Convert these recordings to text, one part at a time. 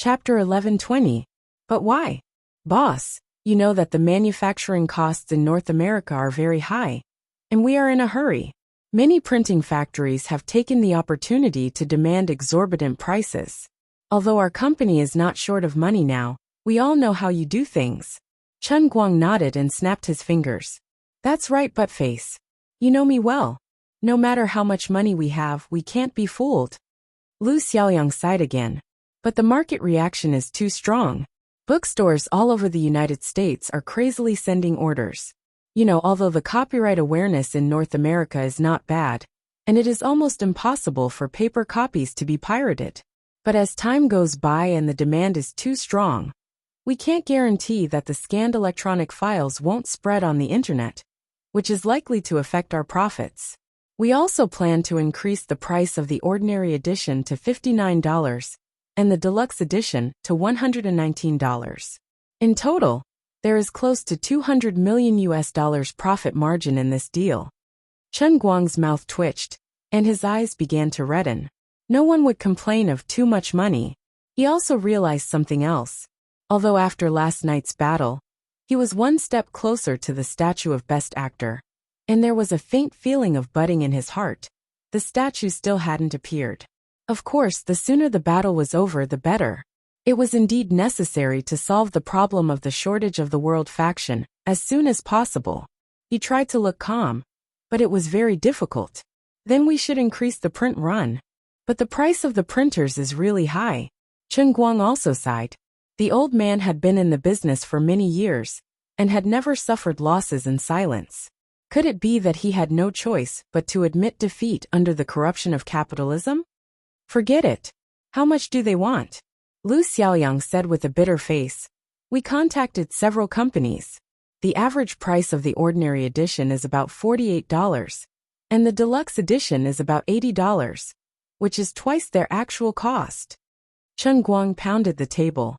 Chapter 11:20. But why? Boss, you know that the manufacturing costs in North America are very high. And we are in a hurry. Many printing factories have taken the opportunity to demand exorbitant prices. Although our company is not short of money now, we all know how you do things. Chen Guang nodded and snapped his fingers. That's right, buttface. You know me well. No matter how much money we have, we can't be fooled. Lu Xiaoyang sighed again. But the market reaction is too strong. Bookstores all over the United States are crazily sending orders. Although the copyright awareness in North America is not bad, and it is almost impossible for paper copies to be pirated. But as time goes by and the demand is too strong, we can't guarantee that the scanned electronic files won't spread on the internet, which is likely to affect our profits. We also plan to increase the price of the ordinary edition to $59 and the deluxe edition to $119. In total, there is close to $200 million profit margin in this deal. Chen Guang's mouth twitched, and his eyes began to redden. No one would complain of too much money. He also realized something else. Although after last night's battle, he was one step closer to the statue of Best Actor, and there was a faint feeling of budding in his heart. The statue still hadn't appeared. Of course, the sooner the battle was over, the better. It was indeed necessary to solve the problem of the shortage of the world faction as soon as possible. He tried to look calm, but it was very difficult. Then we should increase the print run. But the price of the printers is really high. Chen Guang also sighed. The old man had been in the business for many years and had never suffered losses in silence. Could it be that he had no choice but to admit defeat under the corruption of capitalism? Forget it. How much do they want? Lu Xiaoyang said with a bitter face. We contacted several companies. The average price of the ordinary edition is about $48, and the deluxe edition is about $80, which is twice their actual cost. Chen Guang pounded the table.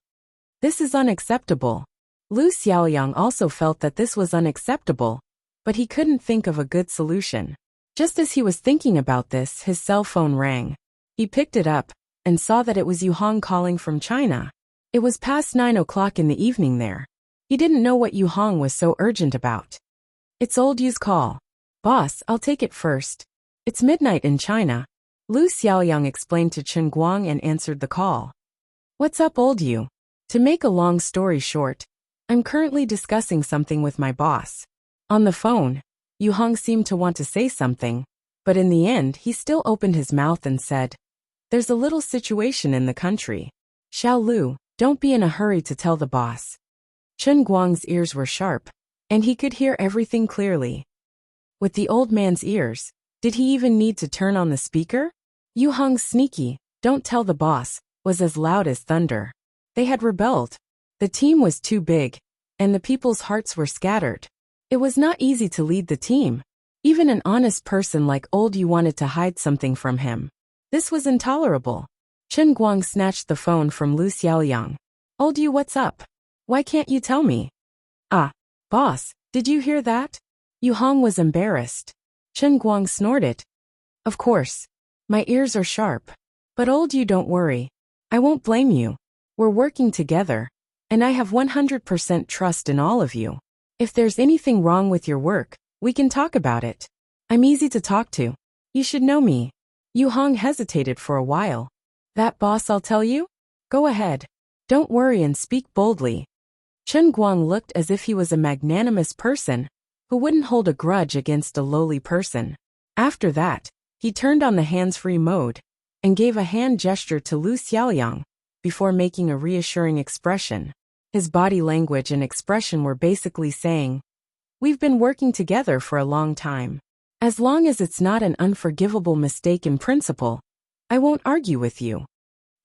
This is unacceptable. Lu Xiaoyang also felt that this was unacceptable, but he couldn't think of a good solution. Just as he was thinking about this, his cell phone rang. He picked it up and saw that it was Yu Hong calling from China. It was past 9 o'clock in the evening there. He didn't know what Yu Hong was so urgent about. It's old Yu's call. Boss, I'll take it first. It's midnight in China. Lu Xiaoyang explained to Chen Guang and answered the call. What's up, old Yu? To make a long story short, I'm currently discussing something with my boss. On the phone, Yu Hong seemed to want to say something, but in the end he still opened his mouth and said, There's a little situation in the country. Xiao Lu, don't be in a hurry to tell the boss. Chen Guang's ears were sharp, and he could hear everything clearly. With the old man's ears, did he even need to turn on the speaker? Yu Hong's sneaky, don't tell the boss, was as loud as thunder. They had rebelled. The team was too big, and the people's hearts were scattered. It was not easy to lead the team. Even an honest person like old Yu wanted to hide something from him. This was intolerable. Chen Guang snatched the phone from Lu Xiaoyang. Old Yu, what's up? Why can't you tell me? Ah, boss, did you hear that? Yu Hong was embarrassed. Chen Guang snorted. Of course. My ears are sharp. But old Yu, don't worry. I won't blame you. We're working together, and I have 100% trust in all of you. If there's anything wrong with your work, we can talk about it. I'm easy to talk to. You should know me. Yu Hong hesitated for a while. That boss, I'll tell you? Go ahead. Don't worry and speak boldly. Chen Guang looked as if he was a magnanimous person who wouldn't hold a grudge against a lowly person. After that, he turned on the hands-free mode and gave a hand gesture to Lu Xiaoyang before making a reassuring expression. His body language and expression were basically saying, We've been working together for a long time. As long as it's not an unforgivable mistake in principle, I won't argue with you.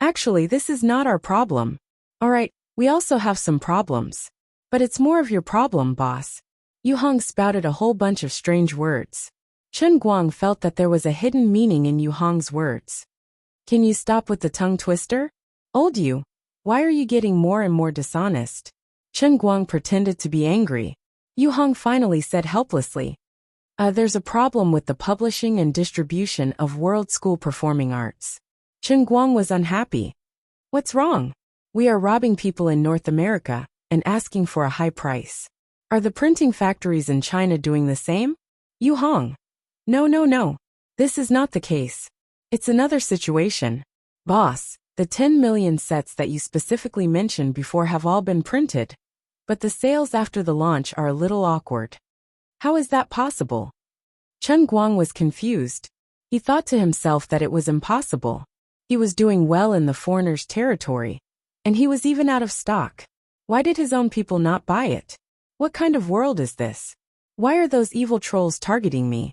Actually, this is not our problem. Alright, we also have some problems. But it's more of your problem, boss. Yu Hong spouted a whole bunch of strange words. Chen Guang felt that there was a hidden meaning in Yu Hong's words. Can you stop with the tongue twister? Old Yu, why are you getting more and more dishonest? Chen Guang pretended to be angry. Yu Hong finally said helplessly, There's a problem with the publishing and distribution of World School Performing Arts. Chen Guang was unhappy. What's wrong? We are robbing people in North America and asking for a high price. Are the printing factories in China doing the same? Yu Hong. No, no, no. This is not the case. It's another situation. Boss, the 10 million sets that you specifically mentioned before have all been printed. But the sales after the launch are a little awkward. How is that possible? Chen Guang was confused. He thought to himself that it was impossible. He was doing well in the foreigner's territory, and he was even out of stock. Why did his own people not buy it? What kind of world is this? Why are those evil trolls targeting me?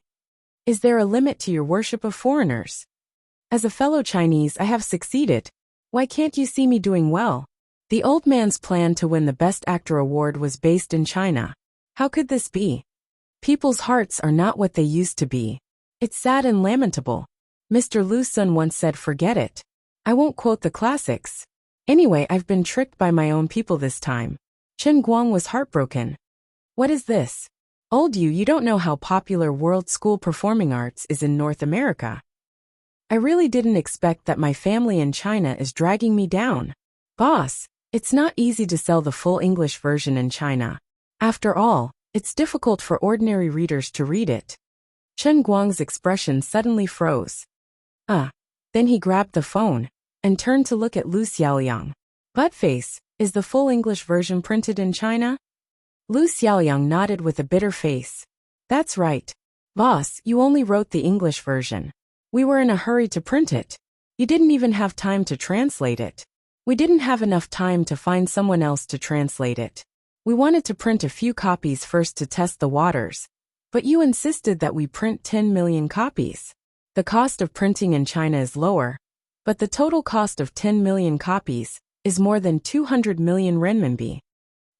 Is there a limit to your worship of foreigners? As a fellow Chinese, I have succeeded. Why can't you see me doing well? The old man's plan to win the Best Actor award was based in China. How could this be? People's hearts are not what they used to be. It's sad and lamentable. Mr. Lu Sun once said, forget it. I won't quote the classics. Anyway, I've been tricked by my own people this time. Chen Guang was heartbroken. What is this? Old you don't know how popular World School Performing Arts is in North America. I really didn't expect that my family in China is dragging me down. Boss, it's not easy to sell the full English version in China. After all, it's difficult for ordinary readers to read it. Chen Guang's expression suddenly froze. Then he grabbed the phone and turned to look at Lu Xiaoliang. Buttface, is the full English version printed in China? Lu Xiaoliang nodded with a bitter face. That's right. Boss, you only wrote the English version. We were in a hurry to print it. You didn't even have time to translate it. We didn't have enough time to find someone else to translate it. We wanted to print a few copies first to test the waters, but you insisted that we print 10 million copies. The cost of printing in China is lower, but the total cost of 10 million copies is more than 200 million renminbi.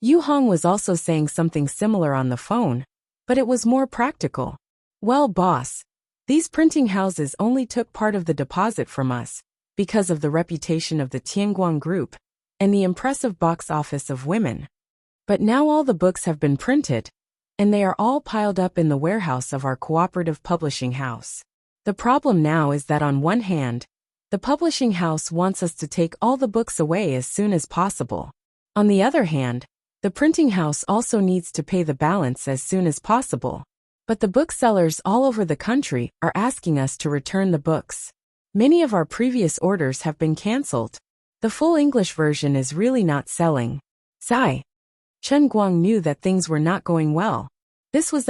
Yu Hong was also saying something similar on the phone, but it was more practical. Well, boss, these printing houses only took part of the deposit from us because of the reputation of the Tianguang Group and the impressive box office of Women. But now all the books have been printed, and they are all piled up in the warehouse of our cooperative publishing house. The problem now is that on one hand, the publishing house wants us to take all the books away as soon as possible. On the other hand, the printing house also needs to pay the balance as soon as possible. But the booksellers all over the country are asking us to return the books. Many of our previous orders have been cancelled. The full English version is really not selling. Sigh. Chen Guang knew that things were not going well. This was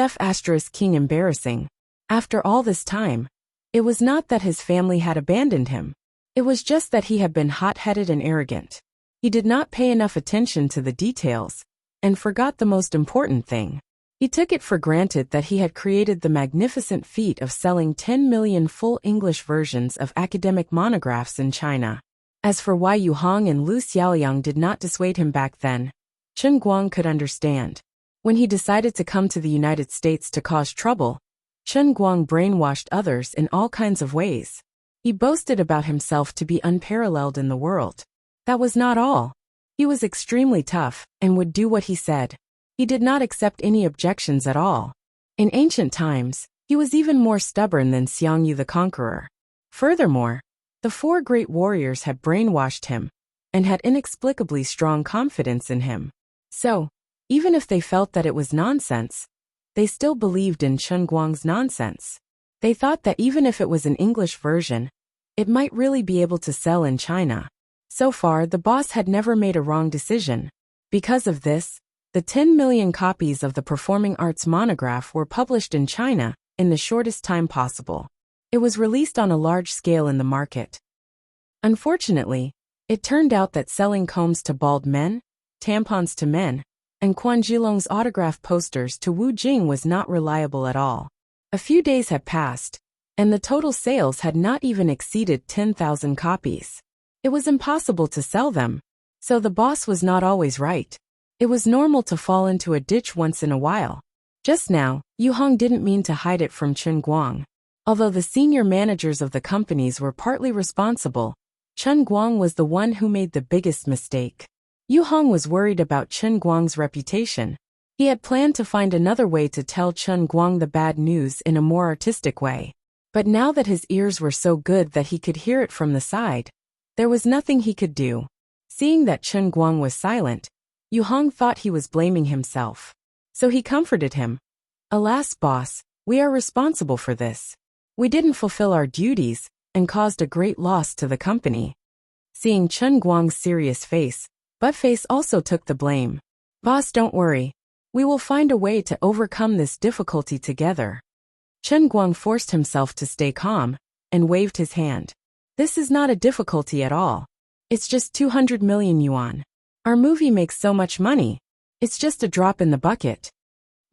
King embarrassing. After all this time, it was not that his family had abandoned him. It was just that he had been hot-headed and arrogant. He did not pay enough attention to the details and forgot the most important thing. He took it for granted that he had created the magnificent feat of selling 10 million full English versions of academic monographs in China. As for why Yu Hong and Lu Xiaoliang did not dissuade him back then, Chen Guang could understand. When he decided to come to the United States to cause trouble, Chen Guang brainwashed others in all kinds of ways. He boasted about himself to be unparalleled in the world. That was not all. He was extremely tough and would do what he said. He did not accept any objections at all. In ancient times, he was even more stubborn than Xiangyu the Conqueror. Furthermore, the four great warriors had brainwashed him and had inexplicably strong confidence in him. So, even if they felt that it was nonsense, they still believed in Chen Guang's nonsense. They thought that even if it was an English version, it might really be able to sell in China. So far, the boss had never made a wrong decision. Because of this, the 10 million copies of the performing arts monograph were published in China in the shortest time possible. It was released on a large scale in the market. Unfortunately, it turned out that selling combs to bald men, tampons to men, and Quan Zhilong's autograph posters to Wu Jing was not reliable at all. A few days had passed, and the total sales had not even exceeded 10,000 copies. It was impossible to sell them, so the boss was not always right. It was normal to fall into a ditch once in a while. Just now, Yu Hong didn't mean to hide it from Chen Guang. Although the senior managers of the companies were partly responsible, Chen Guang was the one who made the biggest mistake. Yu Hong was worried about Chen Guang's reputation. He had planned to find another way to tell Chen Guang the bad news in a more artistic way. But now that his ears were so good that he could hear it from the side, there was nothing he could do. Seeing that Chen Guang was silent, Yu Hong thought he was blaming himself. So he comforted him. Alas, boss, we are responsible for this. We didn't fulfill our duties and caused a great loss to the company. Seeing Chen Guang's serious face, Buttface also took the blame. Boss, don't worry. We will find a way to overcome this difficulty together. Chen Guang forced himself to stay calm and waved his hand. This is not a difficulty at all. It's just 200 million yuan. Our movie makes so much money. It's just a drop in the bucket.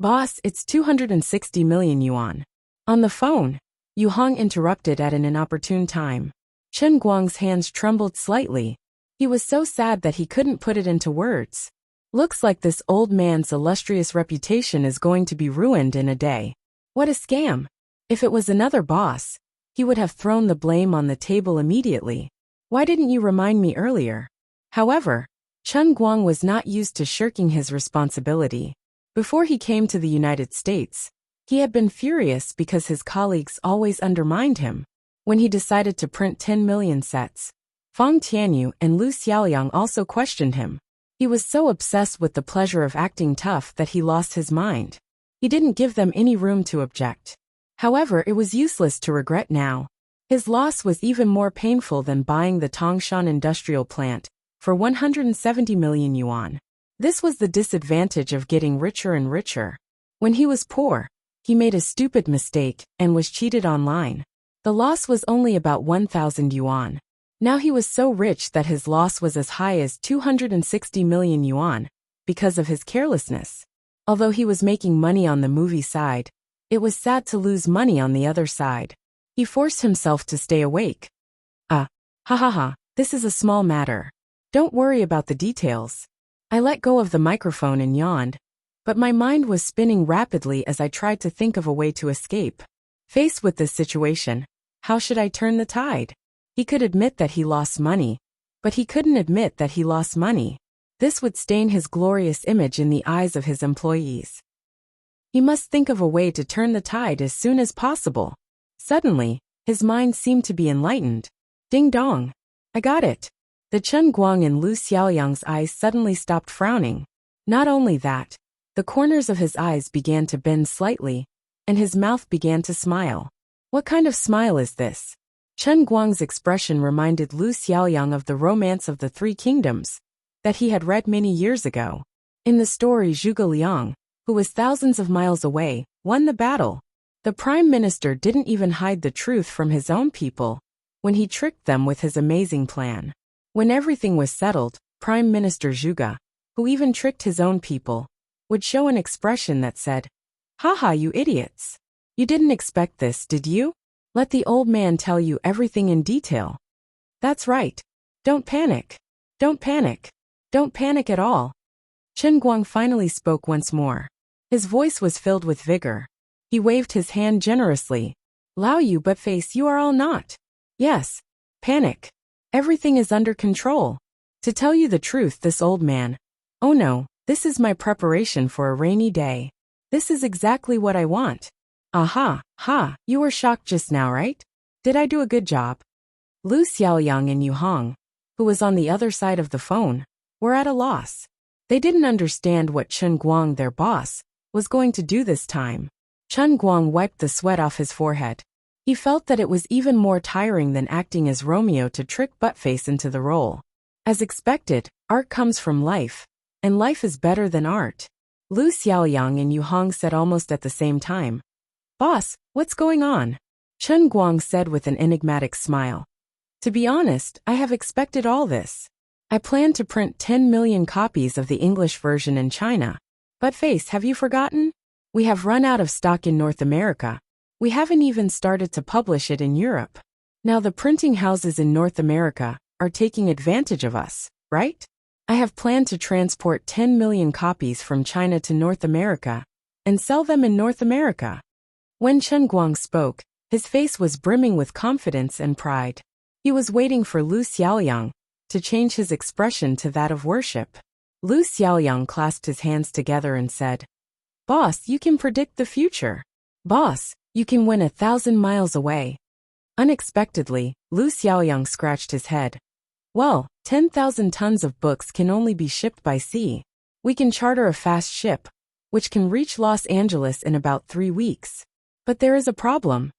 Boss, it's 260 million yuan. On the phone, Yu Hong interrupted at an inopportune time. Chen Guang's hands trembled slightly. He was so sad that he couldn't put it into words. Looks like this old man's illustrious reputation is going to be ruined in a day. What a scam! If it was another boss, he would have thrown the blame on the table immediately. Why didn't you remind me earlier? However, Chen Guang was not used to shirking his responsibility. Before he came to the United States, he had been furious because his colleagues always undermined him. When he decided to print 10 million sets, Fang Tianyu and Lu Xiaoliang also questioned him. He was so obsessed with the pleasure of acting tough that he lost his mind. He didn't give them any room to object. However, it was useless to regret now. His loss was even more painful than buying the Tangshan industrial plant for 170 million yuan. This was the disadvantage of getting richer and richer. When he was poor, he made a stupid mistake and was cheated online. The loss was only about 1,000 yuan. Now he was so rich that his loss was as high as 260 million yuan because of his carelessness. Although he was making money on the movie side, it was sad to lose money on the other side. He forced himself to stay awake. This is a small matter. Don't worry about the details. I let go of the microphone and yawned, but my mind was spinning rapidly as I tried to think of a way to escape. Faced with this situation, how should I turn the tide? He could admit that he lost money, but he couldn't admit that he lost money. This would stain his glorious image in the eyes of his employees. He must think of a way to turn the tide as soon as possible. Suddenly, his mind seemed to be enlightened. Ding dong! I got it. The Chen Guang and Lu Xiaoliang's eyes suddenly stopped frowning. Not only that, the corners of his eyes began to bend slightly, and his mouth began to smile. What kind of smile is this? Chen Guang's expression reminded Lu Xiaoliang of the Romance of the Three Kingdoms that he had read many years ago. In the story, Zhuge Liang, who was thousands of miles away, won the battle. The prime minister didn't even hide the truth from his own people when he tricked them with his amazing plan. When everything was settled, Prime Minister Zhuge, who even tricked his own people, would show an expression that said, "Haha, you idiots. You didn't expect this, did you? Let the old man tell you everything in detail." That's right. Don't panic. Don't panic. Don't panic at all. Chen Guang finally spoke once more. His voice was filled with vigor. He waved his hand generously. Lao Yu but face, you are all not. Yes. Panic. Everything is under control. To tell you the truth, this old man. Oh no, this is my preparation for a rainy day. This is exactly what I want. Aha, you were shocked just now, right? Did I do a good job? Lu Xiaoliang and Yu Hong, who was on the other side of the phone, were at a loss. They didn't understand what Chen Guang, their boss, was going to do this time. Chen Guang wiped the sweat off his forehead. He felt that it was even more tiring than acting as Romeo to trick Buttface into the role. As expected, art comes from life, and life is better than art. Lu Xiaoliang and Yu Hong said almost at the same time. Boss, what's going on? Chen Guang said with an enigmatic smile. To be honest, I have expected all this. I plan to print 10 million copies of the English version in China. Buttface, have you forgotten? We have run out of stock in North America. We haven't even started to publish it in Europe. Now the printing houses in North America are taking advantage of us, right? I have planned to transport 10 million copies from China to North America and sell them in North America. When Chen Guang spoke, his face was brimming with confidence and pride. He was waiting for Lu Xiaoliang to change his expression to that of worship. Lu Xiaoliang clasped his hands together and said, Boss, you can predict the future. Boss, you can win 1,000 miles away. Unexpectedly, Lu Xiaoliang scratched his head. Well, 10,000 tons of books can only be shipped by sea. We can charter a fast ship, which can reach Los Angeles in about 3 weeks. But there is a problem.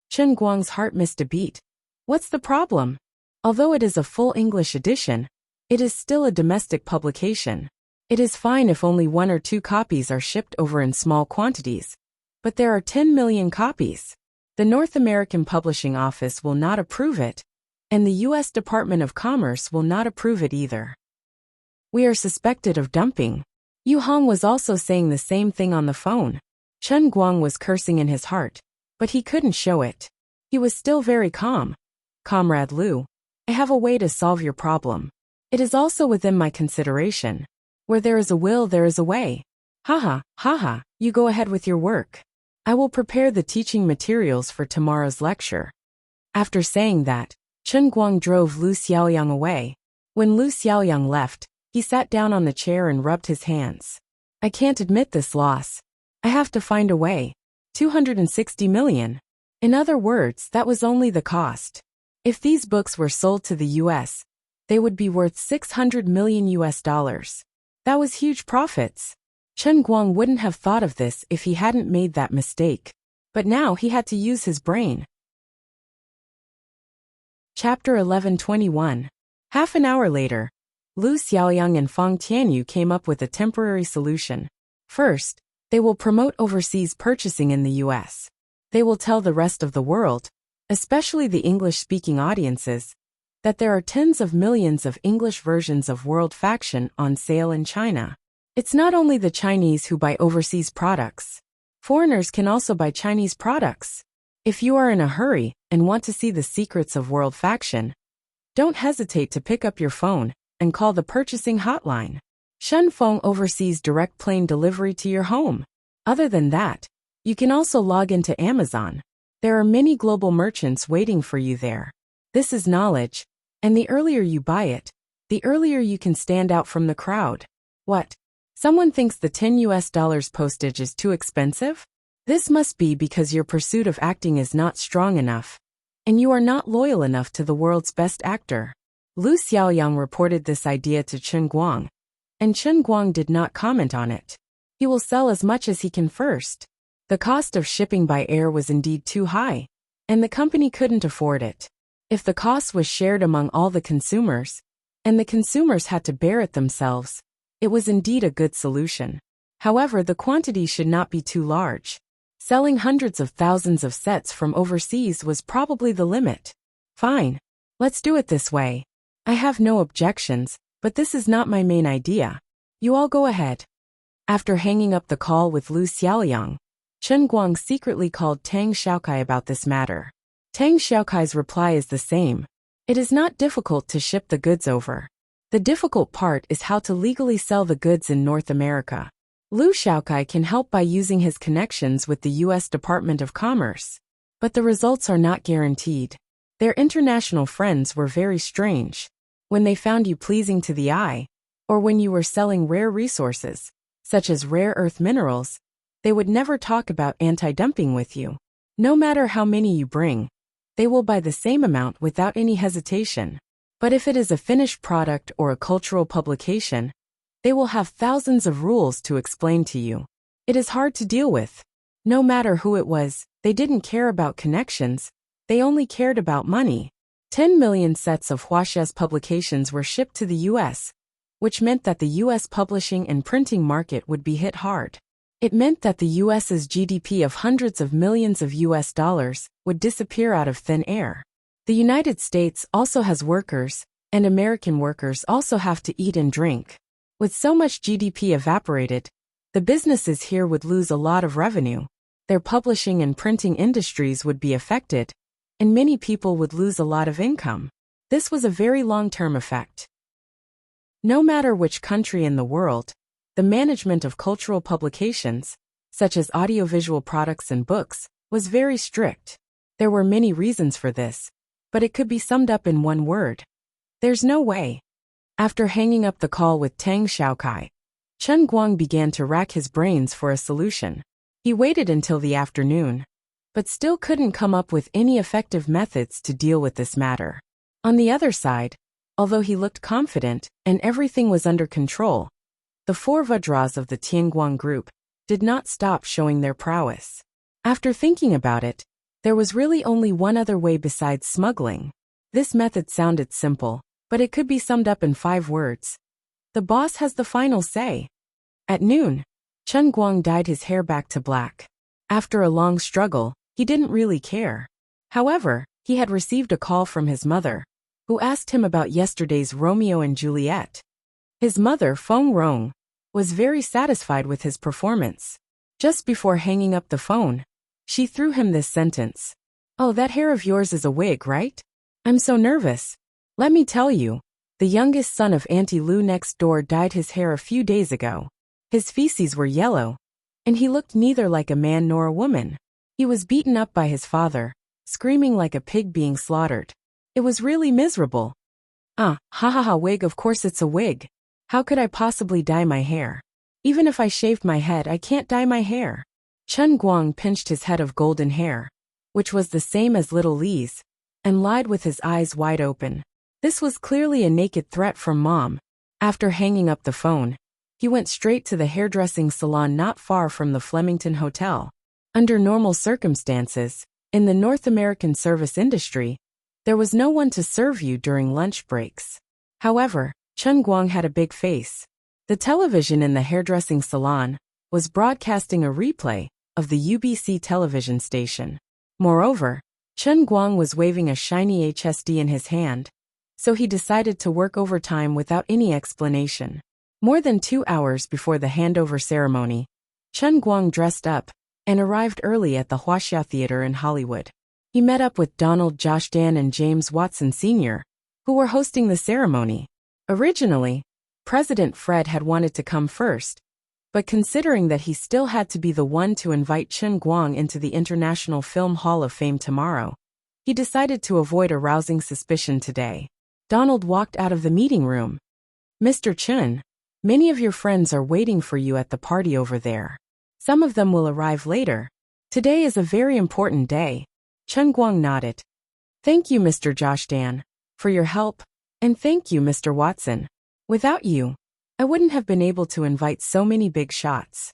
Chen Guang's heart missed a beat. What's the problem? Although it is a full English edition, it is still a domestic publication. It is fine if only 1 or 2 copies are shipped over in small quantities. But there are 10 million copies. The North American Publishing Office will not approve it, and the U.S. Department of Commerce will not approve it either. We are suspected of dumping. Yu Hong was also saying the same thing on the phone. Chen Guang was cursing in his heart, but he couldn't show it. He was still very calm. Comrade Liu, I have a way to solve your problem. It is also within my consideration. Where there is a will, there is a way. Haha, you go ahead with your work. I will prepare the teaching materials for tomorrow's lecture. After saying that, Chen Guang drove Lu Xiaoyang away. When Lu Xiaoyang left, he sat down on the chair and rubbed his hands. I can't admit this loss. I have to find a way. 260 million. In other words, that was only the cost. If these books were sold to the US, they would be worth $600 million US. That was huge profits. Chen Guang wouldn't have thought of this if he hadn't made that mistake. But now he had to use his brain. Chapter 11:21. Half an hour later, Lu Xiaoyang and Fang Tianyu came up with a temporary solution. First, they will promote overseas purchasing in the US. They will tell the rest of the world, especially the English-speaking audiences, that there are tens of millions of English versions of World Faction on sale in China. It's not only the Chinese who buy overseas products. Foreigners can also buy Chinese products. If you are in a hurry and want to see the secrets of World Faction, don't hesitate to pick up your phone and call the purchasing hotline. Shenfeng oversees direct plane delivery to your home. Other than that, you can also log into Amazon. There are many global merchants waiting for you there. This is knowledge, and the earlier you buy it, the earlier you can stand out from the crowd. What? Someone thinks the $10 postage is too expensive? This must be because your pursuit of acting is not strong enough, and you are not loyal enough to the world's best actor. Lu Xiaoyang reported this idea to Chen Guang, and Chen Guang did not comment on it. He will sell as much as he can first. The cost of shipping by air was indeed too high, and the company couldn't afford it. If the cost was shared among all the consumers, and the consumers had to bear it themselves, it was indeed a good solution. However, the quantity should not be too large. Selling hundreds of thousands of sets from overseas was probably the limit. Fine. Let's do it this way. I have no objections, but this is not my main idea. You all go ahead. After hanging up the call with Lu Xiaoyang, Chen Guang secretly called Tang Xiaokai about this matter. Tang Xiaokai's reply is the same. It is not difficult to ship the goods over. The difficult part is how to legally sell the goods in North America. Lu Xiaokai can help by using his connections with the U.S. Department of Commerce. But the results are not guaranteed. Their international friends were very strange. When they found you pleasing to the eye, or when you were selling rare resources, such as rare earth minerals, they would never talk about anti-dumping with you. No matter how many you bring, they will buy the same amount without any hesitation. But if it is a finished product or a cultural publication, they will have thousands of rules to explain to you. It is hard to deal with. No matter who it was, they didn't care about connections, they only cared about money. 10 million sets of Huaxia's publications were shipped to the US, which meant that the US publishing and printing market would be hit hard. It meant that the US's GDP of hundreds of millions of US dollars would disappear out of thin air. The United States also has workers, and American workers also have to eat and drink. With so much GDP evaporated, the businesses here would lose a lot of revenue. Their publishing and printing industries would be affected, and many people would lose a lot of income. This was a very long-term effect. No matter which country in the world, the management of cultural publications, such as audiovisual products and books, was very strict. There were many reasons for this, but it could be summed up in one word. There's no way. After hanging up the call with Tang Xiaokai, Chen Guang began to rack his brains for a solution. He waited until the afternoon, but still couldn't come up with any effective methods to deal with this matter. On the other side, Although he looked confident and everything was under control, the four Vajras of the Tianguang group did not stop showing their prowess. After thinking about it, there was really only one other way besides smuggling. This method sounded simple, but it could be summed up in 5 words. The boss has the final say. At noon, Chen Guang dyed his hair back to black. After a long struggle, he didn't really care. However, he had received a call from his mother, who asked him about yesterday's Romeo and Juliet. His mother, Feng Rong, was very satisfied with his performance. Just before hanging up the phone, she threw him this sentence. "Oh, that hair of yours is a wig, right? I'm so nervous. Let me tell you, the youngest son of Auntie Lu next door dyed his hair a few days ago. His feces were yellow, and he looked neither like a man nor a woman. He was beaten up by his father, screaming like a pig being slaughtered. It was really miserable." Ha ha, wig, of course it's a wig. How could I possibly dye my hair? Even if I shaved my head, I can't dye my hair. Chen Guang pinched his head of golden hair, which was the same as little Li's, and lied with his eyes wide open. This was clearly a naked threat from Mom. After hanging up the phone, he went straight to the hairdressing salon not far from the Flemington Hotel. Under normal circumstances, in the North American service industry, there was no one to serve you during lunch breaks. However, Chen Guang had a big face. The television in the hairdressing salon was broadcasting a replay of the UBC television station. Moreover, Chen Guang was waving a shiny HSD in his hand, so he decided to work overtime without any explanation. More than 2 hours before the handover ceremony, Chen Guang dressed up and arrived early at the Huaxia Theater in Hollywood. He met up with Donald Josh Dan and James Watson Sr., who were hosting the ceremony. Originally, President Fred had wanted to come first, but considering that he still had to be the one to invite Chen Guang into the International Film Hall of Fame tomorrow, he decided to avoid arousing suspicion today. Donald walked out of the meeting room. "Mr. Chen, many of your friends are waiting for you at the party over there. Some of them will arrive later. Today is a very important day." Chen Guang nodded. "Thank you, Mr. Josh Dan, for your help, and thank you, Mr. Watson. Without you, I wouldn't have been able to invite so many big shots."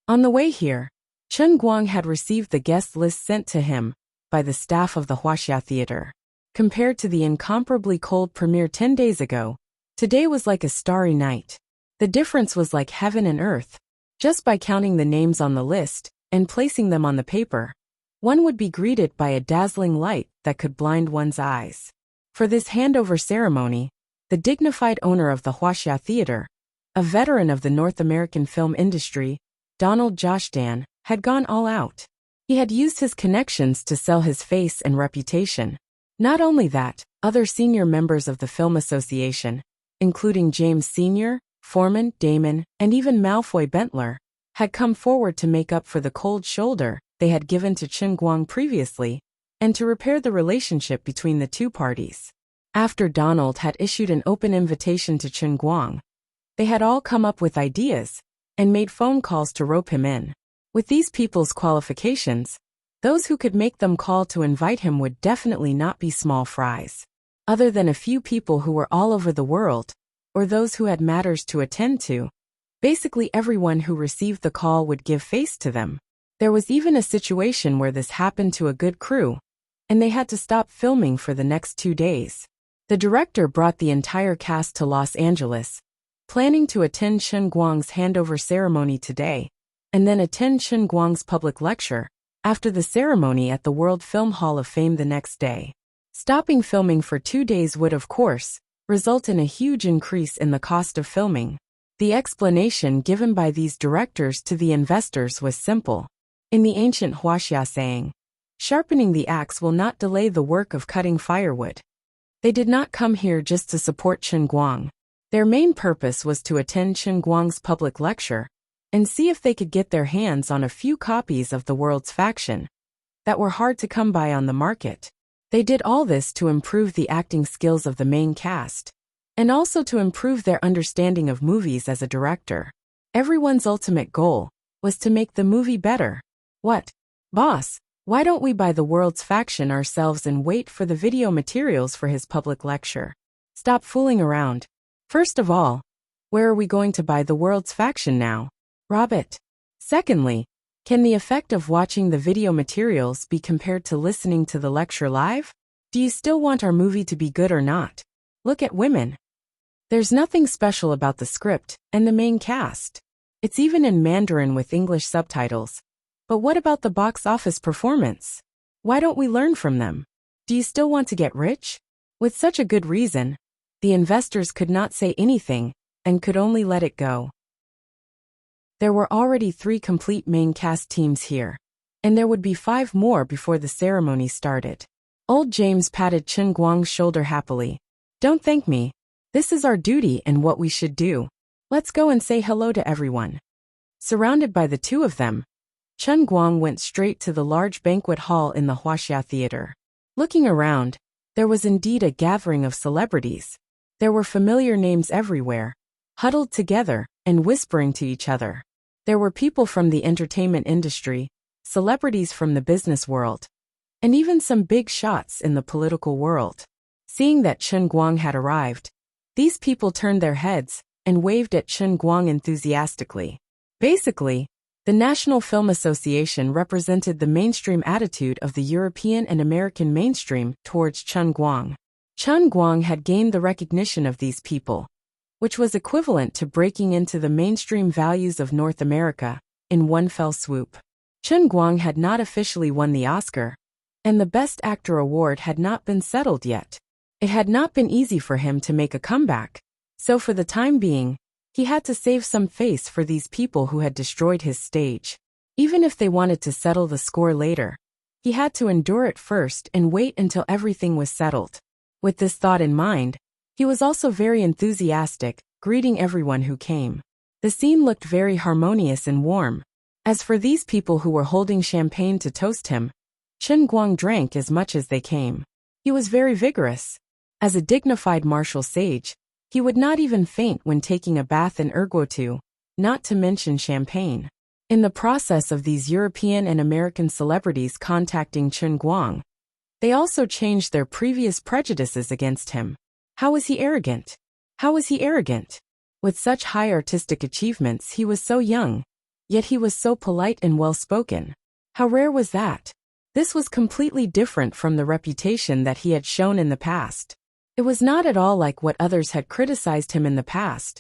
On the way here, Chen Guang had received the guest list sent to him by the staff of the Huaxia Theater. Compared to the incomparably cold premiere 10 days ago, today was like a starry night. The difference was like heaven and earth. Just by counting the names on the list and placing them on the paper, one would be greeted by a dazzling light that could blind one's eyes. For this handover ceremony, the dignified owner of the Huaxia Theater, a veteran of the North American film industry, Donald Josh Dan, had gone all out. He had used his connections to sell his face and reputation. Not only that, other senior members of the Film Association, including James Sr., Foreman, Damon, and even Malfoy Bentler, had come forward to make up for the cold shoulder they had given to Chen Guang previously, and to repair the relationship between the two parties. After Donald had issued an open invitation to Chen Guang, they had all come up with ideas and made phone calls to rope him in. With these people's qualifications, those who could make them call to invite him would definitely not be small fries. Other than a few people who were all over the world, or those who had matters to attend to, basically everyone who received the call would give face to them. There was even a situation where this happened to a good crew, and they had to stop filming for the next 2 days. The director brought the entire cast to Los Angeles, planning to attend Chen Guang's handover ceremony today, and then attend Chen Guang's public lecture after the ceremony at the World Film Hall of Fame the next day. Stopping filming for 2 days would, of course, result in a huge increase in the cost of filming. The explanation given by these directors to the investors was simple. In the ancient Huaxia saying, "Sharpening the axe will not delay the work of cutting firewood." They did not come here just to support Chen Guang. Their main purpose was to attend Chen Guang's public lecture and see if they could get their hands on a few copies of The World's Faction that were hard to come by on the market. They did all this to improve the acting skills of the main cast, and also to improve their understanding of movies as a director. Everyone's ultimate goal was to make the movie better. "What? Boss, why don't we buy The World's Faction ourselves and wait for the video materials for his public lecture?" Stop fooling around. First of all, where are we going to buy the world's faction now? Rob it. Secondly, can the effect of watching the video materials be compared to listening to the lecture live? Do you still want our movie to be good or not? Look at women. There's nothing special about the script and the main cast. It's even in Mandarin with English subtitles. But what about the box office performance? Why don't we learn from them? Do you still want to get rich? With such a good reason, the investors could not say anything and could only let it go. There were already 3 complete main cast teams here, and there would be 5 more before the ceremony started. Old James patted Chen Guang's shoulder happily. Don't thank me. This is our duty and what we should do. Let's go and say hello to everyone. Surrounded by the 2 of them, Chen Guang went straight to the large banquet hall in the Huaxia Theater. Looking around, there was indeed a gathering of celebrities. There were familiar names everywhere, huddled together and whispering to each other. There were people from the entertainment industry, celebrities from the business world, and even some big shots in the political world. Seeing that Chen Guang had arrived, these people turned their heads and waved at Chen Guang enthusiastically. Basically, the National Film Association represented the mainstream attitude of the European and American mainstream towards Chen Guang. Chen Guang had gained the recognition of these people, which was equivalent to breaking into the mainstream values of North America in one fell swoop. Chen Guang had not officially won the Oscar, and the Best Actor award had not been settled yet. It had not been easy for him to make a comeback, so for the time being, he had to save some face for these people who had destroyed his stage. Even if they wanted to settle the score later, he had to endure it first and wait until everything was settled. With this thought in mind, he was also very enthusiastic, greeting everyone who came. The scene looked very harmonious and warm. As for these people who were holding champagne to toast him, Chen Guang drank as much as they came. He was very vigorous. As a dignified martial sage, he would not even faint when taking a bath in erguotu, not to mention champagne. In the process of these European and American celebrities contacting Chen Guang, they also changed their previous prejudices against him. How was he arrogant? How was he arrogant? With such high artistic achievements, he was so young, yet he was so polite and well-spoken. How rare was that? This was completely different from the reputation that he had shown in the past. It was not at all like what others had criticized him in the past,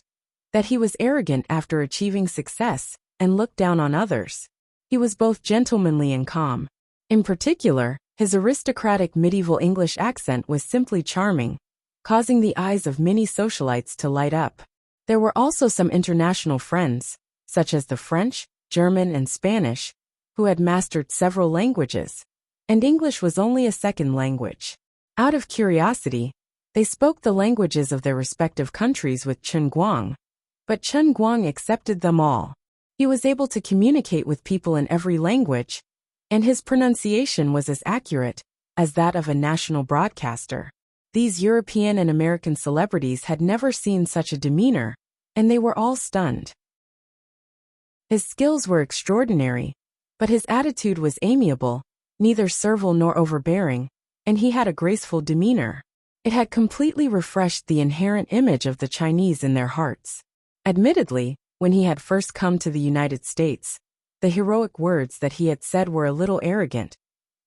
that he was arrogant after achieving success and looked down on others. He was both gentlemanly and calm. In particular, his aristocratic medieval English accent was simply charming, causing the eyes of many socialites to light up. There were also some international friends, such as the French, German, and Spanish, who had mastered several languages, and English was only a second language. Out of curiosity, they spoke the languages of their respective countries with Chen Guang, but Chen Guang accepted them all. He was able to communicate with people in every language, and his pronunciation was as accurate as that of a national broadcaster. These European and American celebrities had never seen such a demeanor, and they were all stunned. His skills were extraordinary, but his attitude was amiable, neither servile nor overbearing, and he had a graceful demeanor. It had completely refreshed the inherent image of the Chinese in their hearts. Admittedly, when he had first come to the United States, the heroic words that he had said were a little arrogant,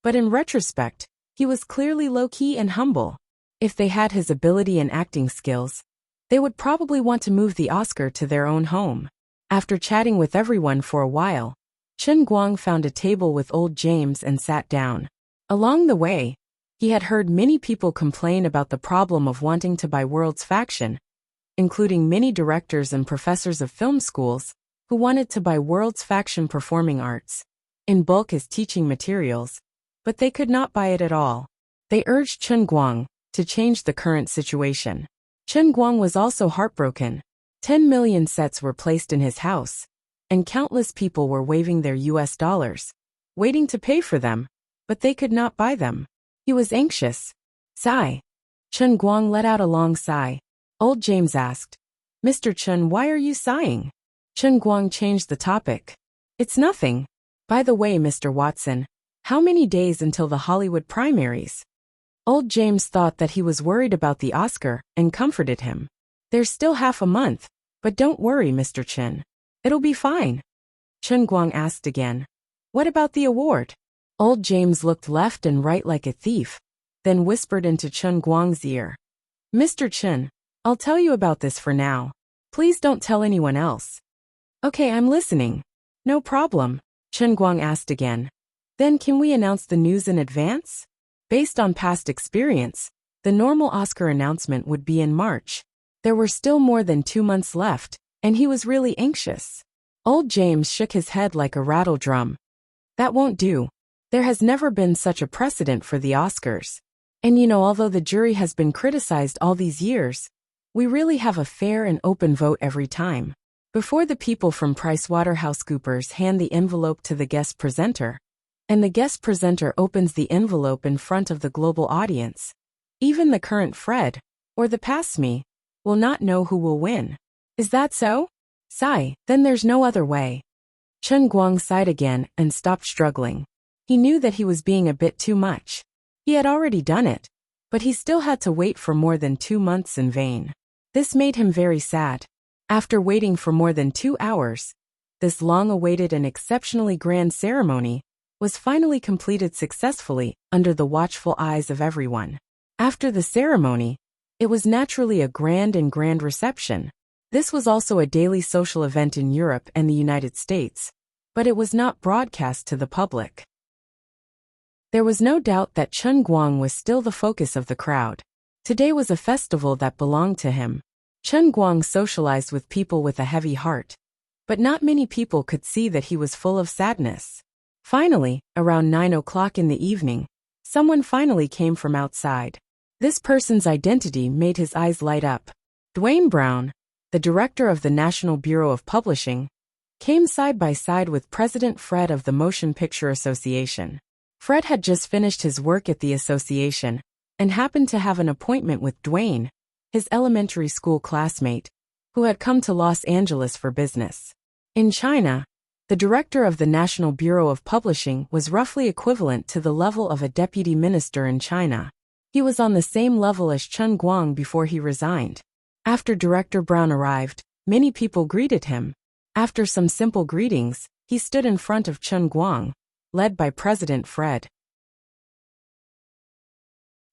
but in retrospect, he was clearly low-key and humble. If they had his ability and acting skills, they would probably want to move the Oscar to their own home. After chatting with everyone for a while, Chen Guang found a table with old James and sat down. Along the way, he had heard many people complain about the problem of wanting to buy World's faction, including many directors and professors of film schools who wanted to buy World's faction performing arts in bulk as teaching materials, but they could not buy it at all. They urged Chen Guang to change the current situation. Chen Guang was also heartbroken. 10 million sets were placed in his house, and countless people were waving their US dollars, waiting to pay for them, but they could not buy them. He was anxious. Sigh. Chen Guang let out a long sigh. Old James asked, "Mr. Chen, why are you sighing?" Chen Guang changed the topic. "It's nothing. By the way, Mr. Watson, how many days until the Hollywood primaries?" Old James thought that he was worried about the Oscar and comforted him. There's still half a month, but don't worry, Mr. Chen. It'll be fine. Chen Guang asked again. What about the award? Old James looked left and right like a thief, then whispered into Chen Guang's ear. Mr. Chen, I'll tell you about this for now. Please don't tell anyone else. Okay, I'm listening. No problem, Chen Guang asked again. Then can we announce the news in advance? Based on past experience, the normal Oscar announcement would be in March. There were still more than 2 months left, and he was really anxious. Old James shook his head like a rattle drum. That won't do. There has never been such a precedent for the Oscars. And although the jury has been criticized all these years, we really have a fair and open vote every time. Before the people from PricewaterhouseCoopers hand the envelope to the guest presenter, and the guest presenter opens the envelope in front of the global audience, even the current Fred, or the past me, will not know who will win. Is that so? Sigh, then there's no other way. Chen Guang sighed again and stopped struggling. He knew that he was being a bit too much. He had already done it, but he still had to wait for more than 2 months in vain. This made him very sad. After waiting for more than 2 hours, this long-awaited and exceptionally grand ceremony was finally completed successfully under the watchful eyes of everyone. After the ceremony, it was naturally a grand reception. This was also a daily social event in Europe and the United States, but it was not broadcast to the public. There was no doubt that Chen Guang was still the focus of the crowd. Today was a festival that belonged to him. Chen Guang socialized with people with a heavy heart, but not many people could see that he was full of sadness. Finally, around 9 o'clock in the evening, someone finally came from outside. This person's identity made his eyes light up. Dwayne Brown, the director of the National Bureau of Publishing, came side by side with President Fred of the Motion Picture Association. Fred had just finished his work at the association and happened to have an appointment with Dwayne, his elementary school classmate, who had come to Los Angeles for business. In China, the director of the National Bureau of Publishing was roughly equivalent to the level of a deputy minister in China. He was on the same level as Chen Guang before he resigned. After Director Brown arrived, many people greeted him. After some simple greetings, he stood in front of Chen Guang, led by President Fred.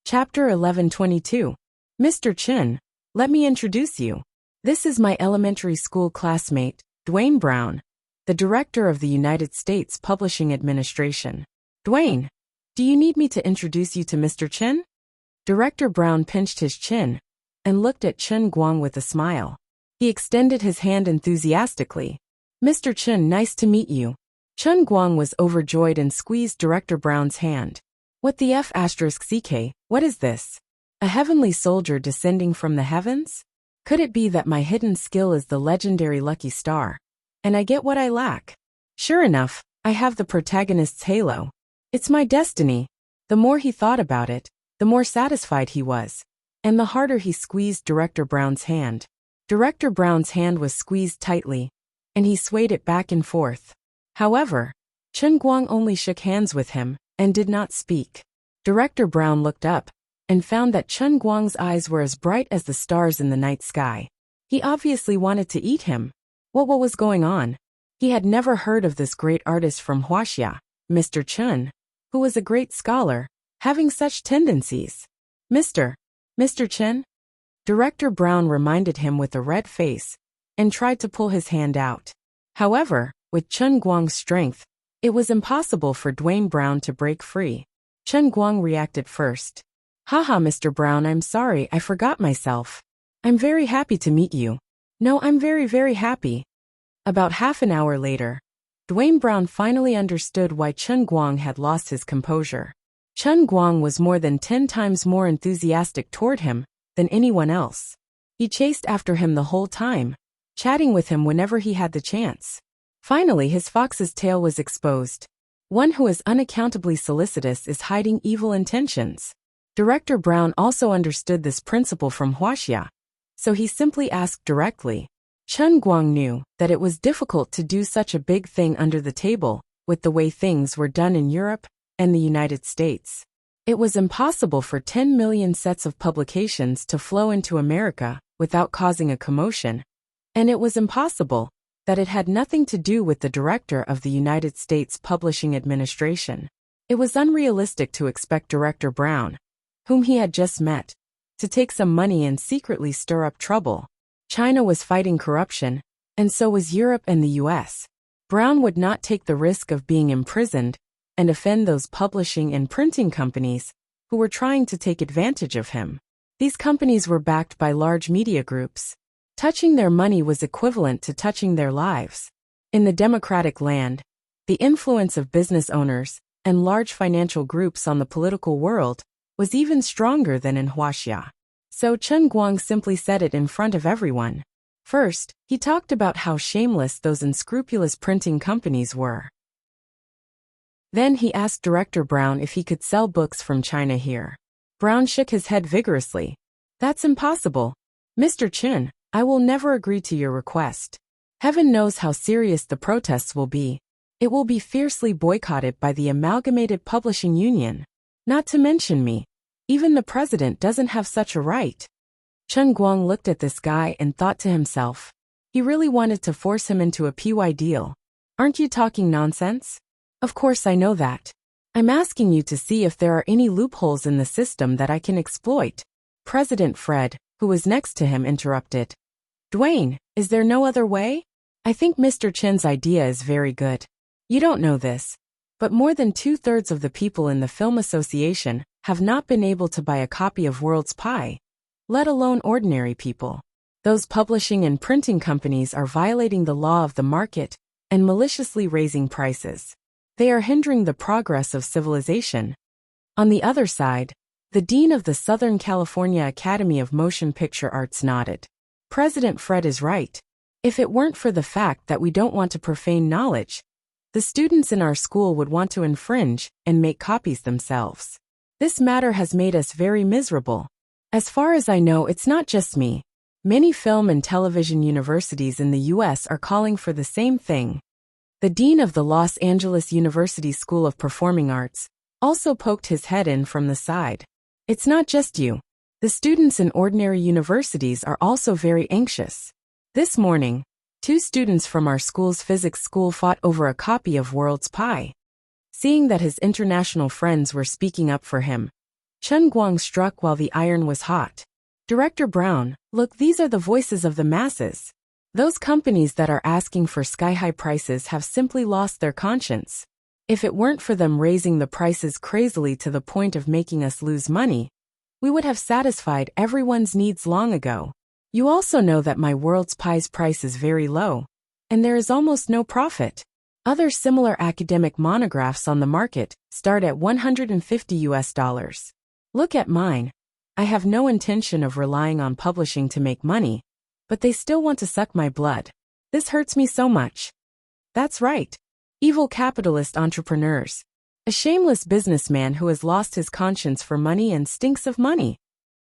Chapter 1122. Mr. Chen, let me introduce you. This is my elementary school classmate, Dwayne Brown, the director of the United States Publishing Administration. Dwayne, do you need me to introduce you to Mr. Chen? Director Brown pinched his chin and looked at Chen Guang with a smile. He extended his hand enthusiastically. Mr. Chen, nice to meet you. Chen Guang was overjoyed and squeezed Director Brown's hand. What the F***ck, what is this? A heavenly soldier descending from the heavens? Could it be that my hidden skill is the legendary lucky star, and I get what I lack? Sure enough, I have the protagonist's halo. It's my destiny. The more he thought about it, the more satisfied he was, and the harder he squeezed Director Brown's hand. Director Brown's hand was squeezed tightly, and he swayed it back and forth. However, Chen Guang only shook hands with him and did not speak. Director Brown looked up and found that Chen Guang's eyes were as bright as the stars in the night sky. He obviously wanted to eat him. What was going on? He had never heard of this great artist from Huaxia, Mr. Chen, who was a great scholar, having such tendencies. Mr. Chen? Director Brown reminded him with a red face and tried to pull his hand out. However, with Chen Guang's strength, it was impossible for Dwayne Brown to break free. Chen Guang reacted first. Haha, Mr. Brown, I'm sorry, I forgot myself. I'm very happy to meet you. No, I'm very happy. About half an hour later, Dwayne Brown finally understood why Chen Guang had lost his composure. Chen Guang was more than 10 times more enthusiastic toward him than anyone else. He chased after him the whole time, chatting with him whenever he had the chance. Finally, his fox's tail was exposed. One who is unaccountably solicitous is hiding evil intentions. Director Brown also understood this principle from Huaxia, so he simply asked directly. Chen Guang knew that it was difficult to do such a big thing under the table with the way things were done in Europe and the United States. It was impossible for 10 million sets of publications to flow into America without causing a commotion, and it was impossible that it had nothing to do with the director of the United States Publishing Administration. It was unrealistic to expect Director Brown, whom he had just met, to take some money and secretly stir up trouble. China was fighting corruption, and so was Europe and the US. Brown would not take the risk of being imprisoned and offend those publishing and printing companies who were trying to take advantage of him. These companies were backed by large media groups. Touching their money was equivalent to touching their lives. In the democratic land, the influence of business owners and large financial groups on the political world was even stronger than in Huaxia. So Chen Guang simply said it in front of everyone. First, he talked about how shameless those unscrupulous printing companies were. Then he asked Director Brown if he could sell books from China here. Brown shook his head vigorously. That's impossible. Mr. Chen, I will never agree to your request. Heaven knows how serious the protests will be. It will be fiercely boycotted by the Amalgamated Publishing Union. Not to mention me. Even the president doesn't have such a right. Chen Guang looked at this guy and thought to himself. He really wanted to force him into a PY deal. Aren't you talking nonsense? Of course I know that. I'm asking you to see if there are any loopholes in the system that I can exploit. President Fred, who was next to him, interrupted. Dwayne, is there no other way? I think Mr. Chen's idea is very good. You don't know this, but more than 2/3 of the people in the Film Association have not been able to buy a copy of World's Pie, let alone ordinary people. Those publishing and printing companies are violating the law of the market and maliciously raising prices. They are hindering the progress of civilization. On the other side, the dean of the Southern California Academy of Motion Picture Arts nodded. President Fred is right. If it weren't for the fact that we don't want to profane knowledge, the students in our school would want to infringe and make copies themselves. This matter has made us very miserable. As far as I know, it's not just me. Many film and television universities in the US are calling for the same thing. The dean of the Los Angeles University School of Performing Arts also poked his head in from the side. It's not just you. The students in ordinary universities are also very anxious. This morning, 2 students from our school's physics school fought over a copy of World's Pie. Seeing that his international friends were speaking up for him, Chen Guang struck while the iron was hot. Director Brown, look, these are the voices of the masses. Those companies that are asking for sky-high prices have simply lost their conscience. If it weren't for them raising the prices crazily to the point of making us lose money, we would have satisfied everyone's needs long ago. You also know that my World's Pie's price is very low, and there is almost no profit. Other similar academic monographs on the market start at $150. Look at mine. I have no intention of relying on publishing to make money, but they still want to suck my blood. This hurts me so much. That's right. Evil capitalist entrepreneurs. A shameless businessman who has lost his conscience for money and stinks of money.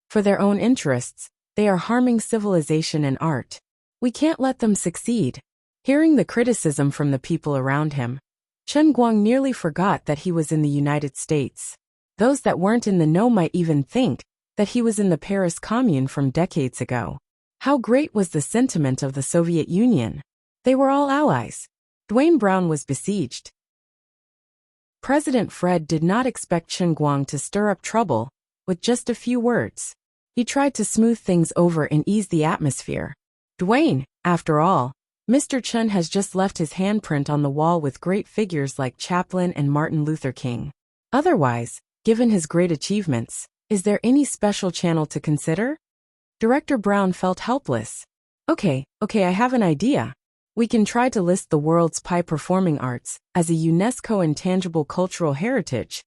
For their own interests, they are harming civilization and art. We can't let them succeed. Hearing the criticism from the people around him, Chen Guang nearly forgot that he was in the United States. Those that weren't in the know might even think that he was in the Paris Commune from decades ago. How great was the sentiment of the Soviet Union? They were all allies. Dwayne Brown was besieged. President Fred did not expect Chen Guang to stir up trouble with just a few words. He tried to smooth things over and ease the atmosphere. Dwayne, after all, Mr. Chen has just left his handprint on the wall with great figures like Chaplin and Martin Luther King. Otherwise, given his great achievements, is there any special channel to consider? Director Brown felt helpless. Okay, I have an idea. We can try to list the World's Pie Performing Arts as a UNESCO Intangible Cultural Heritage,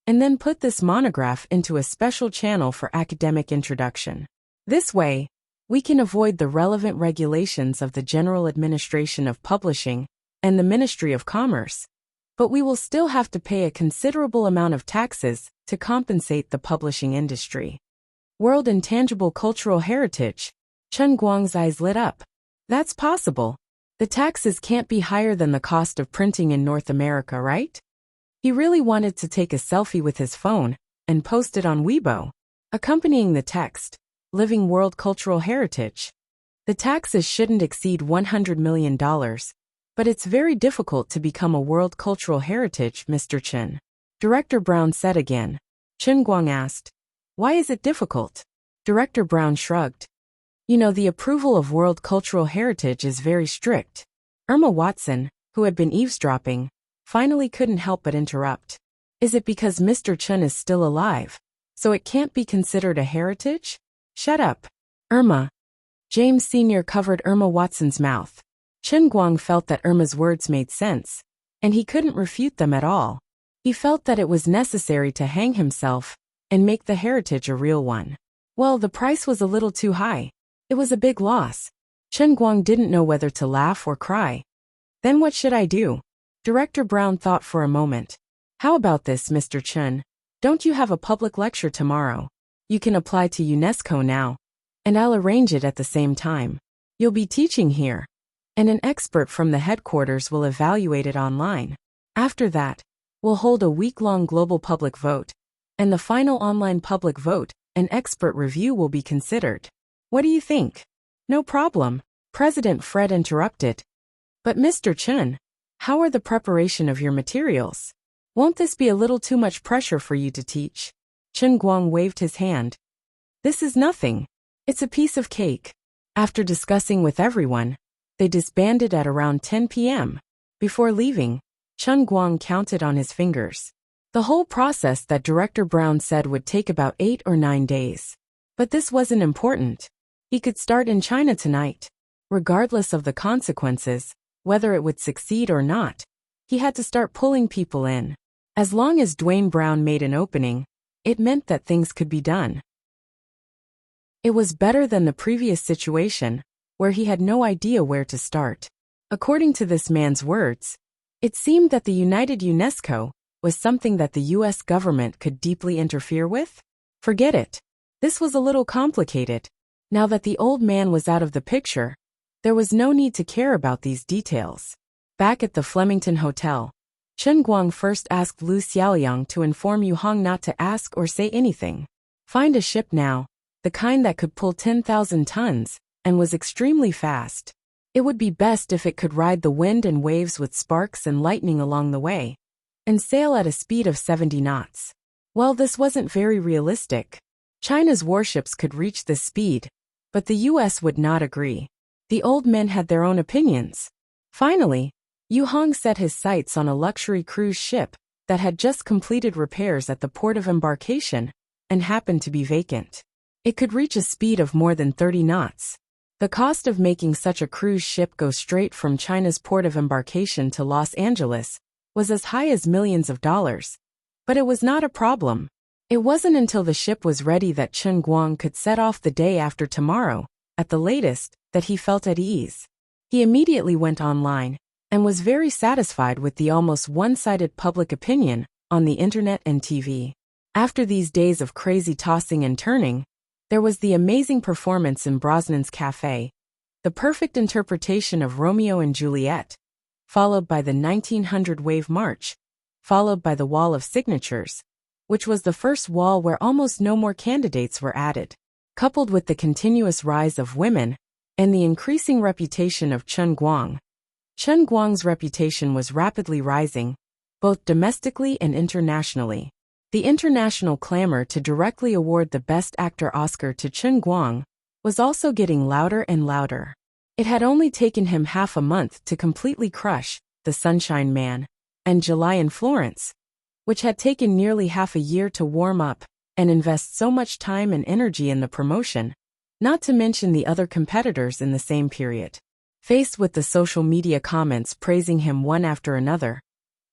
and then put this monograph into a special channel for academic introduction. This way, we can avoid the relevant regulations of the General Administration of Publishing and the Ministry of Commerce, but we will still have to pay a considerable amount of taxes to compensate the publishing industry. World Intangible Cultural Heritage. Chen Guang's eyes lit up. That's possible. The taxes can't be higher than the cost of printing in North America, right? He really wanted to take a selfie with his phone and posted on Weibo. Accompanying the text, Living World Cultural Heritage. The taxes shouldn't exceed $100 million, but it's very difficult to become a World Cultural Heritage, Mr. Chen. Director Brown said again. Chen Guang asked, "Why is it difficult?" Director Brown shrugged. "You know, the approval of World Cultural Heritage is very strict." Irma Watson, who had been eavesdropping, finally couldn't help but interrupt. "Is it because Mr. Chen is still alive, so it can't be considered a heritage?" "Shut up, Irma." James Sr. covered Irma Watson's mouth. Chen Guang felt that Irma's words made sense, and he couldn't refute them at all. He felt that it was necessary to hang himself and make the heritage a real one. Well, the price was a little too high. It was a big loss. Chen Guang didn't know whether to laugh or cry. "Then what should I do?" Director Brown thought for a moment. "How about this, Mr. Chen? Don't you have a public lecture tomorrow? You can apply to UNESCO now, and I'll arrange it at the same time. You'll be teaching here, and an expert from the headquarters will evaluate it online. After that, we'll hold a week-long global public vote, and the final online public vote, an expert review will be considered. What do you think?" "No problem," President Fred interrupted. "But Mr. Chen, how are the preparation of your materials? Won't this be a little too much pressure for you to teach?" Chen Guang waved his hand. "This is nothing. It's a piece of cake." After discussing with everyone, they disbanded at around 10 p.m. Before leaving, Chen Guang counted on his fingers. The whole process that Director Brown said would take about 8 or 9 days. But this wasn't important. He could start in China tonight. Regardless of the consequences, whether it would succeed or not, he had to start pulling people in. As long as Dwayne Brown made an opening, it meant that things could be done. It was better than the previous situation, where he had no idea where to start. According to this man's words, it seemed that the United UNESCO was something that the US government could deeply interfere with. Forget it. This was a little complicated. Now that the old man was out of the picture, there was no need to care about these details. Back at the Flemington Hotel, Chen Guang first asked Lu Xiaoliang to inform Yu Hong not to ask or say anything. Find a ship now, the kind that could pull 10,000 tons, and was extremely fast. It would be best if it could ride the wind and waves with sparks and lightning along the way, and sail at a speed of 70 knots. Well, this wasn't very realistic. China's warships could reach this speed, but the US would not agree. The old men had their own opinions. Finally, Yu Hong set his sights on a luxury cruise ship that had just completed repairs at the port of embarkation and happened to be vacant. It could reach a speed of more than 30 knots. The cost of making such a cruise ship go straight from China's port of embarkation to Los Angeles was as high as millions of dollars. But it was not a problem. It wasn't until the ship was ready that Chen Guang could set off the day after tomorrow, at the latest, that he felt at ease. He immediately went online and was very satisfied with the almost one-sided public opinion on the internet and TV. After these days of crazy tossing and turning, there was the amazing performance in Brosnan's Cafe, the perfect interpretation of Romeo and Juliet, followed by the 1900 Wave March, followed by the Wall of Signatures, which was the first wall where almost no more candidates were added, coupled with the continuous rise of women and the increasing reputation of Chen Guang. Chen Guang's reputation was rapidly rising, both domestically and internationally. The international clamor to directly award the Best Actor Oscar to Chen Guang was also getting louder and louder. It had only taken him half a month to completely crush The Sunshine Man and July in Florence, which had taken nearly half a year to warm up and invest so much time and energy in the promotion, not to mention the other competitors in the same period. Faced with the social media comments praising him one after another,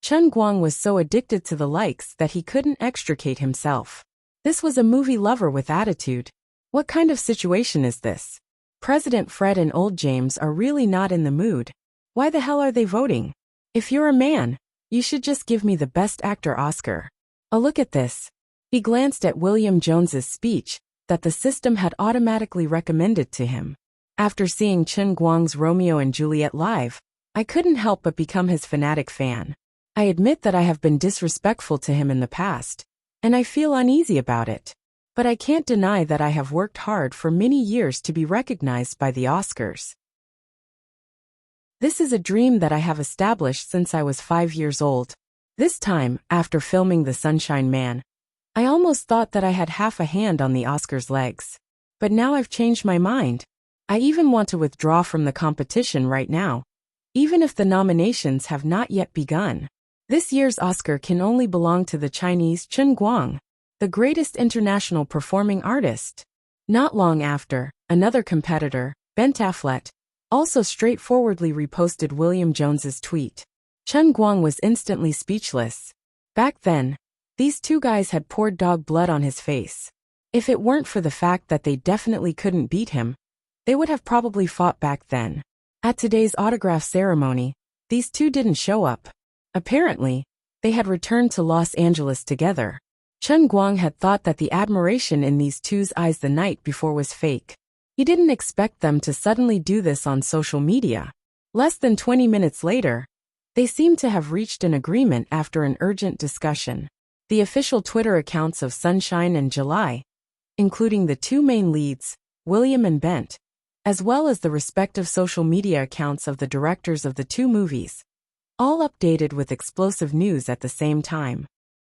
Chen Guang was so addicted to the likes that he couldn't extricate himself. This was a movie lover with attitude. What kind of situation is this? President Fred and old James are really not in the mood. Why the hell are they voting? If you're a man, you should just give me the Best Actor Oscar. Oh, look at this. He glanced at William Jones's speech that the system had automatically recommended to him. After seeing Chen Guang's Romeo and Juliet live, I couldn't help but become his fanatic fan. I admit that I have been disrespectful to him in the past, and I feel uneasy about it. But I can't deny that I have worked hard for many years to be recognized by the Oscars. This is a dream that I have established since I was 5 years old. This time, after filming The Sunshine Man, I almost thought that I had half a hand on the Oscars' legs. But now I've changed my mind. I even want to withdraw from the competition right now, even if the nominations have not yet begun. This year's Oscar can only belong to the Chinese Chen Guang, the greatest international performing artist. Not long after, another competitor, Ben Affleck, also straightforwardly reposted William Jones's tweet. Chen Guang was instantly speechless. Back then, these two guys had poured dog blood on his face. If it weren't for the fact that they definitely couldn't beat him, they would have probably fought back then. At today's autograph ceremony, these two didn't show up. Apparently, they had returned to Los Angeles together. Chen Guang had thought that the admiration in these two's eyes the night before was fake. He didn't expect them to suddenly do this on social media. Less than 20 minutes later, they seemed to have reached an agreement after an urgent discussion. The official Twitter accounts of Sunshine and July, including the two main leads, William and Bent, as well as the respective social media accounts of the directors of the two movies, all updated with explosive news at the same time.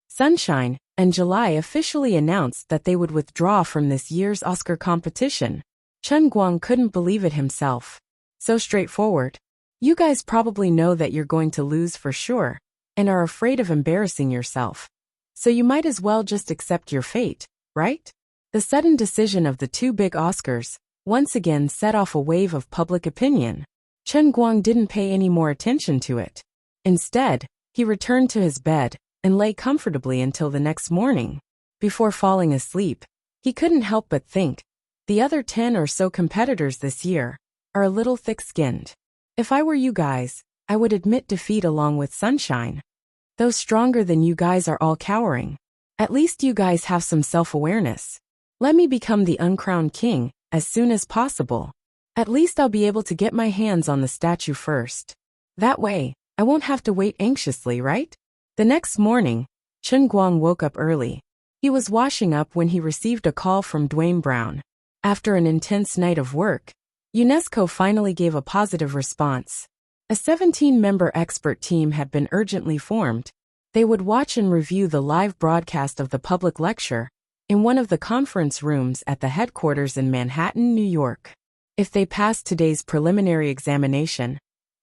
Sunshine and July officially announced that they would withdraw from this year's Oscar competition. Chen Guang couldn't believe it himself. So straightforward. You guys probably know that you're going to lose for sure, and are afraid of embarrassing yourself. So you might as well just accept your fate, right? The sudden decision of the two big Oscars once again set off a wave of public opinion. Chen Guang didn't pay any more attention to it. Instead, he returned to his bed and lay comfortably until the next morning. Before falling asleep, he couldn't help but think, the other 10 or so competitors this year are a little thick-skinned. If I were you guys, I would admit defeat along with Sunshine. Though stronger than you guys are all cowering. At least you guys have some self-awareness. Let me become the uncrowned king as soon as possible. At least I'll be able to get my hands on the statue first. That way, I won't have to wait anxiously, right? The next morning, Chen Guang woke up early. He was washing up when he received a call from Dwayne Brown. After an intense night of work, UNESCO finally gave a positive response. A 17-member expert team had been urgently formed. They would watch and review the live broadcast of the public lecture in one of the conference rooms at the headquarters in Manhattan, New York. If they passed today's preliminary examination,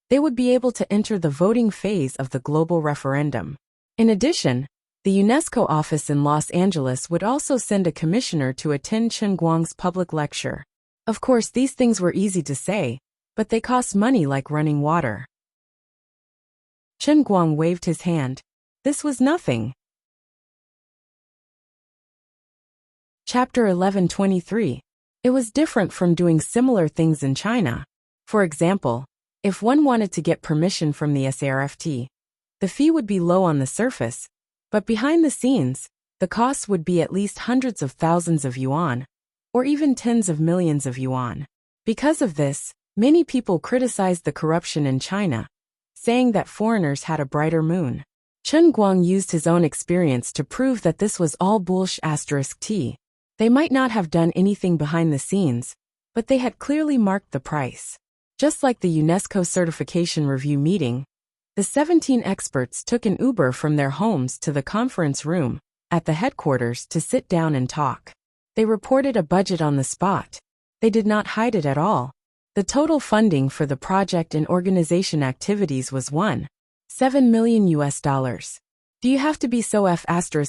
they would be able to enter the voting phase of the global referendum. In addition, the UNESCO office in Los Angeles would also send a commissioner to attend Chen Guang's public lecture. Of course, these things were easy to say, but they cost money like running water. Chen Guang waved his hand. This was nothing. Chapter 1123. It was different from doing similar things in China. For example, if one wanted to get permission from the SARFT, the fee would be low on the surface, but behind the scenes, the costs would be at least hundreds of thousands of yuan, or even tens of millions of yuan. Because of this, many people criticized the corruption in China, saying that foreigners had a brighter moon. Chen Guang used his own experience to prove that this was all bullsh*t. They might not have done anything behind the scenes, but they had clearly marked the price. Just like the UNESCO certification review meeting, the 17 experts took an Uber from their homes to the conference room at the headquarters to sit down and talk. They reported a budget on the spot. They did not hide it at all. The total funding for the project and organization activities was $1.7 million. Do you have to be so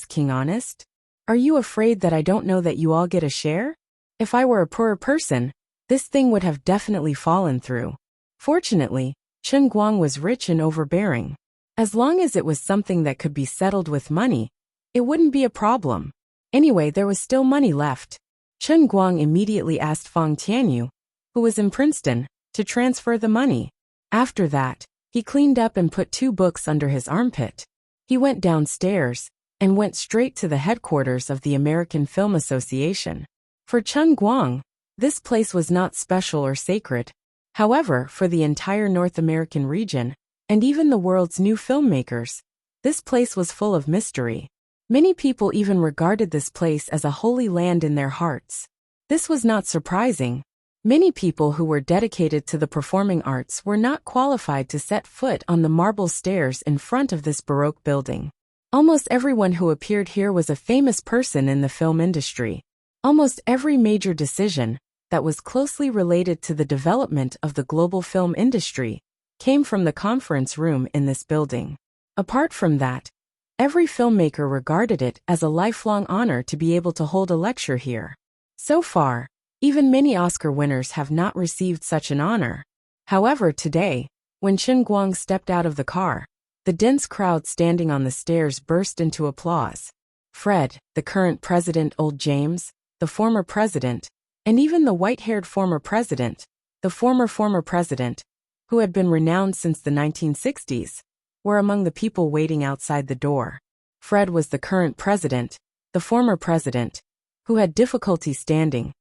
*king honest? Are you afraid that I don't know that you all get a share? If I were a poorer person, this thing would have definitely fallen through. Fortunately, Chen Guang was rich and overbearing. As long as it was something that could be settled with money, it wouldn't be a problem. Anyway, there was still money left. Chen Guang immediately asked Fang Tianyu, who was in Princeton, to transfer the money. After that, he cleaned up and put 2 books under his armpit. He went downstairs and went straight to the headquarters of the American Film Association. For Chen Guang, this place was not special or sacred. However, for the entire North American region, and even the world's new filmmakers, this place was full of mystery. Many people even regarded this place as a holy land in their hearts. This was not surprising. Many people who were dedicated to the performing arts were not qualified to set foot on the marble stairs in front of this Baroque building. Almost everyone who appeared here was a famous person in the film industry. Almost every major decision that was closely related to the development of the global film industry came from the conference room in this building. Apart from that, every filmmaker regarded it as a lifelong honor to be able to hold a lecture here. So far, even many Oscar winners have not received such an honor. However, today, when Chen Guang stepped out of the car, the dense crowd standing on the stairs burst into applause. Fred, the current president, old James, the former president, and even the white-haired former president, the former president, who had been renowned since the 1960s, were among the people waiting outside the door. Fred was the current president, the former president, who had difficulty standing,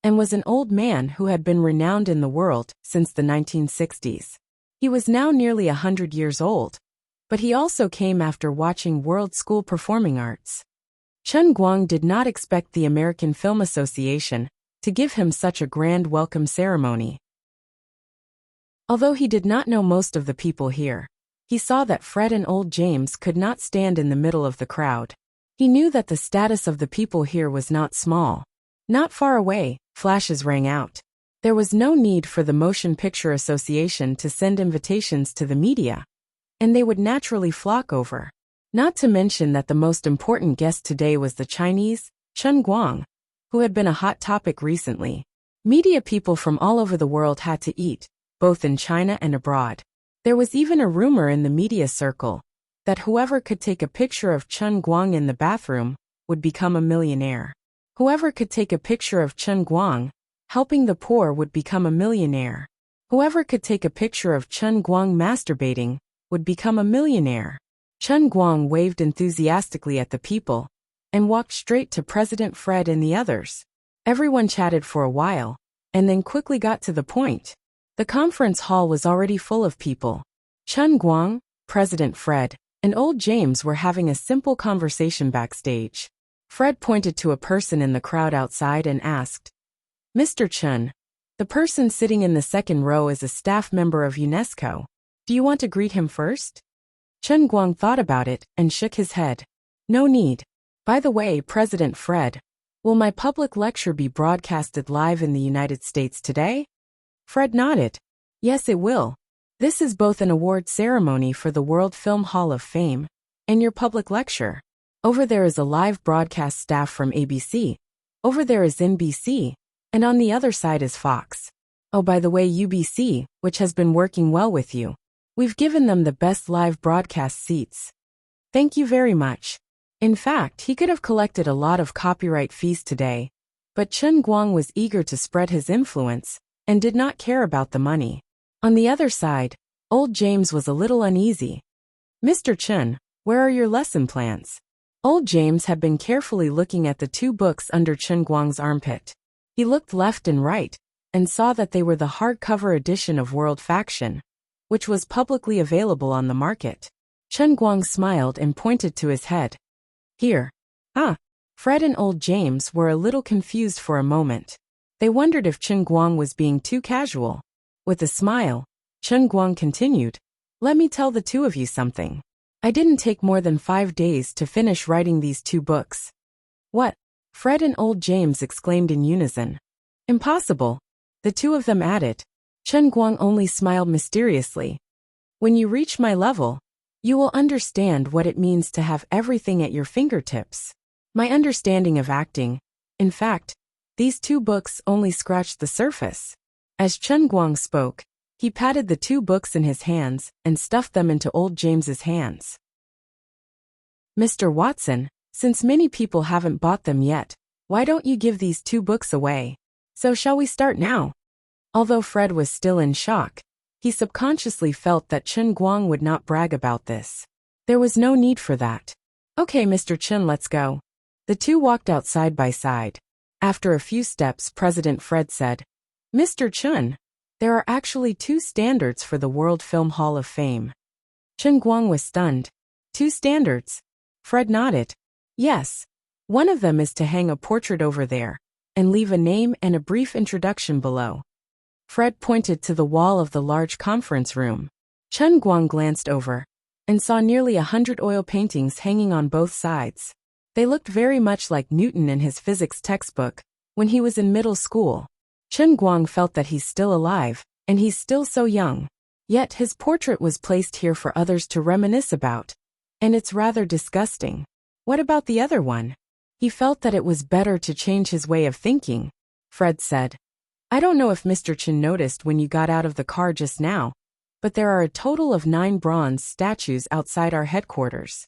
and was an old man who had been renowned in the world since the 1960s. He was now nearly 100 years old, but he also came after watching World School Performing Arts. Chen Guang did not expect the American Film Association to give him such a grand welcome ceremony. Although he did not know most of the people here, he saw that Fred and old James could not stand in the middle of the crowd. He knew that the status of the people here was not small. Not far away, flashes rang out. There was no need for the Motion Picture Association to send invitations to the media, and they would naturally flock over. Not to mention that the most important guest today was the Chinese, Chen Guang, who had been a hot topic recently. Media people from all over the world had to eat, both in China and abroad. There was even a rumor in the media circle that whoever could take a picture of Chen Guang in the bathroom would become a millionaire. Whoever could take a picture of Chen Guang helping the poor would become a millionaire. Whoever could take a picture of Chen Guang masturbating would become a millionaire. Chen Guang waved enthusiastically at the people and walked straight to President Fred and the others. Everyone chatted for a while and then quickly got to the point. The conference hall was already full of people. Chen Guang, President Fred, and old James were having a simple conversation backstage. Fred pointed to a person in the crowd outside and asked, "Mr. Chen, the person sitting in the second row is a staff member of UNESCO. Do you want to greet him first?" Chen Guang thought about it and shook his head. "No need. By the way, President Fred, will my public lecture be broadcasted live in the United States today?" Fred nodded. "Yes, it will. This is both an award ceremony for the World Film Hall of Fame and your public lecture. Over there is a live broadcast staff from ABC. Over there is NBC, and on the other side is Fox. Oh, by the way, UBC, which has been working well with you. We've given them the best live broadcast seats. Thank you very much." In fact, he could have collected a lot of copyright fees today, but Chen Guang was eager to spread his influence and did not care about the money. On the other side, old James was a little uneasy. "Mr. Chen, where are your lesson plans?" Old James had been carefully looking at the two books under Chen Guang's armpit. He looked left and right and saw that they were the hardcover edition of World Faction, which was publicly available on the market. Chen Guang smiled and pointed to his head. "Here." "Ah." Fred and old James were a little confused for a moment. They wondered if Chen Guang was being too casual. With a smile, Chen Guang continued, "Let me tell the two of you something. I didn't take more than 5 days to finish writing these 2 books." "What?" Fred and old James exclaimed in unison. "Impossible," the two of them added. Chen Guang only smiled mysteriously. "When you reach my level, you will understand what it means to have everything at your fingertips. My understanding of acting, in fact, these 2 books only scratched the surface." As Chen Guang spoke, he patted the 2 books in his hands and stuffed them into old James's hands. "Mr. Watson, since many people haven't bought them yet, why don't you give these 2 books away? So shall we start now?" Although Fred was still in shock, he subconsciously felt that Chen Guang would not brag about this. There was no need for that. "Okay, Mr. Chen, let's go." The two walked out side by side. After a few steps, President Fred said, "Mr. Chen, there are actually 2 standards for the World Film Hall of Fame." Chen Guang was stunned. 2 standards? Fred nodded. Yes. One of them is to hang a portrait over there and leave a name and a brief introduction below. Fred pointed to the wall of the large conference room. Chen Guang glanced over and saw nearly 100 oil paintings hanging on both sides. They looked very much like Newton in his physics textbook when he was in middle school. Chen Guang felt that he's still alive, and he's still so young. Yet his portrait was placed here for others to reminisce about, and it's rather disgusting. What about the other one? He felt that it was better to change his way of thinking. Fred said, I don't know if Mr. Chen noticed when you got out of the car just now, but there are a total of 9 bronze statues outside our headquarters.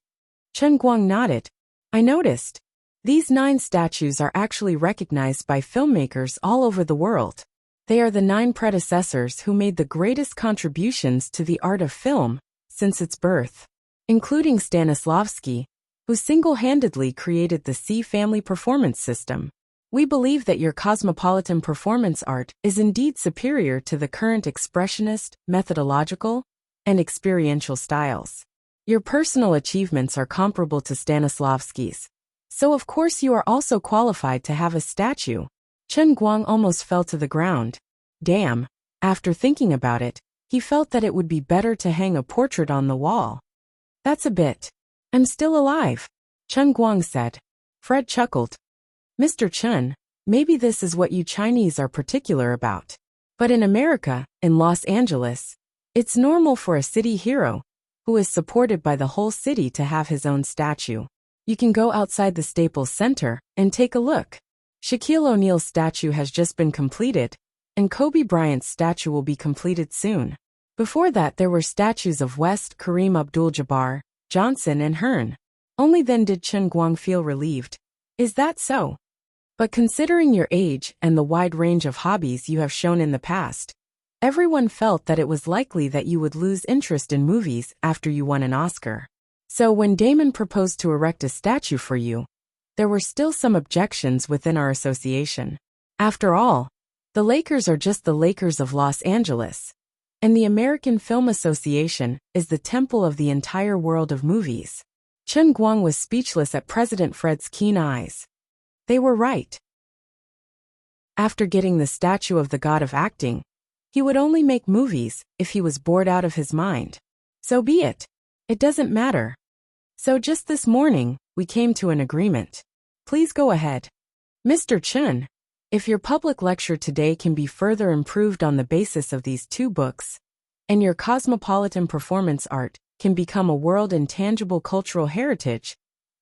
Chen Guang nodded. I noticed. These 9 statues are actually recognized by filmmakers all over the world. They are the 9 predecessors who made the greatest contributions to the art of film since its birth, including Stanislavski, who single-handedly created the C family performance system. We believe that your cosmopolitan performance art is indeed superior to the current expressionist, methodological, and experiential styles. Your personal achievements are comparable to Stanislavski's, so of course you are also qualified to have a statue. Chen Guang almost fell to the ground. Damn, after thinking about it, he felt that it would be better to hang a portrait on the wall. That's a bit. I'm still alive, Chen Guang said. Fred chuckled. Mr. Chen, maybe this is what you Chinese are particular about. But in America, in Los Angeles, it's normal for a city hero, who is supported by the whole city, to have his own statue. You can go outside the Staples Center and take a look. Shaquille O'Neal's statue has just been completed, and Kobe Bryant's statue will be completed soon. Before that there were statues of West, Kareem Abdul-Jabbar, Johnson and Hearn. Only then did Chen Guang feel relieved. Is that so? But considering your age and the wide range of hobbies you have shown in the past, everyone felt that it was likely that you would lose interest in movies after you won an Oscar. So when Damon proposed to erect a statue for you, there were still some objections within our association. After all, the Lakers are just the Lakers of Los Angeles, and the American Film Association is the temple of the entire world of movies. Chen Guang was speechless at President Fred's keen eyes. They were right. After getting the statue of the god of acting, he would only make movies if he was bored out of his mind. So be it. It doesn't matter. So just this morning, we came to an agreement. Please go ahead. Mr. Chen, if your public lecture today can be further improved on the basis of these 2 books, and your cosmopolitan performance art can become a world intangible cultural heritage,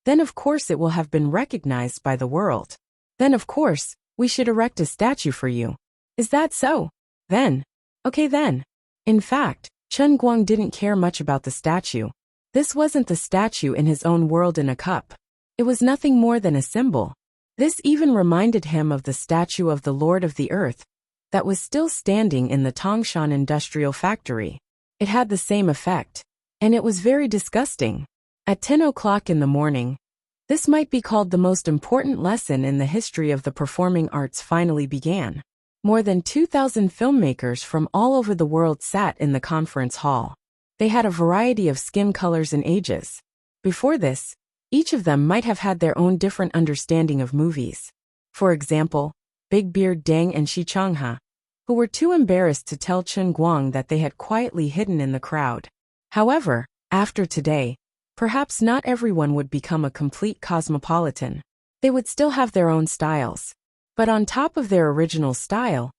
then of course it will have been recognized by the world. Then of course, we should erect a statue for you. Is that so? Then. Okay then. In fact, Chen Guang didn't care much about the statue. This wasn't the statue in his own world in a cup. It was nothing more than a symbol. This even reminded him of the statue of the Lord of the Earth that was still standing in the Tangshan industrial factory. It had the same effect, and it was very disgusting. At 10 o'clock in the morning, this might be called the most important lesson in the history of the performing arts finally began. More than 2,000 filmmakers from all over the world sat in the conference hall. They had a variety of skin colors and ages. Before this, each of them might have had their own different understanding of movies. For example, Big Beard Deng and Shi Changha, who were too embarrassed to tell Chen Guang that they had quietly hidden in the crowd. However, after today, perhaps not everyone would become a complete cosmopolitan. They would still have their own styles. But on top of their original style,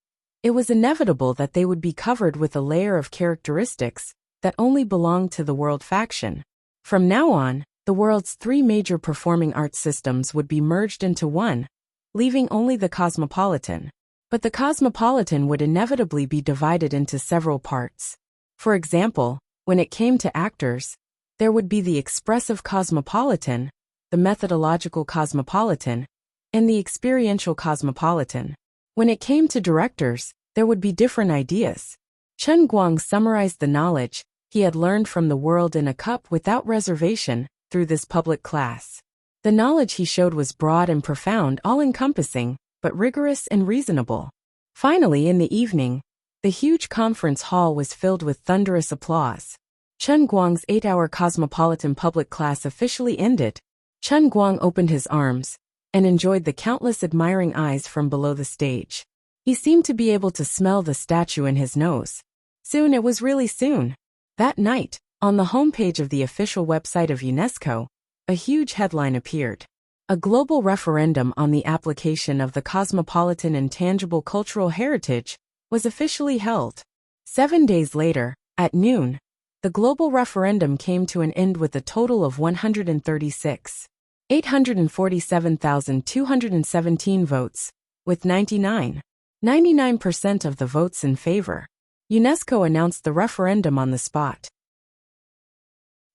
it was inevitable that they would be covered with a layer of characteristics that only belonged to the world faction. From now on, the world's 3 major performing arts systems would be merged into one, leaving only the cosmopolitan. But the cosmopolitan would inevitably be divided into several parts. For example, when it came to actors, there would be the expressive cosmopolitan, the methodological cosmopolitan, and the experiential cosmopolitan. When it came to directors, there would be different ideas. Chen Guang summarized the knowledge he had learned from the world in a cup without reservation through this public class. The knowledge he showed was broad and profound, all-encompassing, but rigorous and reasonable. Finally, in the evening, the huge conference hall was filled with thunderous applause. Chen Guang's 8-hour cosmopolitan public class officially ended. Chen Guang opened his arms and enjoyed the countless admiring eyes from below the stage. He seemed to be able to smell the statue in his nose. Soon, it was really soon. That night, on the homepage of the official website of UNESCO, a huge headline appeared. A global referendum on the application of the Cosmopolitan Intangible Cultural Heritage was officially held. 7 days later, at noon, the global referendum came to an end with a total of 136,847,217 votes, with 99% of the votes in favor. UNESCO announced the referendum on the spot.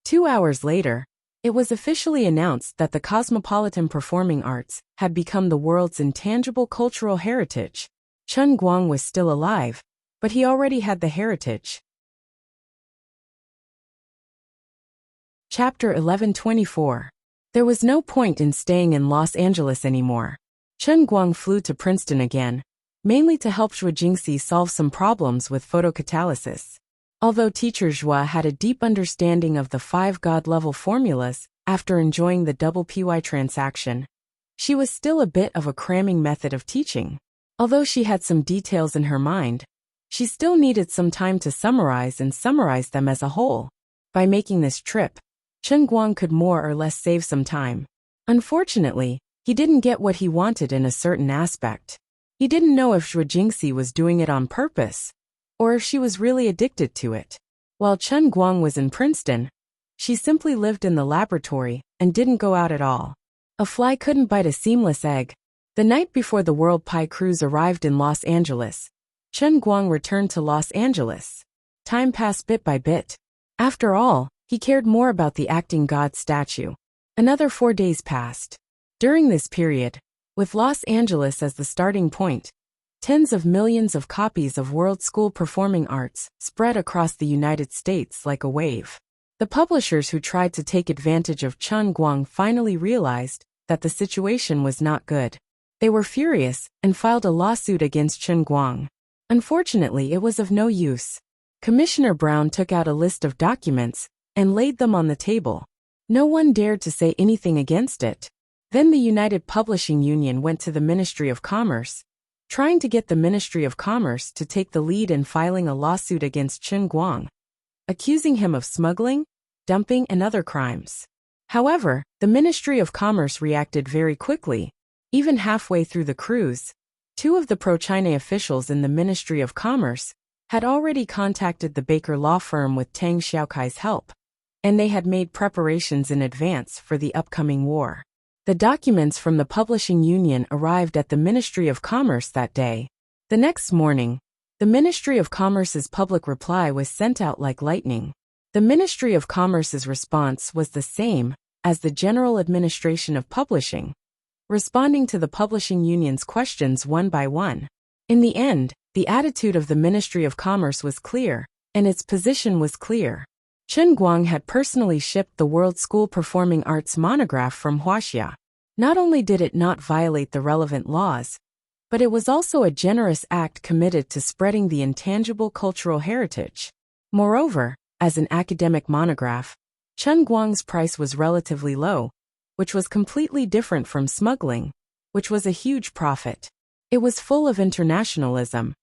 2 hours later, it was officially announced that the Cosmopolitan Performing Arts had become the world's intangible cultural heritage. Chen Guang was still alive, but he already had the heritage. Chapter 1124. There was no point in staying in Los Angeles anymore. Chen Guang flew to Princeton again, mainly to help Zhuo Jingxi solve some problems with photocatalysis. Although teacher Zhuo had a deep understanding of the 5 God-level formulas after enjoying the double PY transaction, she was still a bit of a cramming method of teaching. Although she had some details in her mind, she still needed some time to summarize them as a whole. By making this trip, Chen Guang could more or less save some time. Unfortunately, he didn't get what he wanted in a certain aspect. He didn't know if Zhuo Jingxi was doing it on purpose, or if she was really addicted to it. While Chen Guang was in Princeton, she simply lived in the laboratory and didn't go out at all. A fly couldn't bite a seamless egg. The night before the World Pie cruise arrived in Los Angeles, Chen Guang returned to Los Angeles. Time passed bit by bit. After all, he cared more about the acting god statue. Another 4 days passed. During this period, with Los Angeles as the starting point, tens of millions of copies of World School Performing Arts spread across the United States like a wave. The publishers who tried to take advantage of Chen Guang finally realized that the situation was not good. They were furious and filed a lawsuit against Chen Guang. Unfortunately, it was of no use. Commissioner Brown took out a list of documents and laid them on the table. No one dared to say anything against it. Then the United Publishing Union went to the Ministry of Commerce, trying to get the Ministry of Commerce to take the lead in filing a lawsuit against Chen Guang, accusing him of smuggling, dumping, and other crimes. However, the Ministry of Commerce reacted very quickly. Even halfway through the cruise, 2 of the pro-China officials in the Ministry of Commerce had already contacted the Baker law firm with Tang Xiaokai's help, and they had made preparations in advance for the upcoming war. The documents from the Publishing Union arrived at the Ministry of Commerce that day. The next morning, the Ministry of Commerce's public reply was sent out like lightning. The Ministry of Commerce's response was the same as the General Administration of Publishing, responding to the Publishing Union's questions one by one. In the end, the attitude of the Ministry of Commerce was clear, and its position was clear. Chen Guang had personally shipped the World School Performing Arts monograph from Huaxia. Not only did it not violate the relevant laws, but it was also a generous act committed to spreading the intangible cultural heritage. Moreover, as an academic monograph, Chen Guang's price was relatively low, which was completely different from smuggling, which was a huge profit. It was full of internationalism,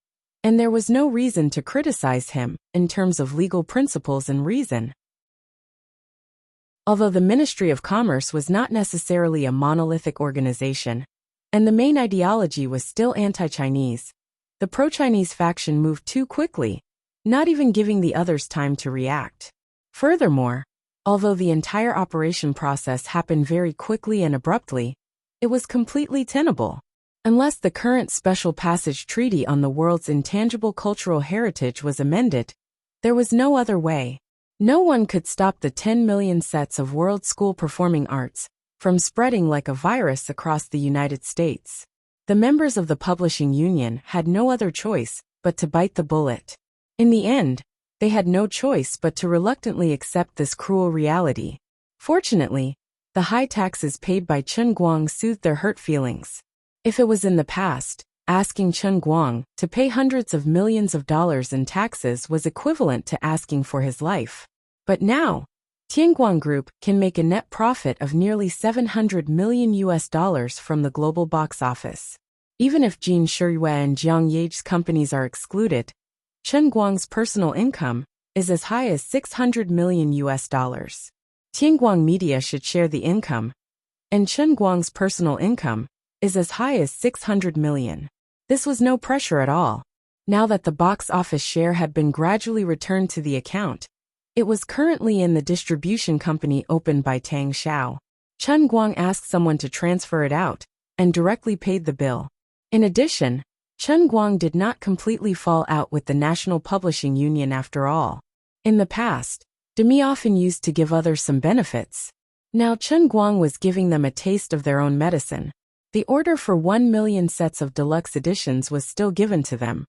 and there was no reason to criticize him in terms of legal principles and reason. Although the Ministry of Commerce was not necessarily a monolithic organization, and the main ideology was still anti-Chinese, the pro-Chinese faction moved too quickly, not even giving the others time to react. Furthermore, although the entire operation process happened very quickly and abruptly, it was completely tenable. Unless the current Special Passage Treaty on the world's intangible cultural heritage was amended, there was no other way. No one could stop the 10 million sets of World School Performing Arts from spreading like a virus across the United States. The members of the Publishing Union had no other choice but to bite the bullet. In the end, they had no choice but to reluctantly accept this cruel reality. Fortunately, the high taxes paid by Chen Guang soothed their hurt feelings. If it was in the past, asking Chen Guang to pay hundreds of millions of dollars in taxes was equivalent to asking for his life. But now, Tianguang Group can make a net profit of nearly $700 million from the global box office. Even if Jin Shiyue and Jiang Ye's companies are excluded, Chen Guang's personal income is as high as $600 million. Tianguang Media should share the income, and Chen Guang's personal income is as high as $600 million. This was no pressure at all. Now that the box office share had been gradually returned to the account, it was currently in the distribution company opened by Tang Xiao. Chen Guang asked someone to transfer it out and directly paid the bill. In addition, Chen Guang did not completely fall out with the National Publishing Union after all. In the past, Demi often used to give others some benefits. Now Chen Guang was giving them a taste of their own medicine. The order for 1 million sets of deluxe editions was still given to them.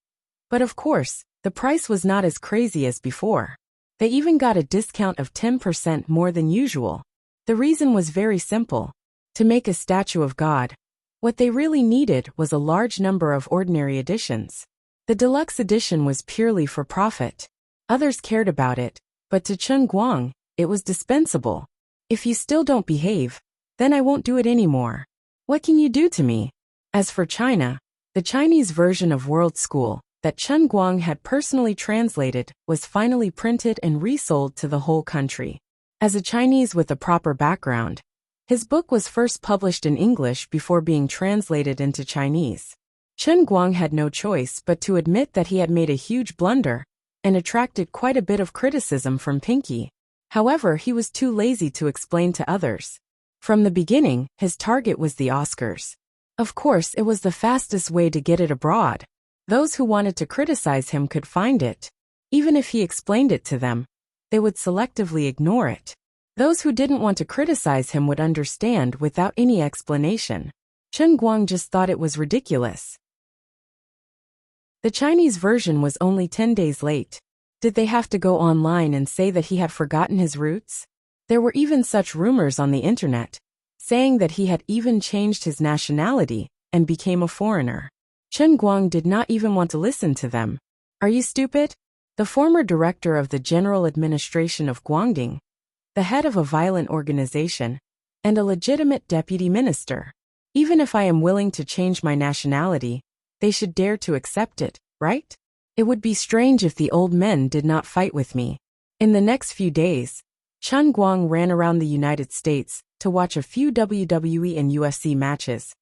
But of course, the price was not as crazy as before. They even got a discount of 10% more than usual. The reason was very simple. To make a statue of God, what they really needed was a large number of ordinary editions. The deluxe edition was purely for profit. Others cared about it, but to Chen Guang, it was dispensable. If you still don't behave, then I won't do it anymore. What can you do to me? As for China, the Chinese version of World School that Chen Guang had personally translated was finally printed and resold to the whole country. As a Chinese with a proper background, his book was first published in English before being translated into Chinese. Chen Guang had no choice but to admit that he had made a huge blunder and attracted quite a bit of criticism from Pinky. However, he was too lazy to explain to others. From the beginning, his target was the Oscars. Of course, it was the fastest way to get it abroad. Those who wanted to criticize him could find it. Even if he explained it to them, they would selectively ignore it. Those who didn't want to criticize him would understand without any explanation. Chen Guang just thought it was ridiculous. The Chinese version was only 10 days late. Did they have to go online and say that he had forgotten his roots? There were even such rumors on the internet, saying that he had even changed his nationality and became a foreigner. Chen Guang did not even want to listen to them. Are you stupid? The former director of the General Administration of Guangdong, the head of a violent organization, and a legitimate deputy minister. Even if I am willing to change my nationality, they should dare to accept it, right? It would be strange if the old men did not fight with me. In the next few days, Chen Guang ran around the United States to watch a few WWE and UFC matches,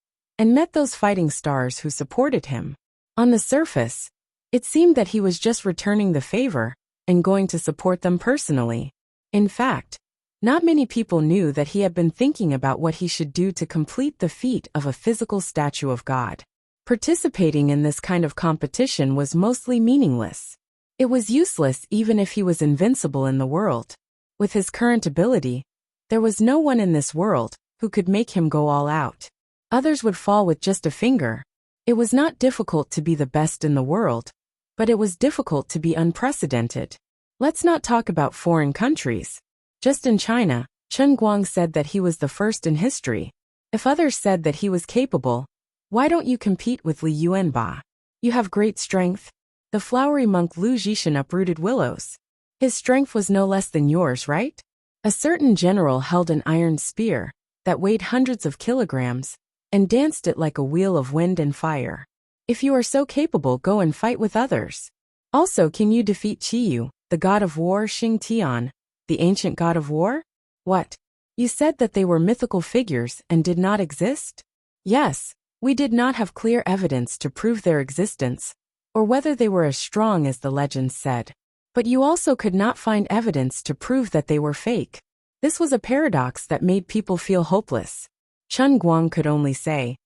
and met those fighting stars who supported him. On the surface, it seemed that he was just returning the favor and going to support them personally. In fact, not many people knew that he had been thinking about what he should do to complete the feat of a physical statue of God. Participating in this kind of competition was mostly meaningless. It was useless even if he was invincible in the world. With his current ability, there was no one in this world who could make him go all out. Others would fall with just a finger. It was not difficult to be the best in the world, but it was difficult to be unprecedented. Let's not talk about foreign countries. Just in China, Chen Guang said that he was the first in history. If others said that he was capable, why don't you compete with Li Yuanba? You have great strength. The flowery monk Lu Zhishan uprooted willows. His strength was no less than yours, right? A certain general held an iron spear that weighed hundreds of kilograms and danced it like a wheel of wind and fire. If you are so capable, go and fight with others. Also, can you defeat Qiyu, the god of war, Xing Tian, the ancient god of war? What? You said that they were mythical figures and did not exist? Yes, we did not have clear evidence to prove their existence, or whether they were as strong as the legends said. But you also could not find evidence to prove that they were fake. This was a paradox that made people feel hopeless. Chen Guang could only say,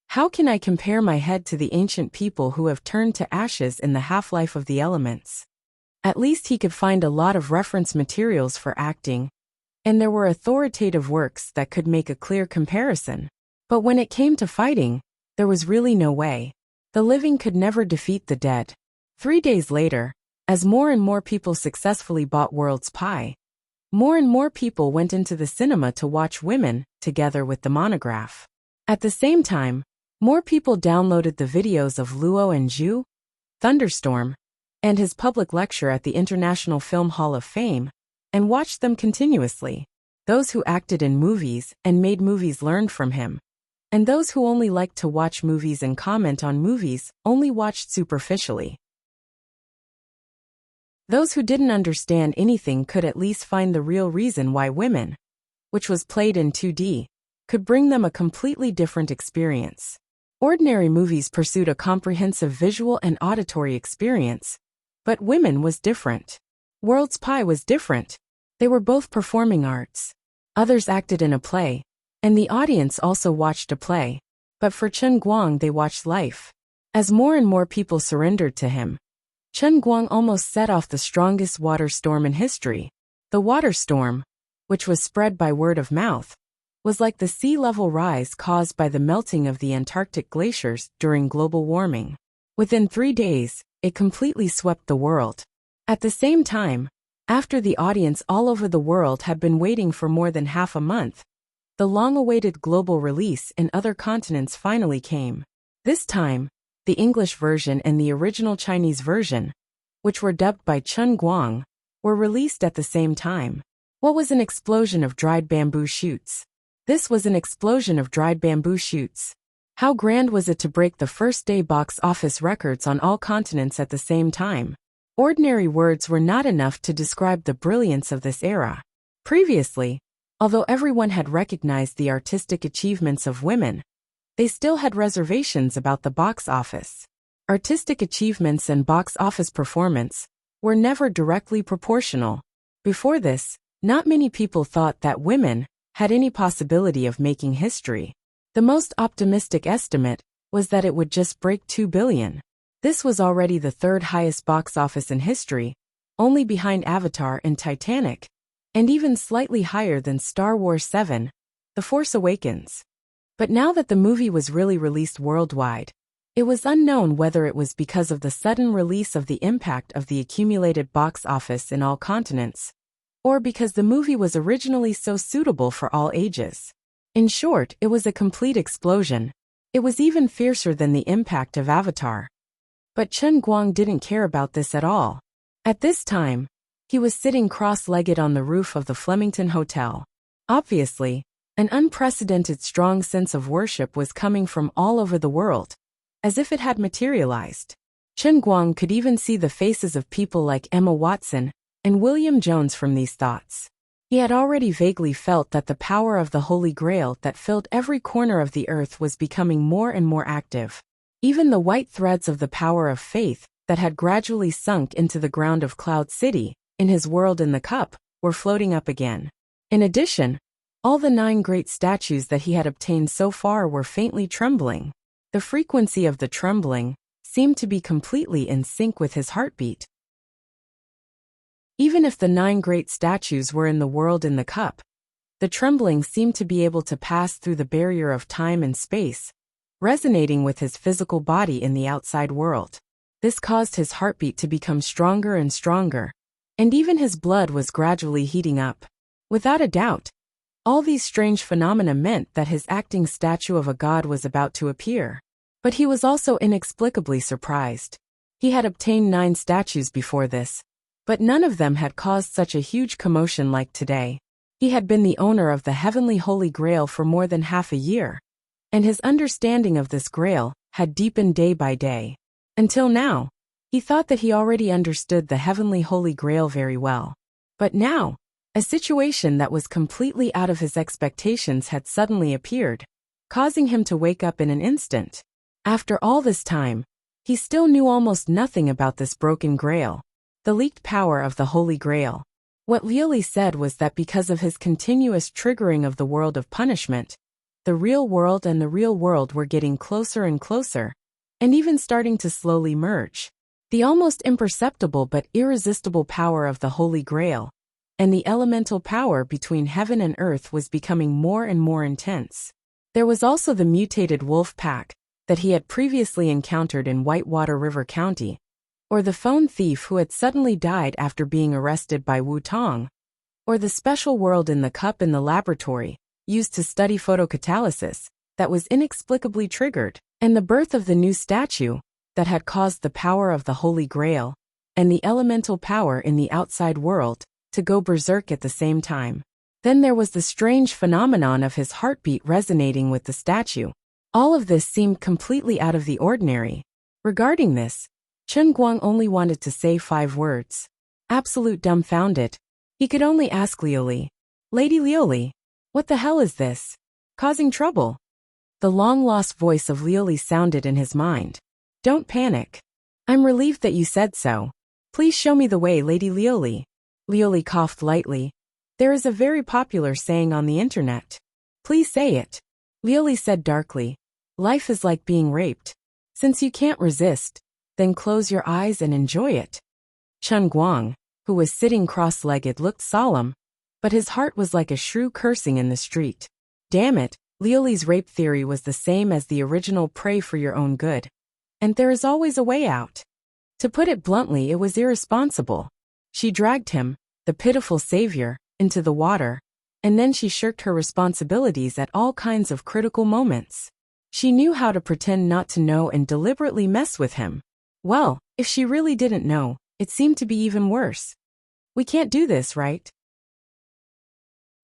"How can I compare my head to the ancient people who have turned to ashes in the half-life of the elements?" At least he could find a lot of reference materials for acting, and there were authoritative works that could make a clear comparison. But when it came to fighting, there was really no way. The living could never defeat the dead. 3 days later, as more and more people successfully bought World's Pie, more and more people went into the cinema to watch Women, together with the monograph. At the same time, more people downloaded the videos of Luo and Zhu, Thunderstorm, and his public lecture at the International Film Hall of Fame, and watched them continuously. Those who acted in movies and made movies learned from him. And those who only liked to watch movies and comment on movies only watched superficially. Those who didn't understand anything could at least find the real reason why women, which was played in 2D, could bring them a completely different experience. Ordinary movies pursued a comprehensive visual and auditory experience, but Women was different. World's Pie was different. They were both performing arts. Others acted in a play, and the audience also watched a play. But for Chen Guang, they watched life. As more and more people surrendered to him, Chen Guang almost set off the strongest water storm in history. The water storm, which was spread by word of mouth, was like the sea level rise caused by the melting of the Antarctic glaciers during global warming. Within 3 days, it completely swept the world. At the same time, after the audience all over the world had been waiting for more than half a month, the long-awaited global release in other continents finally came. This time, the English version and the original Chinese version, which were dubbed by Chen Guang, were released at the same time. What was an explosion of dried bamboo shoots? This was an explosion of dried bamboo shoots. How grand was it to break the first-day box office records on all continents at the same time? Ordinary words were not enough to describe the brilliance of this era. Previously, although everyone had recognized the artistic achievements of women, they still had reservations about the box office. Artistic achievements and box office performance were never directly proportional. Before this, not many people thought that Women had any possibility of making history. The most optimistic estimate was that it would just break 2 billion. This was already the third highest box office in history, only behind Avatar and Titanic, and even slightly higher than Star Wars 7, The Force Awakens. But now that the movie was really released worldwide, it was unknown whether it was because of the sudden release of the impact of the accumulated box office in all continents, or because the movie was originally so suitable for all ages. In short, it was a complete explosion. It was even fiercer than the impact of Avatar. But Chen Guang didn't care about this at all. At this time, he was sitting cross-legged on the roof of the Flemington Hotel. Obviously, an unprecedented strong sense of worship was coming from all over the world, as if it had materialized. Chen Guang could even see the faces of people like Emma Watson and William Jones from these thoughts. He had already vaguely felt that the power of the Holy Grail that filled every corner of the earth was becoming more and more active. Even the white threads of the power of faith that had gradually sunk into the ground of Cloud City, in his world in the cup, were floating up again. In addition, all the 9 great statues that he had obtained so far were faintly trembling. The frequency of the trembling seemed to be completely in sync with his heartbeat. Even if the 9 great statues were in the world in the cup, the trembling seemed to be able to pass through the barrier of time and space, resonating with his physical body in the outside world. This caused his heartbeat to become stronger and stronger, and even his blood was gradually heating up. Without a doubt, all these strange phenomena meant that his acting statue of a god was about to appear. But he was also inexplicably surprised. He had obtained 9 statues before this, but none of them had caused such a huge commotion like today. He had been the owner of the heavenly Holy Grail for more than half a year, and his understanding of this Grail had deepened day by day. Until now, he thought that he already understood the heavenly Holy Grail very well. But now, a situation that was completely out of his expectations had suddenly appeared, causing him to wake up in an instant. After all this time, he still knew almost nothing about this broken Grail, the leaked power of the Holy Grail. What Liuli said was that because of his continuous triggering of the world of punishment, the real world and the real world were getting closer and closer, and even starting to slowly merge. The almost imperceptible but irresistible power of the Holy Grail, and the elemental power between heaven and earth was becoming more and more intense. There was also the mutated wolf pack that he had previously encountered in Whitewater River County, or the phone thief who had suddenly died after being arrested by Wu Tong, or the special world in the cup in the laboratory, used to study photocatalysis, that was inexplicably triggered, and the birth of the new statue that had caused the power of the Holy Grail and the elemental power in the outside world to go berserk at the same time. Then there was the strange phenomenon of his heartbeat resonating with the statue. All of this seemed completely out of the ordinary. Regarding this, Chen Guang only wanted to say 5 words. Absolute dumbfounded. He could only ask Liuli, "Lady Liuli, what the hell is this? Causing trouble?" The long-lost voice of Liuli sounded in his mind. "Don't panic. I'm relieved that you said so. Please show me the way, Lady Liuli." Liuli coughed lightly. "There is a very popular saying on the internet." "Please say it." Liuli said darkly. "Life is like being raped. Since you can't resist, then close your eyes and enjoy it." Chen Guang, who was sitting cross-legged, looked solemn, but his heart was like a shrew cursing in the street. Damn it, Liuli's rape theory was the same as the original pray for your own good. And there is always a way out. To put it bluntly, it was irresponsible. She dragged him, the pitiful savior, into the water, and then she shirked her responsibilities at all kinds of critical moments. She knew how to pretend not to know and deliberately mess with him. Well, if she really didn't know, it seemed to be even worse. "We can't do this, right?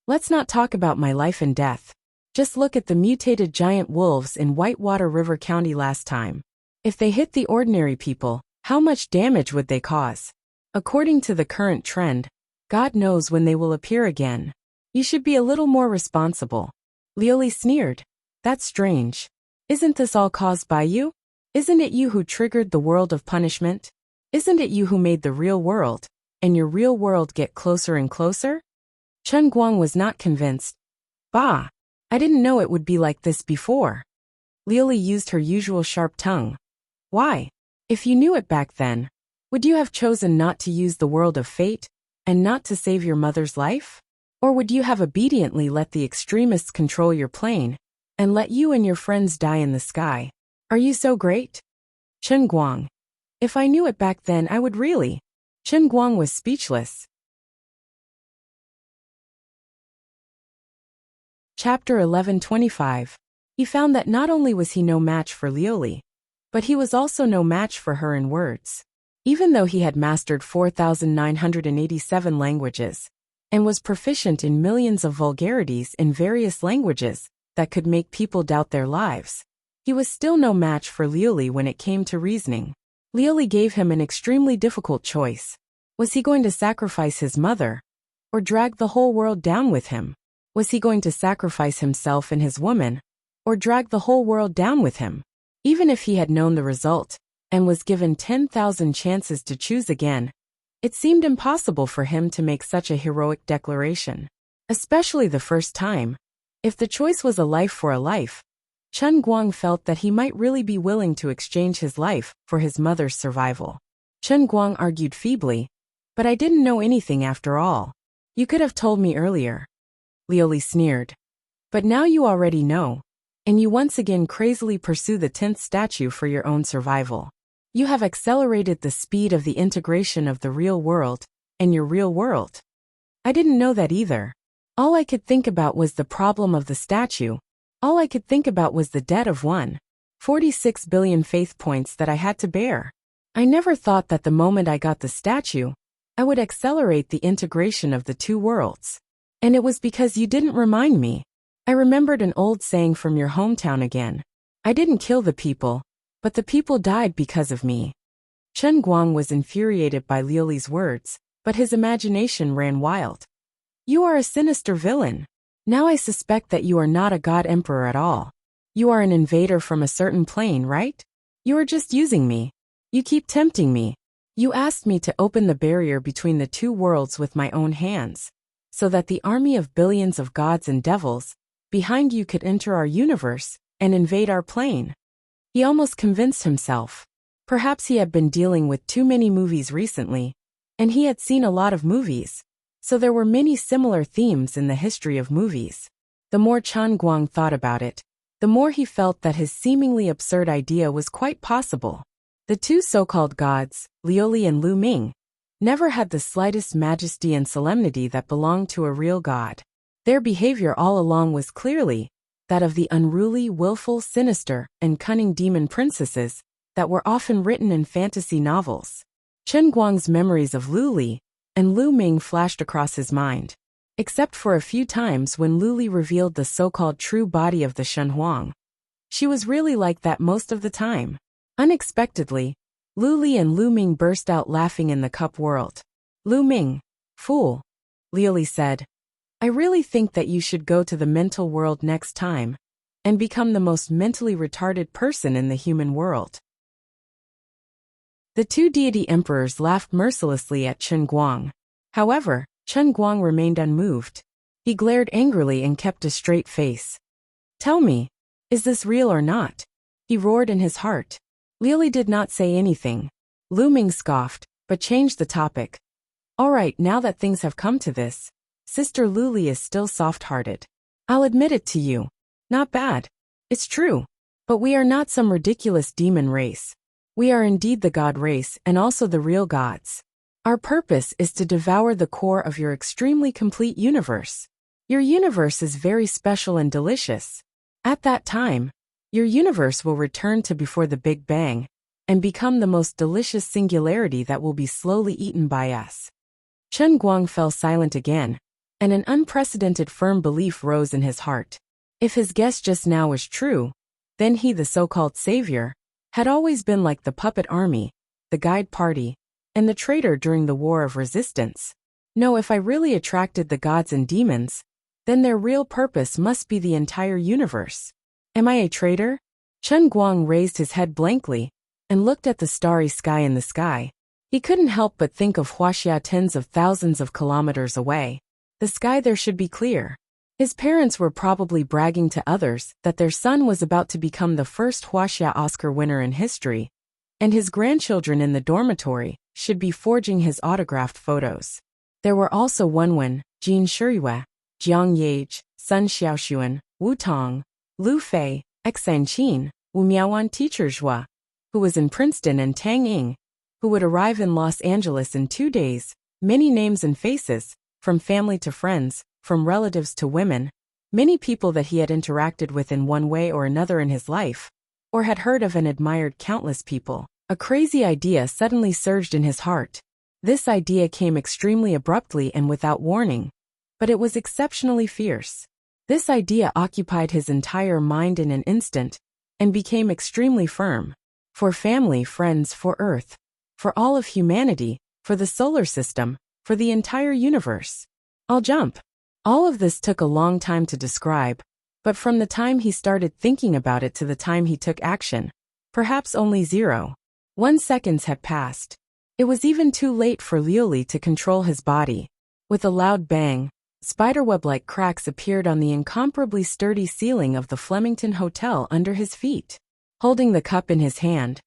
Let's not talk about my life and death. Just look at the mutated giant wolves in Whitewater River County last time. If they hit the ordinary people, how much damage would they cause? According to the current trend, God knows when they will appear again. You should be a little more responsible." Liuli sneered. "That's strange. Isn't this all caused by you? Isn't it you who triggered the world of punishment? Isn't it you who made the real world, and your real world get closer and closer?" Chen Guang was not convinced. "Bah! I didn't know it would be like this before." Liuli used her usual sharp tongue. "Why? If you knew it back then, would you have chosen not to use the world of fate, and not to save your mother's life? Or would you have obediently let the extremists control your plane, and let you and your friends die in the sky? Are you so great?" Chen Guang. "If I knew it back then, I would really." Chen Guang was speechless. Chapter 11:25. He found that not only was he no match for Liuli, but he was also no match for her in words. Even though he had mastered 4,987 languages, and was proficient in millions of vulgarities in various languages that could make people doubt their lives, he was still no match for Liuli when it came to reasoning. Liuli gave him an extremely difficult choice. Was he going to sacrifice his mother, or drag the whole world down with him? Was he going to sacrifice himself and his woman, or drag the whole world down with him? Even if he had known the result, and was given 10,000 chances to choose again, it seemed impossible for him to make such a heroic declaration. Especially the first time. If the choice was a life for a life, Chen Guang felt that he might really be willing to exchange his life for his mother's survival. Chen Guang argued feebly, "But I didn't know anything after all. You could have told me earlier." Liuli sneered. "But now you already know, and you once again crazily pursue the 10th statue for your own survival. You have accelerated the speed of the integration of the real world and your real world." "I didn't know that either. All I could think about was the problem of the statue. All I could think about was the debt of 1.46 billion faith points that I had to bear. I never thought that the moment I got the statue, I would accelerate the integration of the two worlds. And it was because you didn't remind me. I remembered an old saying from your hometown again. I didn't kill the people, but the people died because of me." Chen Guang was infuriated by Liuli's words, but his imagination ran wild. "You are a sinister villain. Now I suspect that you are not a god emperor at all. You are an invader from a certain plane, right? You are just using me. You keep tempting me. You asked me to open the barrier between the two worlds with my own hands, so that the army of billions of gods and devils behind you could enter our universe and invade our plane." He almost convinced himself. Perhaps he had been dealing with too many movies recently, and he had seen a lot of movies, so there were many similar themes in the history of movies. The more Chen Guang thought about it, the more he felt that his seemingly absurd idea was quite possible. The two so-called gods, Liuli and Lu Ming, never had the slightest majesty and solemnity that belonged to a real god. Their behavior all along was clearly that of the unruly, willful, sinister, and cunning demon princesses that were often written in fantasy novels. Chen Guang's memories of Liuli and Lu Ming flashed across his mind. Except for a few times when Lu Li revealed the so-called true body of the Shen Huang. She was really like that most of the time. Unexpectedly, Lu Li and Lu Ming burst out laughing in the cup world. Lu Ming, fool, Liu Li said. I really think that you should go to the mental world next time and become the most mentally retarded person in the human world. The two deity emperors laughed mercilessly at Chen Guang. However, Chen Guang remained unmoved. He glared angrily and kept a straight face. Tell me, is this real or not? He roared in his heart. Liu Li did not say anything. Lu Ming scoffed, but changed the topic. All right, now that things have come to this, Sister Lu Li is still soft-hearted. I'll admit it to you. Not bad. It's true. But we are not some ridiculous demon race. We are indeed the god race and also the real gods. Our purpose is to devour the core of your extremely complete universe. Your universe is very special and delicious. At that time, your universe will return to before the Big Bang and become the most delicious singularity that will be slowly eaten by us. Chen Guang fell silent again, and an unprecedented firm belief rose in his heart. If his guess just now was true, then he, the so-called savior, had always been like the puppet army, the guide party, and the traitor during the war of resistance. No, if I really attracted the gods and demons, then their real purpose must be the entire universe. Am I a traitor? Chen Guang raised his head blankly and looked at the starry sky in the sky. He couldn't help but think of Huaxia tens of thousands of kilometers away. The sky there should be clear. His parents were probably bragging to others that their son was about to become the first Huaxia Oscar winner in history, and his grandchildren in the dormitory should be forging his autographed photos. There were also Wenwen, Jin Shiyue, Jiang Yage, Sun Xiaoxuan, Wu Tong, Lu Fei, Xan Qin, Wu Miaowan teacher Zhua, who was in Princeton, and Tang Ying, who would arrive in Los Angeles in 2 days. Many names and faces, from family to friends, from relatives to women, many people that he had interacted with in one way or another in his life, or had heard of and admired countless people. A crazy idea suddenly surged in his heart. This idea came extremely abruptly and without warning, but it was exceptionally fierce. This idea occupied his entire mind in an instant, and became extremely firm. For family, friends, for Earth, for all of humanity, for the solar system, for the entire universe. I'll jump. All of this took a long time to describe, but from the time he started thinking about it to the time he took action, perhaps only 0.1 seconds had passed. It was even too late for Liu Li to control his body. With a loud bang, spiderweb-like cracks appeared on the incomparably sturdy ceiling of the Flemington Hotel under his feet. Holding the cup in his hand,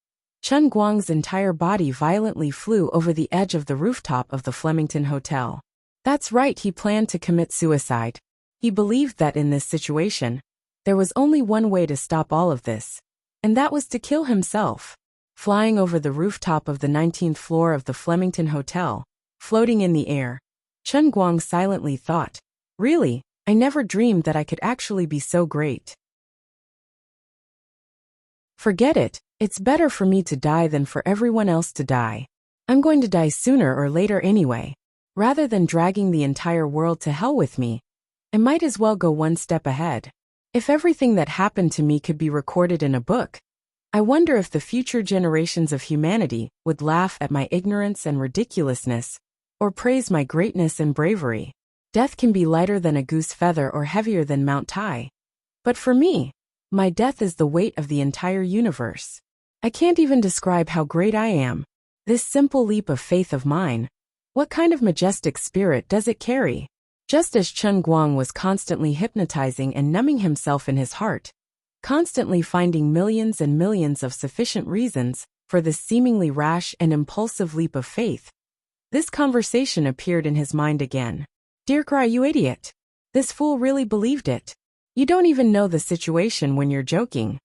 Chen Guang's entire body violently flew over the edge of the rooftop of the Flemington Hotel. That's right, he planned to commit suicide. He believed that in this situation, there was only one way to stop all of this, and that was to kill himself. Flying over the rooftop of the 19th floor of the Flemington Hotel, floating in the air, Chen Guang silently thought, really, I never dreamed that I could actually be so great. Forget it, it's better for me to die than for everyone else to die. I'm going to die sooner or later anyway. Rather than dragging the entire world to hell with me, I might as well go one step ahead. If everything that happened to me could be recorded in a book, I wonder if the future generations of humanity would laugh at my ignorance and ridiculousness, or praise my greatness and bravery. Death can be lighter than a goose feather or heavier than Mount Tai. But for me, my death is the weight of the entire universe. I can't even describe how great I am. This simple leap of faith of mine, what kind of majestic spirit does it carry? Just as Chen Guang was constantly hypnotizing and numbing himself in his heart, constantly finding millions and millions of sufficient reasons for this seemingly rash and impulsive leap of faith, this conversation appeared in his mind again. Dear Cry, you idiot! This fool really believed it. You don't even know the situation when you're joking.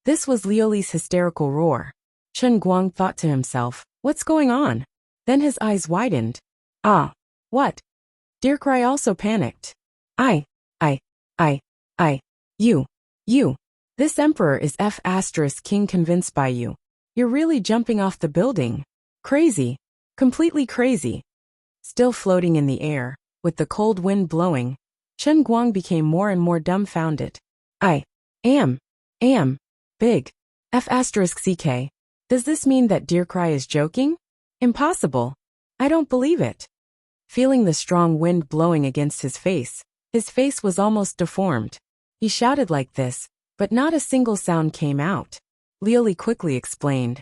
This was Liu Li's hysterical roar. Chen Guang thought to himself, what's going on? Then his eyes widened. Ah, what? Dear Cry also panicked. You. This emperor is King convinced by you. You're really jumping off the building. Crazy. Completely crazy. Still floating in the air, with the cold wind blowing, Chen Guang became more and more dumbfounded. I am big. F*ck. Does this mean that Deercry is joking? Impossible. I don't believe it. Feeling the strong wind blowing against his face was almost deformed. He shouted like this, but not a single sound came out. Liuli quickly explained.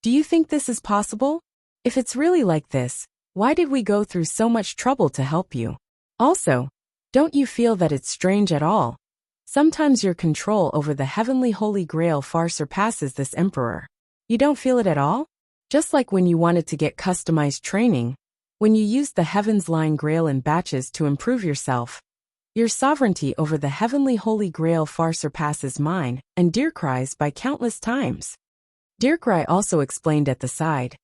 Do you think this is possible? If it's really like this, why did we go through so much trouble to help you? Also, don't you feel that it's strange at all? Sometimes your control over the heavenly Holy Grail far surpasses this emperor. You don't feel it at all? Just like when you wanted to get customized training, when you used the Heavens Line Grail in batches to improve yourself. Your sovereignty over the heavenly Holy Grail far surpasses mine and Deercry's by countless times. Deercry also explained at the side.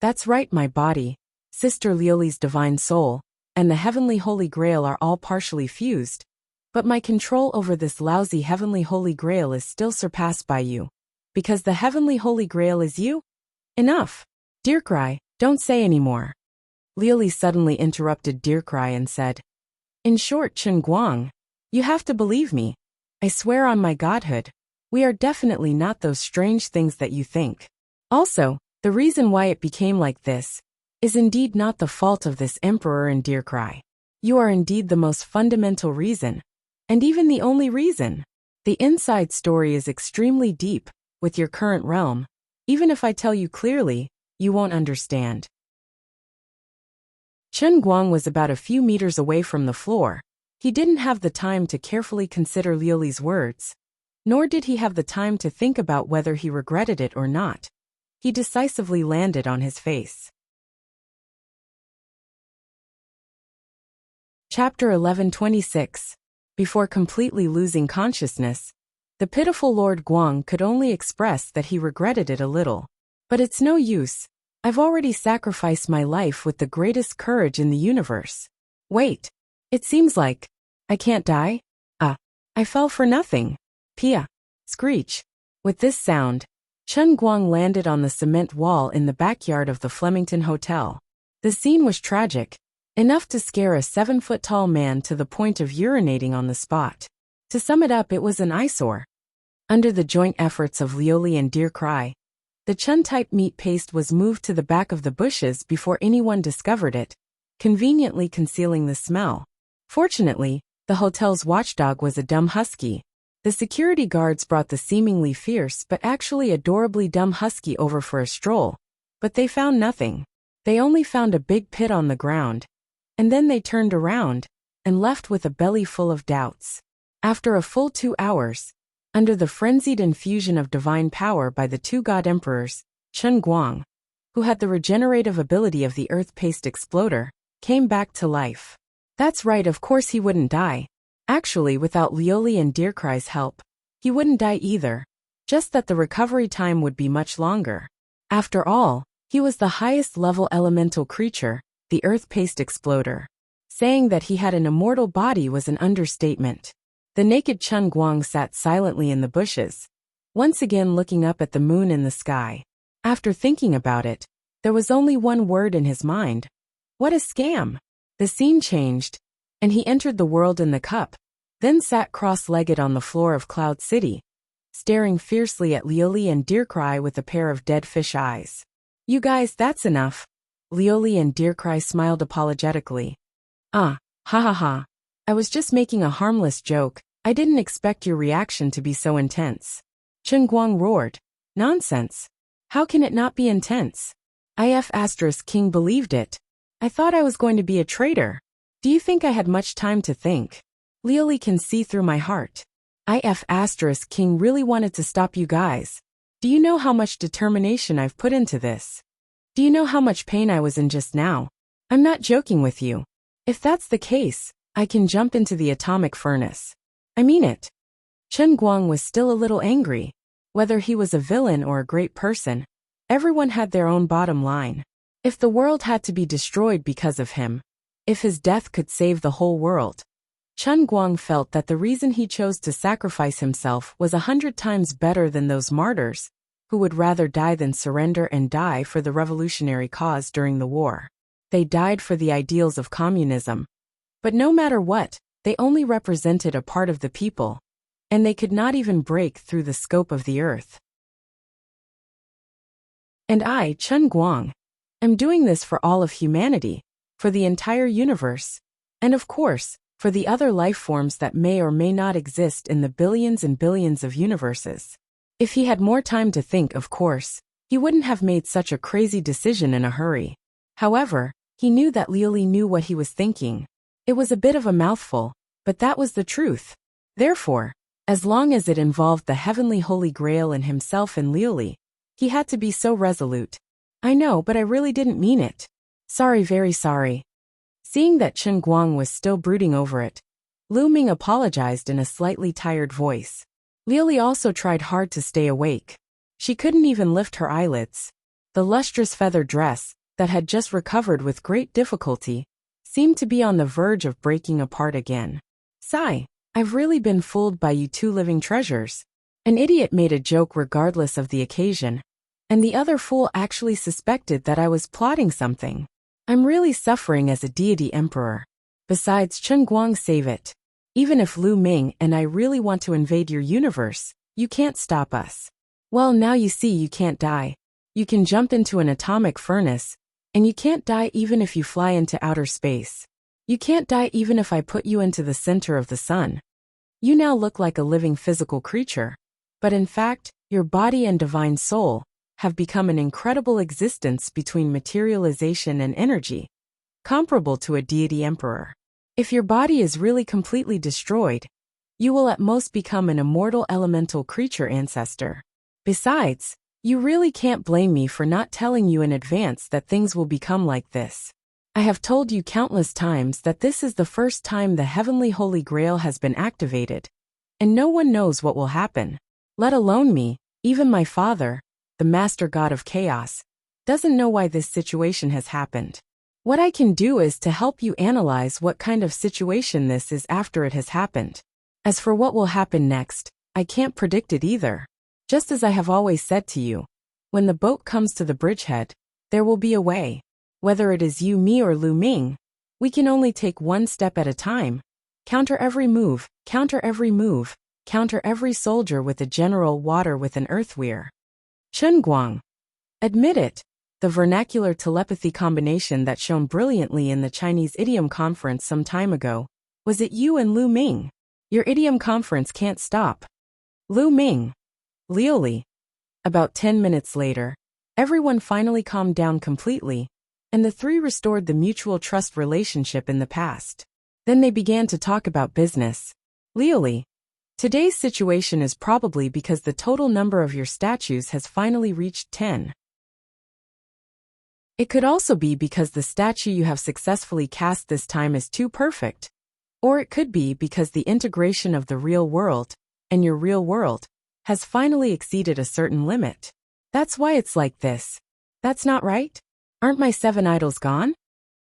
That's right, my body, Sister Liuli's divine soul, and the heavenly Holy Grail are all partially fused. But my control over this lousy heavenly Holy Grail is still surpassed by you. Because the heavenly Holy Grail is you? Enough. Deercry, don't say any more. Liuli suddenly interrupted Deercry and said, in short, Chen Guang, you have to believe me. I swear on my godhood, we are definitely not those strange things that you think. Also, the reason why it became like this is indeed not the fault of this emperor and Deercry. You are indeed the most fundamental reason, and even the only reason. The inside story is extremely deep, with your current realm. Even if I tell you clearly, you won't understand. Chen Guang was about a few meters away from the floor. He didn't have the time to carefully consider Liuli's words, nor did he have the time to think about whether he regretted it or not. He decisively landed on his face. Chapter 11:26. Before completely losing consciousness, the pitiful Lord Guang could only express that he regretted it a little. But it's no use. I've already sacrificed my life with the greatest courage in the universe. Wait. It seems like I can't die? I fell for nothing. Pia. Screech. With this sound, Chen Guang landed on the cement wall in the backyard of the Flemington Hotel. The scene was tragic, enough to scare a 7-foot-tall man to the point of urinating on the spot. To sum it up, it was an eyesore. Under the joint efforts of Liuli and Deercry, the Chun-type meat paste was moved to the back of the bushes before anyone discovered it, conveniently concealing the smell. Fortunately, the hotel's watchdog was a dumb husky. The security guards brought the seemingly fierce but actually adorably dumb husky over for a stroll, but they found nothing. They only found a big pit on the ground, and then they turned around and left with a belly full of doubts. After a full 2 hours, under the frenzied infusion of divine power by the 2 god emperors, Chen Guang, who had the regenerative ability of the earth paste exploder, came back to life. That's right, of course he wouldn't die. Actually, without Liuli and Deercry's help, he wouldn't die either, just that the recovery time would be much longer. After all, he was the highest level elemental creature, the earth paste exploder. Saying that he had an immortal body was an understatement. The naked Chen Guang sat silently in the bushes, once again looking up at the moon in the sky. After thinking about it, there was only one word in his mind. What a scam! The scene changed, and he entered the world in the cup, then sat cross-legged on the floor of Cloud City, staring fiercely at Liuli and Deercry with a pair of dead fish eyes. You guys, that's enough. Liuli and Deercry smiled apologetically. Ha ha ha. I was just making a harmless joke. I didn't expect your reaction to be so intense. Chen Guang roared. Nonsense. How can it not be intense? King believed it. I thought I was going to be a traitor. Do you think I had much time to think? Liuli can see through my heart. King really wanted to stop you guys. Do you know how much determination I've put into this? Do you know how much pain I was in just now? I'm not joking with you. If that's the case, I can jump into the atomic furnace. I mean it. Chen Guang was still a little angry. Whether he was a villain or a great person, everyone had their own bottom line. If the world had to be destroyed because of him, if his death could save the whole world, Chen Guang felt that the reason he chose to sacrifice himself was 100 times better than those martyrs, who would rather die than surrender and die for the revolutionary cause during the war. They died for the ideals of communism. But no matter what, they only represented a part of the people, and they could not even break through the scope of the earth. And I, Chen Guang, am doing this for all of humanity, for the entire universe, and of course, for the other life forms that may or may not exist in the billions and billions of universes. If he had more time to think, of course, he wouldn't have made such a crazy decision in a hurry. However, he knew that Liuli knew what he was thinking. It was a bit of a mouthful, but that was the truth. Therefore, as long as it involved the heavenly Holy Grail and himself and Liuli, he had to be so resolute. I know, but I really didn't mean it. Sorry, very sorry. Seeing that Chen Guang was still brooding over it, Lu Ming apologized in a slightly tired voice. Liuli also tried hard to stay awake. She couldn't even lift her eyelids. The lustrous feather dress, that had just recovered with great difficulty, seemed to be on the verge of breaking apart again. Sigh, I've really been fooled by you two living treasures. An idiot made a joke regardless of the occasion, and the other fool actually suspected that I was plotting something. I'm really suffering as a deity emperor. Besides, Chen Guang save it. Even if Lu Ming and I really want to invade your universe, you can't stop us. Well, now you see you can't die. You can jump into an atomic furnace, and you can't die even if you fly into outer space. You can't die even if I put you into the center of the sun. You now look like a living physical creature, but in fact, your body and divine soul have become an incredible existence between materialization and energy, comparable to a deity emperor. If your body is really completely destroyed, you will at most become an immortal elemental creature ancestor. Besides, you really can't blame me for not telling you in advance that things will become like this. I have told you countless times that this is the first time the heavenly Holy Grail has been activated, and no one knows what will happen. Let alone me, even my father, the master god of chaos, doesn't know why this situation has happened. What I can do is to help you analyze what kind of situation this is after it has happened. As for what will happen next, I can't predict it either. Just as I have always said to you, when the boat comes to the bridgehead, there will be a way. Whether it is you, me, or Lu Ming, we can only take one step at a time. Counter every move, counter every move, counter every soldier with a general, water with an earthweir. Chen Guang. Admit it, the vernacular telepathy combination that shone brilliantly in the Chinese idiom conference some time ago, was it you and Lu Ming? Your idiom conference can't stop. Lu Ming. Liuli. About 10 minutes later, everyone finally calmed down completely, and the three restored the mutual trust relationship in the past. Then they began to talk about business. Liuli. Today's situation is probably because the total number of your statues has finally reached 10. It could also be because the statue you have successfully cast this time is too perfect. Or it could be because the integration of the real world, and your real world, has finally exceeded a certain limit. That's why it's like this. That's not right? Aren't my 7 idols gone?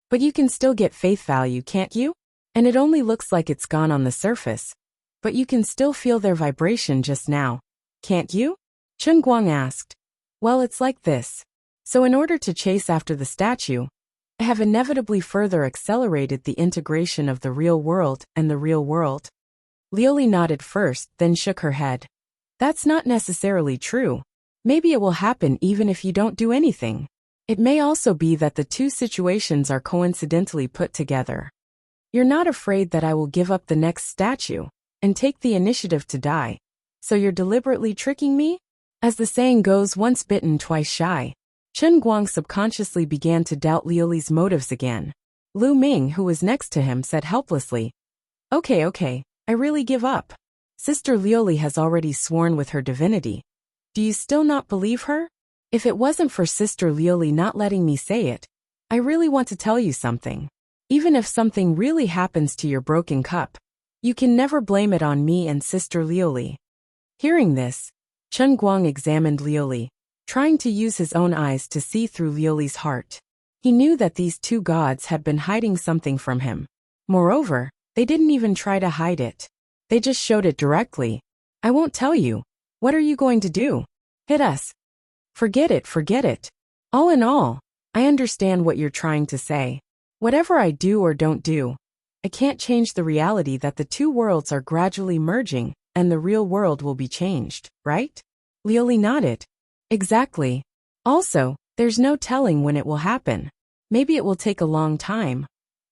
But you can still get faith value, can't you? And it only looks like it's gone on the surface, but you can still feel their vibration just now, can't you? Chen Guang asked. Well, it's like this. So in order to chase after the statue, I have inevitably further accelerated the integration of the real world and the real world. Liuli nodded first, then shook her head. That's not necessarily true. Maybe it will happen even if you don't do anything. It may also be that the two situations are coincidentally put together. You're not afraid that I will give up the next statue and take the initiative to die, so you're deliberately tricking me? As the saying goes, once bitten, twice shy. Chen Guang subconsciously began to doubt Liuli's motives again. Lu Ming, who was next to him, said helplessly, Okay, I really give up. Sister Liuli has already sworn with her divinity. Do you still not believe her? If it wasn't for Sister Liuli not letting me say it, I really want to tell you something. Even if something really happens to your broken cup, you can never blame it on me and Sister Liuli. Hearing this, Chen Guang examined Liuli, trying to use his own eyes to see through Liuli's heart. He knew that these two gods had been hiding something from him. Moreover, they didn't even try to hide it. They just showed it directly. I won't tell you. What are you going to do? Hit us? Forget it. All in all, I understand what you're trying to say. Whatever I do or don't do, I can't change the reality that the two worlds are gradually merging and the real world will be changed, right? Lioli nodded. Exactly. Also, there's no telling when it will happen. Maybe it will take a long time.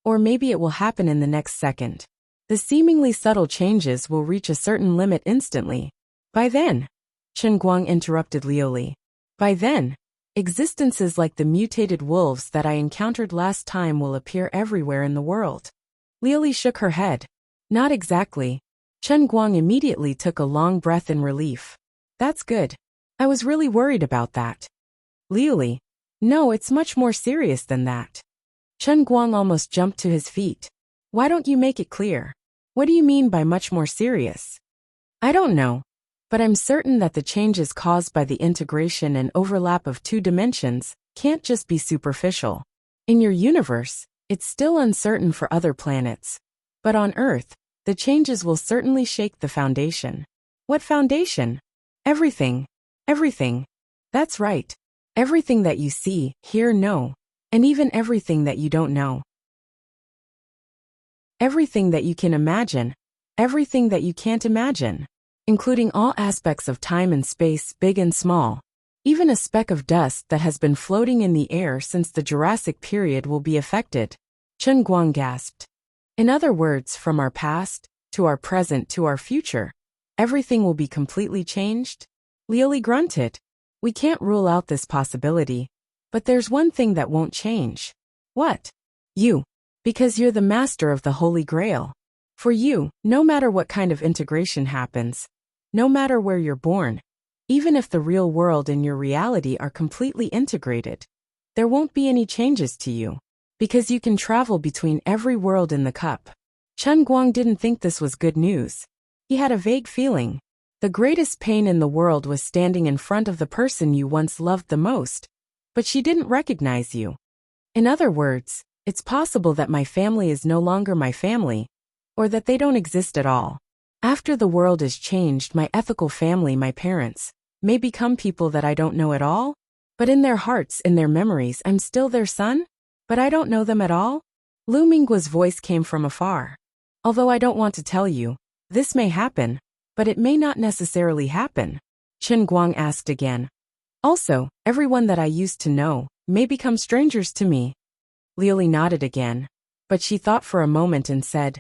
Or maybe it will happen in the next second. The seemingly subtle changes will reach a certain limit instantly. By then, Chen Guang interrupted Lioli. By then, existences like the mutated wolves that I encountered last time will appear everywhere in the world. Lioli shook her head. Not exactly. Chen Guang immediately took a long breath in relief. That's good. I was really worried about that. Lioli. No, it's much more serious than that. Chen Guang almost jumped to his feet. Why don't you make it clear? What do you mean by much more serious? I don't know. But I'm certain that the changes caused by the integration and overlap of two dimensions can't just be superficial. In your universe, it's still uncertain for other planets. But on Earth, the changes will certainly shake the foundation. What foundation? Everything. Everything. That's right. Everything that you see, hear, know. And even everything that you don't know. Everything that you can imagine. Everything that you can't imagine. Including all aspects of time and space, big and small. Even a speck of dust that has been floating in the air since the Jurassic period will be affected. Chen Guang gasped. In other words, from our past, to our present, to our future, everything will be completely changed? Lioli grunted. We can't rule out this possibility. But there's one thing that won't change. What? You. Because you're the master of the Holy Grail. For you, no matter what kind of integration happens, no matter where you're born, even if the real world and your reality are completely integrated, there won't be any changes to you. Because you can travel between every world in the cup. Chen Guang didn't think this was good news. He had a vague feeling. The greatest pain in the world was standing in front of the person you once loved the most, but she didn't recognize you. In other words, it's possible that my family is no longer my family, or that they don't exist at all. After the world is changed, my ethical family, my parents, may become people that I don't know at all, but in their hearts, in their memories, I'm still their son? But I don't know them at all? Lu Mingguo's voice came from afar. Although I don't want to tell you, this may happen, but it may not necessarily happen. Chen Guang asked again. Also, everyone that I used to know may become strangers to me. Lioli nodded again, but she thought for a moment and said,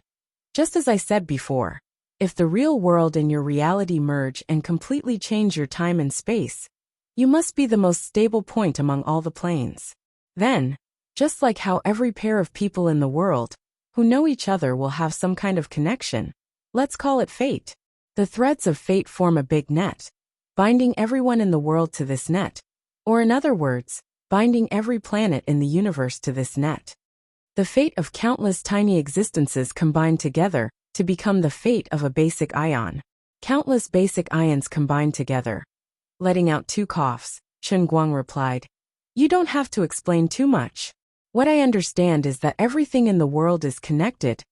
just as I said before, if the real world and your reality merge and completely change your time and space, you must be the most stable point among all the planes. Then, just like how every pair of people in the world who know each other will have some kind of connection, let's call it fate. The threads of fate form a big net, binding everyone in the world to this net, or in other words, binding every planet in the universe to this net. The fate of countless tiny existences combined together to become the fate of a basic ion. Countless basic ions combined together. Letting out 2 coughs, Chen Guang replied. You don't have to explain too much. What I understand is that everything in the world is connected,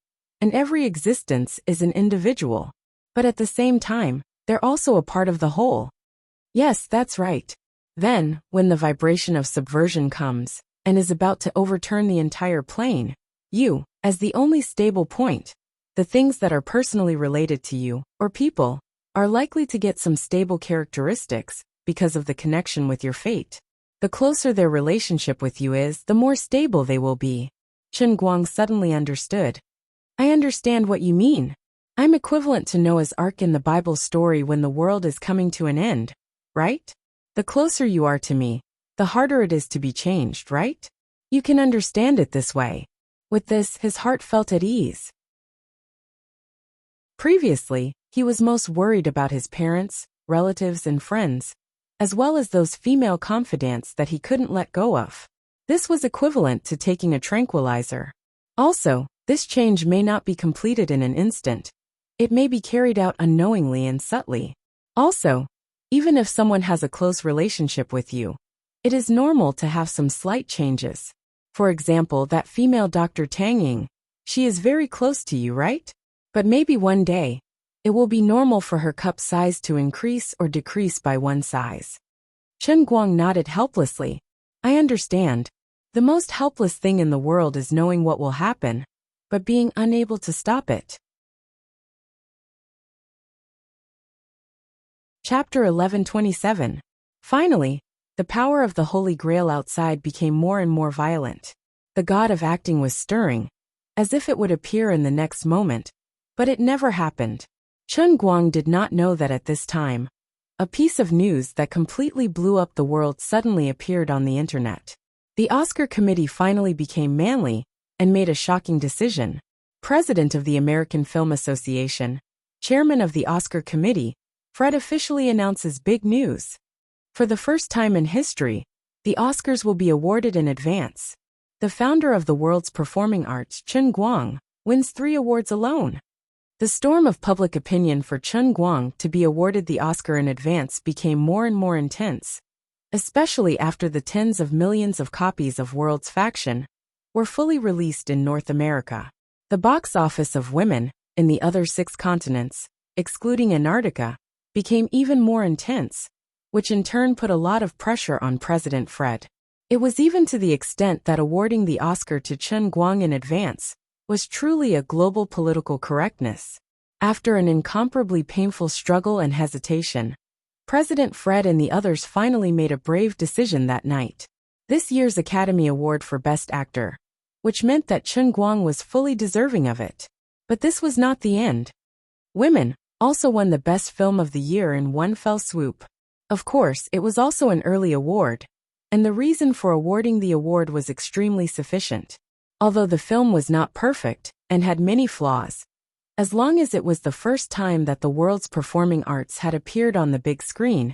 and every existence is an individual. But at the same time, they're also a part of the whole. Yes, that's right. Then, when the vibration of subversion comes, and is about to overturn the entire plane, you, as the only stable point, the things that are personally related to you, or people, are likely to get some stable characteristics because of the connection with your fate. The closer their relationship with you is, the more stable they will be. Chen Guang suddenly understood. I understand what you mean. I'm equivalent to Noah's Ark in the Bible story when the world is coming to an end, right? The closer you are to me, the harder it is to be changed, right? You can understand it this way. With this, his heart felt at ease. Previously, he was most worried about his parents, relatives, and friends, as well as those female confidants that he couldn't let go of. This was equivalent to taking a tranquilizer. Also, this change may not be completed in an instant. It may be carried out unknowingly and subtly. Also, even if someone has a close relationship with you, it is normal to have some slight changes. For example, that female Dr. Tang Ying, she is very close to you, right? But maybe one day, it will be normal for her cup size to increase or decrease by 1 size. Chen Guang nodded helplessly. I understand. The most helpless thing in the world is knowing what will happen, but being unable to stop it. Chapter 11:27. Finally, the power of the Holy Grail outside became more and more violent. The god of acting was stirring, as if it would appear in the next moment, but it never happened. Chen Guang did not know that at this time, a piece of news that completely blew up the world suddenly appeared on the internet. The Oscar committee finally became manly and made a shocking decision. President of the American Film Association, chairman of the Oscar committee, Fred officially announces big news. For the first time in history, the Oscars will be awarded in advance. The founder of the world's performing arts, Chen Guang, wins 3 awards alone. The storm of public opinion for Chen Guang to be awarded the Oscar in advance became more and more intense, especially after the tens of millions of copies of World's Faction were fully released in North America. The box office of Women in the other 6 continents, excluding Antarctica, became even more intense, which in turn put a lot of pressure on President Fred. It was even to the extent that awarding the Oscar to Chen Guang in advance was truly a global political correctness. After an incomparably painful struggle and hesitation, President Fred and the others finally made a brave decision that night. This year's Academy Award for Best Actor, which meant that Chen Guang was fully deserving of it. But this was not the end. Women also won the Best Film of the Year in one fell swoop. Of course, it was also an early award, and the reason for awarding the award was extremely sufficient. Although the film was not perfect and had many flaws, as long as it was the first time that the world's performing arts had appeared on the big screen,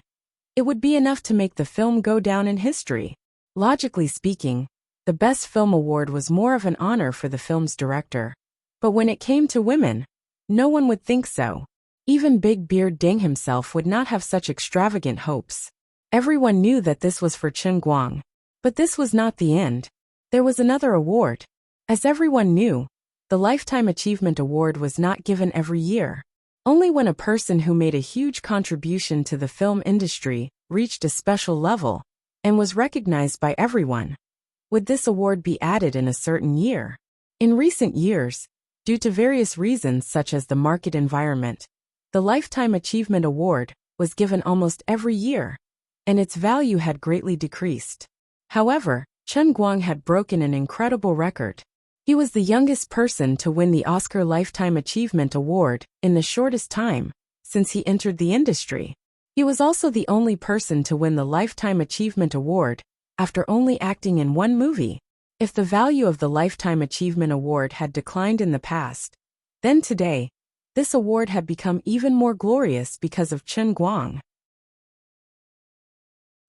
it would be enough to make the film go down in history. Logically speaking, the Best Film Award was more of an honor for the film's director. But when it came to women, no one would think so. Even Big Beard Ding himself would not have such extravagant hopes. Everyone knew that this was for Chen Guang. But this was not the end. There was another award. As everyone knew, the Lifetime Achievement Award was not given every year. Only when a person who made a huge contribution to the film industry reached a special level and was recognized by everyone would this award be added in a certain year. In recent years, due to various reasons such as the market environment, the Lifetime Achievement Award was given almost every year, and its value had greatly decreased. However, Chen Guang had broken an incredible record. He was the youngest person to win the Oscar Lifetime Achievement Award in the shortest time since he entered the industry. He was also the only person to win the Lifetime Achievement Award after only acting in one movie. If the value of the Lifetime Achievement Award had declined in the past, then today, this award had become even more glorious because of Chen Guang.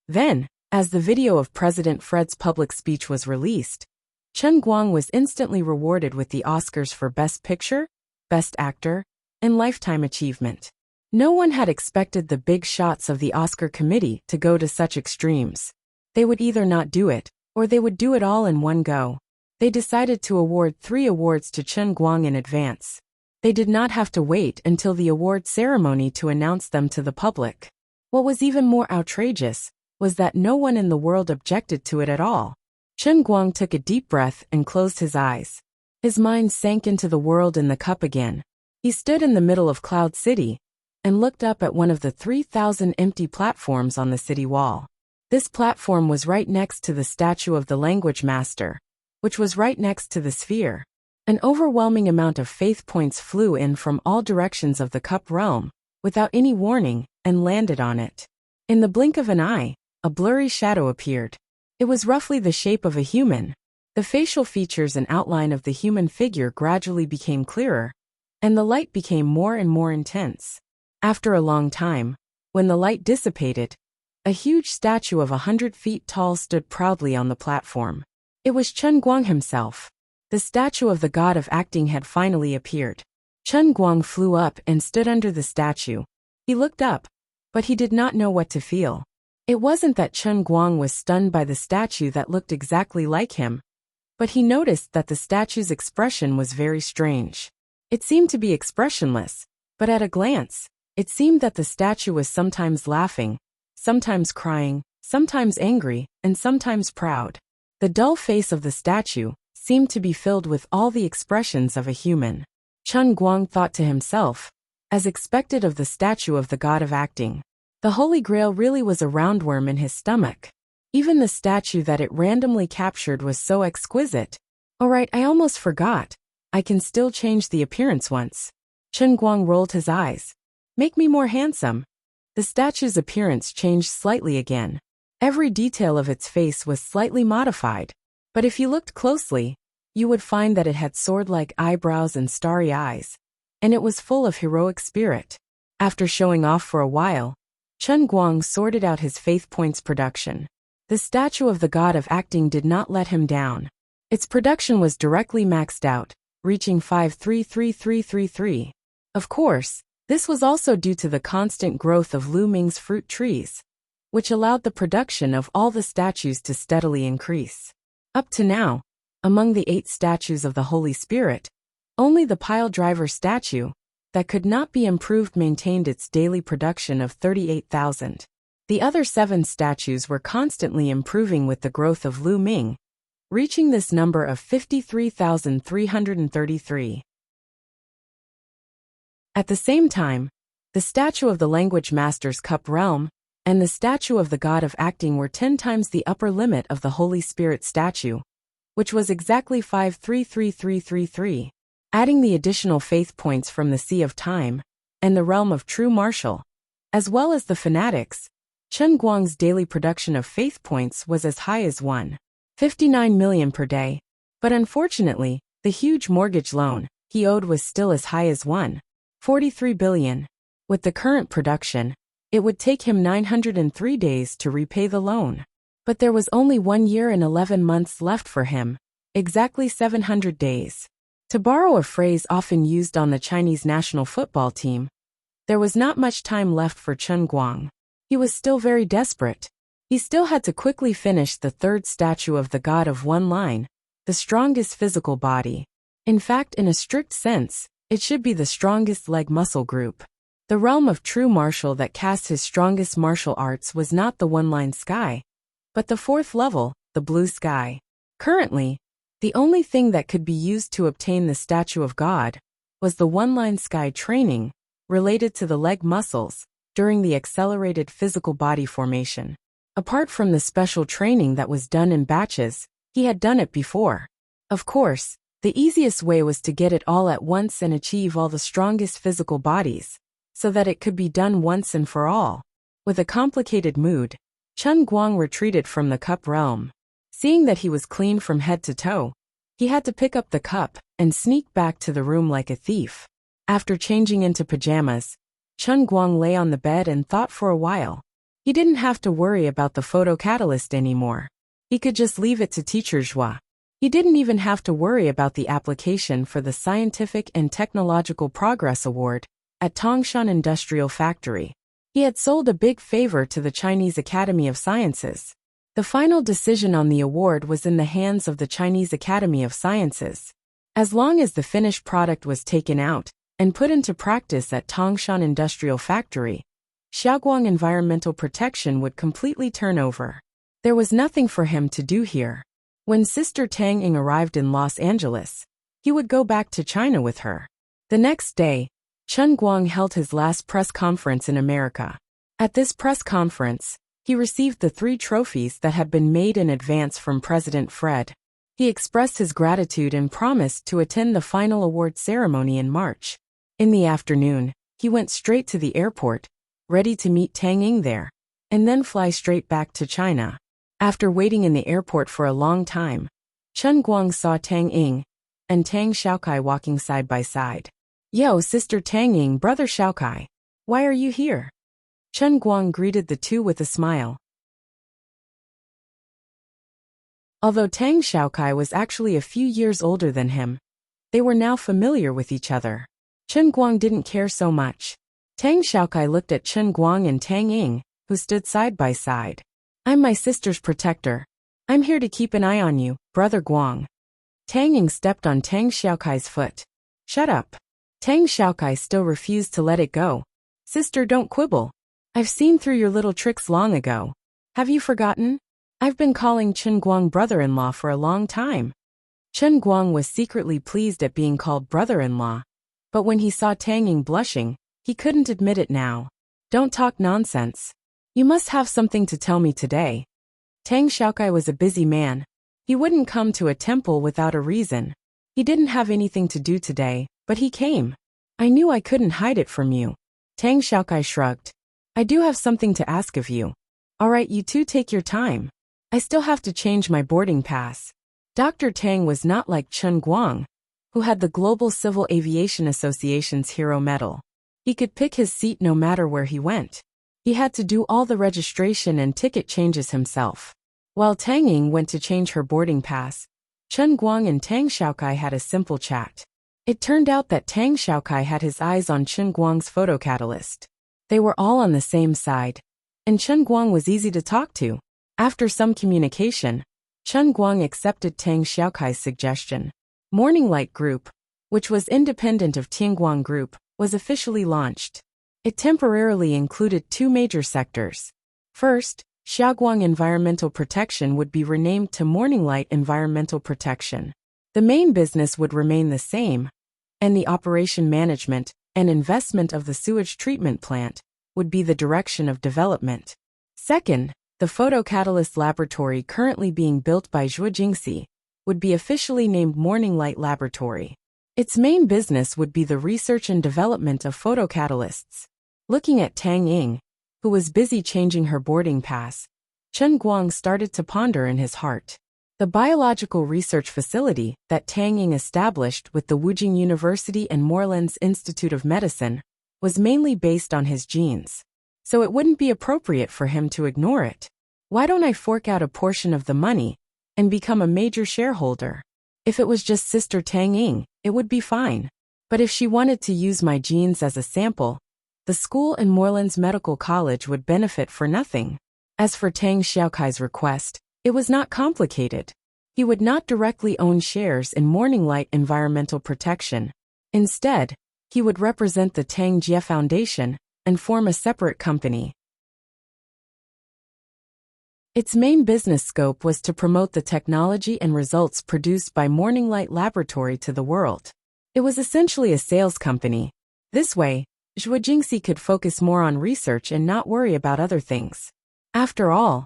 Then, as the video of President Fred's public speech was released, Chen Guang was instantly rewarded with the Oscars for Best Picture, Best Actor, and Lifetime Achievement. No one had expected the big shots of the Oscar committee to go to such extremes. They would either not do it, or they would do it all in one go. They decided to award 3 awards to Chen Guang in advance. They did not have to wait until the award ceremony to announce them to the public. What was even more outrageous was that no one in the world objected to it at all. Chen Guang took a deep breath and closed his eyes. His mind sank into the world in the cup again. He stood in the middle of Cloud City and looked up at one of the 3,000 empty platforms on the city wall. This platform was right next to the statue of the language master, which was right next to the sphere. An overwhelming amount of faith points flew in from all directions of the cup realm, without any warning, and landed on it. In the blink of an eye, a blurry shadow appeared. It was roughly the shape of a human. The facial features and outline of the human figure gradually became clearer, and the light became more and more intense. After a long time, when the light dissipated, a huge statue of 100 feet tall stood proudly on the platform. It was Chen Guang himself. The statue of the god of acting had finally appeared. Chen Guang flew up and stood under the statue. He looked up, but he did not know what to feel. It wasn't that Chen Guang was stunned by the statue that looked exactly like him, but he noticed that the statue's expression was very strange. It seemed to be expressionless, but at a glance, it seemed that the statue was sometimes laughing, sometimes crying, sometimes angry, and sometimes proud. The dull face of the statue seemed to be filled with all the expressions of a human. Chen Guang thought to himself, as expected of the statue of the god of acting. The Holy Grail really was a roundworm in his stomach. Even the statue that it randomly captured was so exquisite. Alright, I almost forgot. I can still change the appearance once. Chen Guang rolled his eyes. Make me more handsome. The statue's appearance changed slightly again. Every detail of its face was slightly modified. But if you looked closely, you would find that it had sword-like eyebrows and starry eyes. And it was full of heroic spirit. After showing off for a while, Chen Guang sorted out his faith points production. The statue of the god of acting did not let him down. Its production was directly maxed out, reaching 533333. Of course, this was also due to the constant growth of Lu Ming's fruit trees, which allowed the production of all the statues to steadily increase. Up to now, among the 8 statues of the Holy Spirit, only the pile driver statue, that could not be improved, maintained its daily production of 38,000. The other 7 statues were constantly improving with the growth of Lu Ming, reaching this number of 53,333. At the same time, the statue of the Language Master's Cup Realm and the statue of the God of Acting were 10 times the upper limit of the Holy Spirit statue, which was exactly 533333. Adding the additional faith points from the Sea of Time and the Realm of True Martial, as well as the Fanatics, Chen Guang's daily production of faith points was as high as 1.59 million per day. But unfortunately, the huge mortgage loan he owed was still as high as 1.43 billion. With the current production, it would take him 903 days to repay the loan. But there was only 1 year and 11 months left for him, exactly 700 days. To borrow a phrase often used on the Chinese national football team, there was not much time left for Chen Guang. He was still very desperate. He still had to quickly finish the 3rd statue of the god of one line, the strongest physical body. In fact, in a strict sense, it should be the strongest leg muscle group. The realm of true martial that cast his strongest martial arts was not the one-line sky, but the 4th level, the blue sky. Currently, the only thing that could be used to obtain the statue of God was the one-line sky training related to the leg muscles during the accelerated physical body formation. Apart from the special training that was done in batches, he had done it before. Of course, the easiest way was to get it all at once and achieve all the strongest physical bodies, so that it could be done once and for all. With a complicated mood, Chen Guang retreated from the cup realm. Seeing that he was clean from head to toe, he had to pick up the cup and sneak back to the room like a thief. After changing into pajamas, Chen Guang lay on the bed and thought for a while. He didn't have to worry about the photocatalyst anymore. He could just leave it to Teacher Zhua. He didn't even have to worry about the application for the Scientific and Technological Progress Award at Tangshan Industrial Factory. He had sold a big favor to the Chinese Academy of Sciences. The final decision on the award was in the hands of the Chinese Academy of Sciences. As long as the finished product was taken out and put into practice at Tangshan Industrial Factory, Xiaoguang Environmental Protection would completely turn over. There was nothing for him to do here. When Sister Tang Ying arrived in Los Angeles, he would go back to China with her. The next day, Chen Guang held his last press conference in America. At this press conference, he received the 3 trophies that had been made in advance from President Fred. He expressed his gratitude and promised to attend the final award ceremony in March. In the afternoon, he went straight to the airport, ready to meet Tang Ying there, and then fly straight back to China. After waiting in the airport for a long time, Chen Guang saw Tang Ying and Tang Xiaokai walking side by side. Yo, Sister Tang Ying, Brother Xiaokai. Why are you here? Chen Guang greeted the two with a smile. Although Tang Xiaokai was actually a few years older than him, they were now familiar with each other. Chen Guang didn't care so much. Tang Xiaokai looked at Chen Guang and Tang Ying, who stood side by side. I'm my sister's protector. I'm here to keep an eye on you, Brother Guang. Tang Ying stepped on Tang Xiaokai's foot. Shut up. Tang Xiaokai still refused to let it go. Sister, don't quibble. I've seen through your little tricks long ago. Have you forgotten? I've been calling Chen Guang brother-in-law for a long time. Chen Guang was secretly pleased at being called brother-in-law, but when he saw Tang Ying blushing, he couldn't admit it now. Don't talk nonsense. You must have something to tell me today. Tang Xiaokai was a busy man. He wouldn't come to a temple without a reason. He didn't have anything to do today, but he came. I knew I couldn't hide it from you. Tang Xiaokai shrugged. I do have something to ask of you. All right, you two take your time. I still have to change my boarding pass. Dr. Tang was not like Chen Guang, who had the Global Civil Aviation Association's Hero Medal. He could pick his seat no matter where he went. He had to do all the registration and ticket changes himself. While Tang Ying went to change her boarding pass, Chen Guang and Tang Xiaokai had a simple chat. It turned out that Tang Xiaokai had his eyes on Chen Guang's photocatalyst. They were all on the same side, and Chen Guang was easy to talk to. After some communication, Chen Guang accepted Tang Xiaokai's suggestion. Morning Light Group, which was independent of Tianguang Group, was officially launched. It temporarily included two major sectors. First, Xiaoguang Environmental Protection would be renamed to Morning Light Environmental Protection. The main business would remain the same, and the operation management and investment of the sewage treatment plant would be the direction of development. Second, the photocatalyst laboratory currently being built by Zhuojingxi would be officially named Morning Light Laboratory. Its main business would be the research and development of photocatalysts. Looking at Tang Ying, who was busy changing her boarding pass, Chen Guang started to ponder in his heart. The biological research facility that Tang Ying established with the Wujing University and Moreland's Institute of Medicine was mainly based on his genes, so it wouldn't be appropriate for him to ignore it. Why don't I fork out a portion of the money and become a major shareholder? If it was just Sister Tang Ying, it would be fine. But if she wanted to use my genes as a sample, the school and Moreland's Medical College would benefit for nothing. As for Tang Xiaokai's request, it was not complicated. He would not directly own shares in Morning Light Environmental Protection. Instead, he would represent the Tang Jie Foundation and form a separate company. Its main business scope was to promote the technology and results produced by Morning Light Laboratory to the world. It was essentially a sales company. This way, Zhuojingxi could focus more on research and not worry about other things. After all,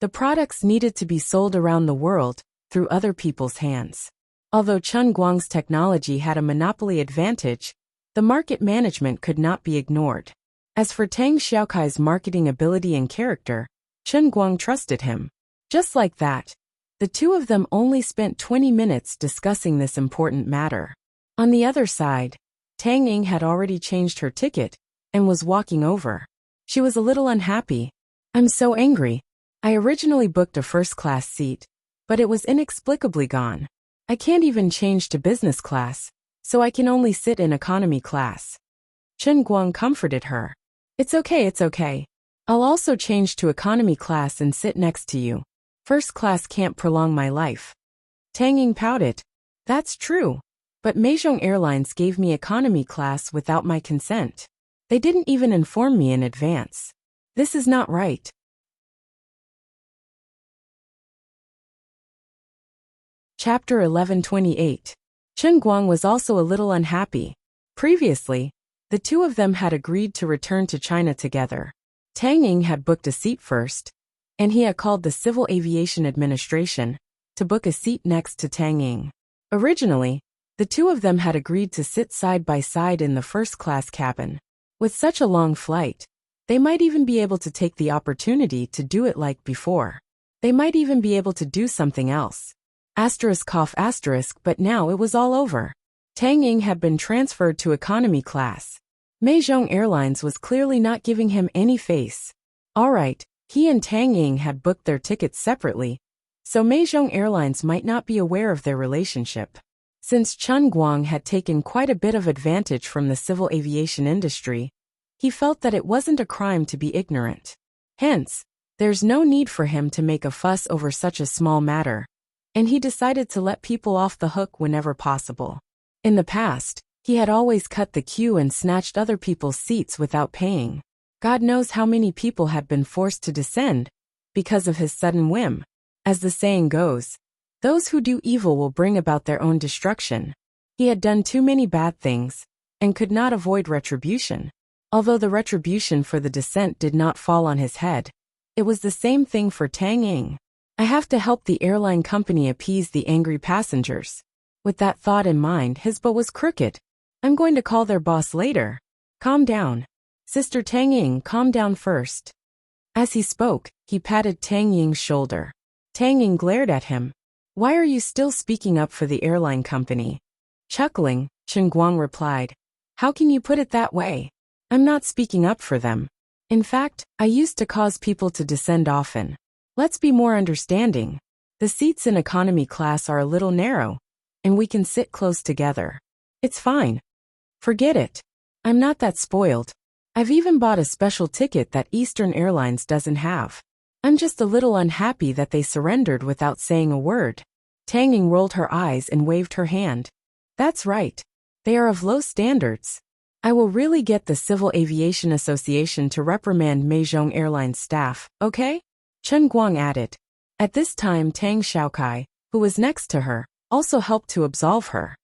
the products needed to be sold around the world through other people's hands. Although Chen Guang's technology had a monopoly advantage, the market management could not be ignored. As for Tang Xiaokai's marketing ability and character, Chen Guang trusted him. Just like that, the two of them only spent 20 minutes discussing this important matter. On the other side, Tang Ying had already changed her ticket and was walking over. She was a little unhappy. I'm so angry. I originally booked a first-class seat, but it was inexplicably gone. I can't even change to business class, so I can only sit in economy class. Chen Guang comforted her. It's okay. I'll also change to economy class and sit next to you. First class can't prolong my life. Tang Ying pouted. That's true. But Meizhong Airlines gave me economy class without my consent. They didn't even inform me in advance. This is not right. Chapter 1128. Chen Guang was also a little unhappy. Previously, the two of them had agreed to return to China together. Tang Ying had booked a seat first, and he had called the Civil Aviation Administration to book a seat next to Tang Ying. Originally, the two of them had agreed to sit side by side in the first-class cabin. With such a long flight, they might even be able to take the opportunity to do it like before. They might even be able to do something else. But now it was all over. Tang Ying had been transferred to economy class. Meizhong Airlines was clearly not giving him any face. Alright, he and Tang Ying had booked their tickets separately, so Meizhong Airlines might not be aware of their relationship. Since Chen Guang had taken quite a bit of advantage from the civil aviation industry, he felt that it wasn't a crime to be ignorant. Hence, there's no need for him to make a fuss over such a small matter, and he decided to let people off the hook whenever possible. In the past, he had always cut the queue and snatched other people's seats without paying. God knows how many people had been forced to descend because of his sudden whim. As the saying goes, those who do evil will bring about their own destruction. He had done too many bad things, and could not avoid retribution. Although the retribution for the descent did not fall on his head, it was the same thing for Tang Ying. I have to help the airline company appease the angry passengers. With that thought in mind, his bow was crooked. I'm going to call their boss later. Calm down. Sister Tang Ying, calm down first. As he spoke, he patted Tang Ying's shoulder. Tang Ying glared at him. Why are you still speaking up for the airline company? Chuckling, Chen Guang replied. How can you put it that way? I'm not speaking up for them. In fact, I used to cause people to descend often. Let's be more understanding. The seats in economy class are a little narrow, and we can sit close together. It's fine. Forget it. I'm not that spoiled. I've even bought a special ticket that Eastern Airlines doesn't have. I'm just a little unhappy that they surrendered without saying a word. Tang Ying rolled her eyes and waved her hand. That's right. They are of low standards. I will really get the Civil Aviation Association to reprimand Meizhong Airlines staff, okay? Chen Guang added. At this time Tang Xiaokai, who was next to her, also helped to absolve her.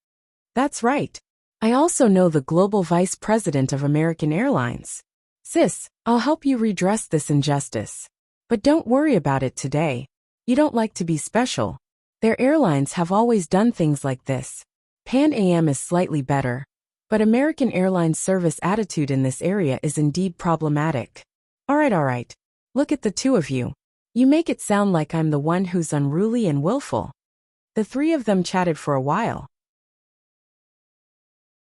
That's right. I also know the global vice president of American Airlines. Sis, I'll help you redress this injustice. But don't worry about it today. You don't like to be special. Their airlines have always done things like this. Pan Am is slightly better, but American Airlines' service attitude in this area is indeed problematic. Alright. Look at the two of you. You make it sound like I'm the one who's unruly and willful. The three of them chatted for a while.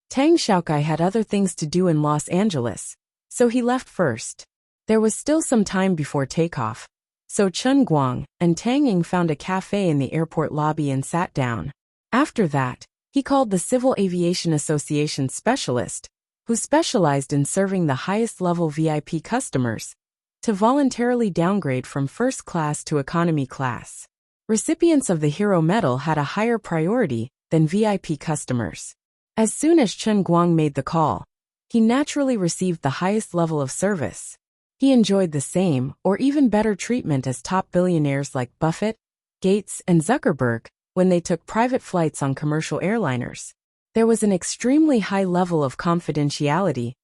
Tang Xiaokai had other things to do in Los Angeles, so he left first. There was still some time before takeoff, so Chen Guang and Tang Ying found a cafe in the airport lobby and sat down. After that, he called the Civil Aviation Association specialist, who specialized in serving the highest-level VIP customers, to voluntarily downgrade from first class to economy class. Recipients of the Hero Medal had a higher priority than VIP customers. As soon as Chen Guang made the call, he naturally received the highest level of service. He enjoyed the same or even better treatment as top billionaires like Buffett, Gates, and Zuckerberg when they took private flights on commercial airliners. There was an extremely high level of confidentiality,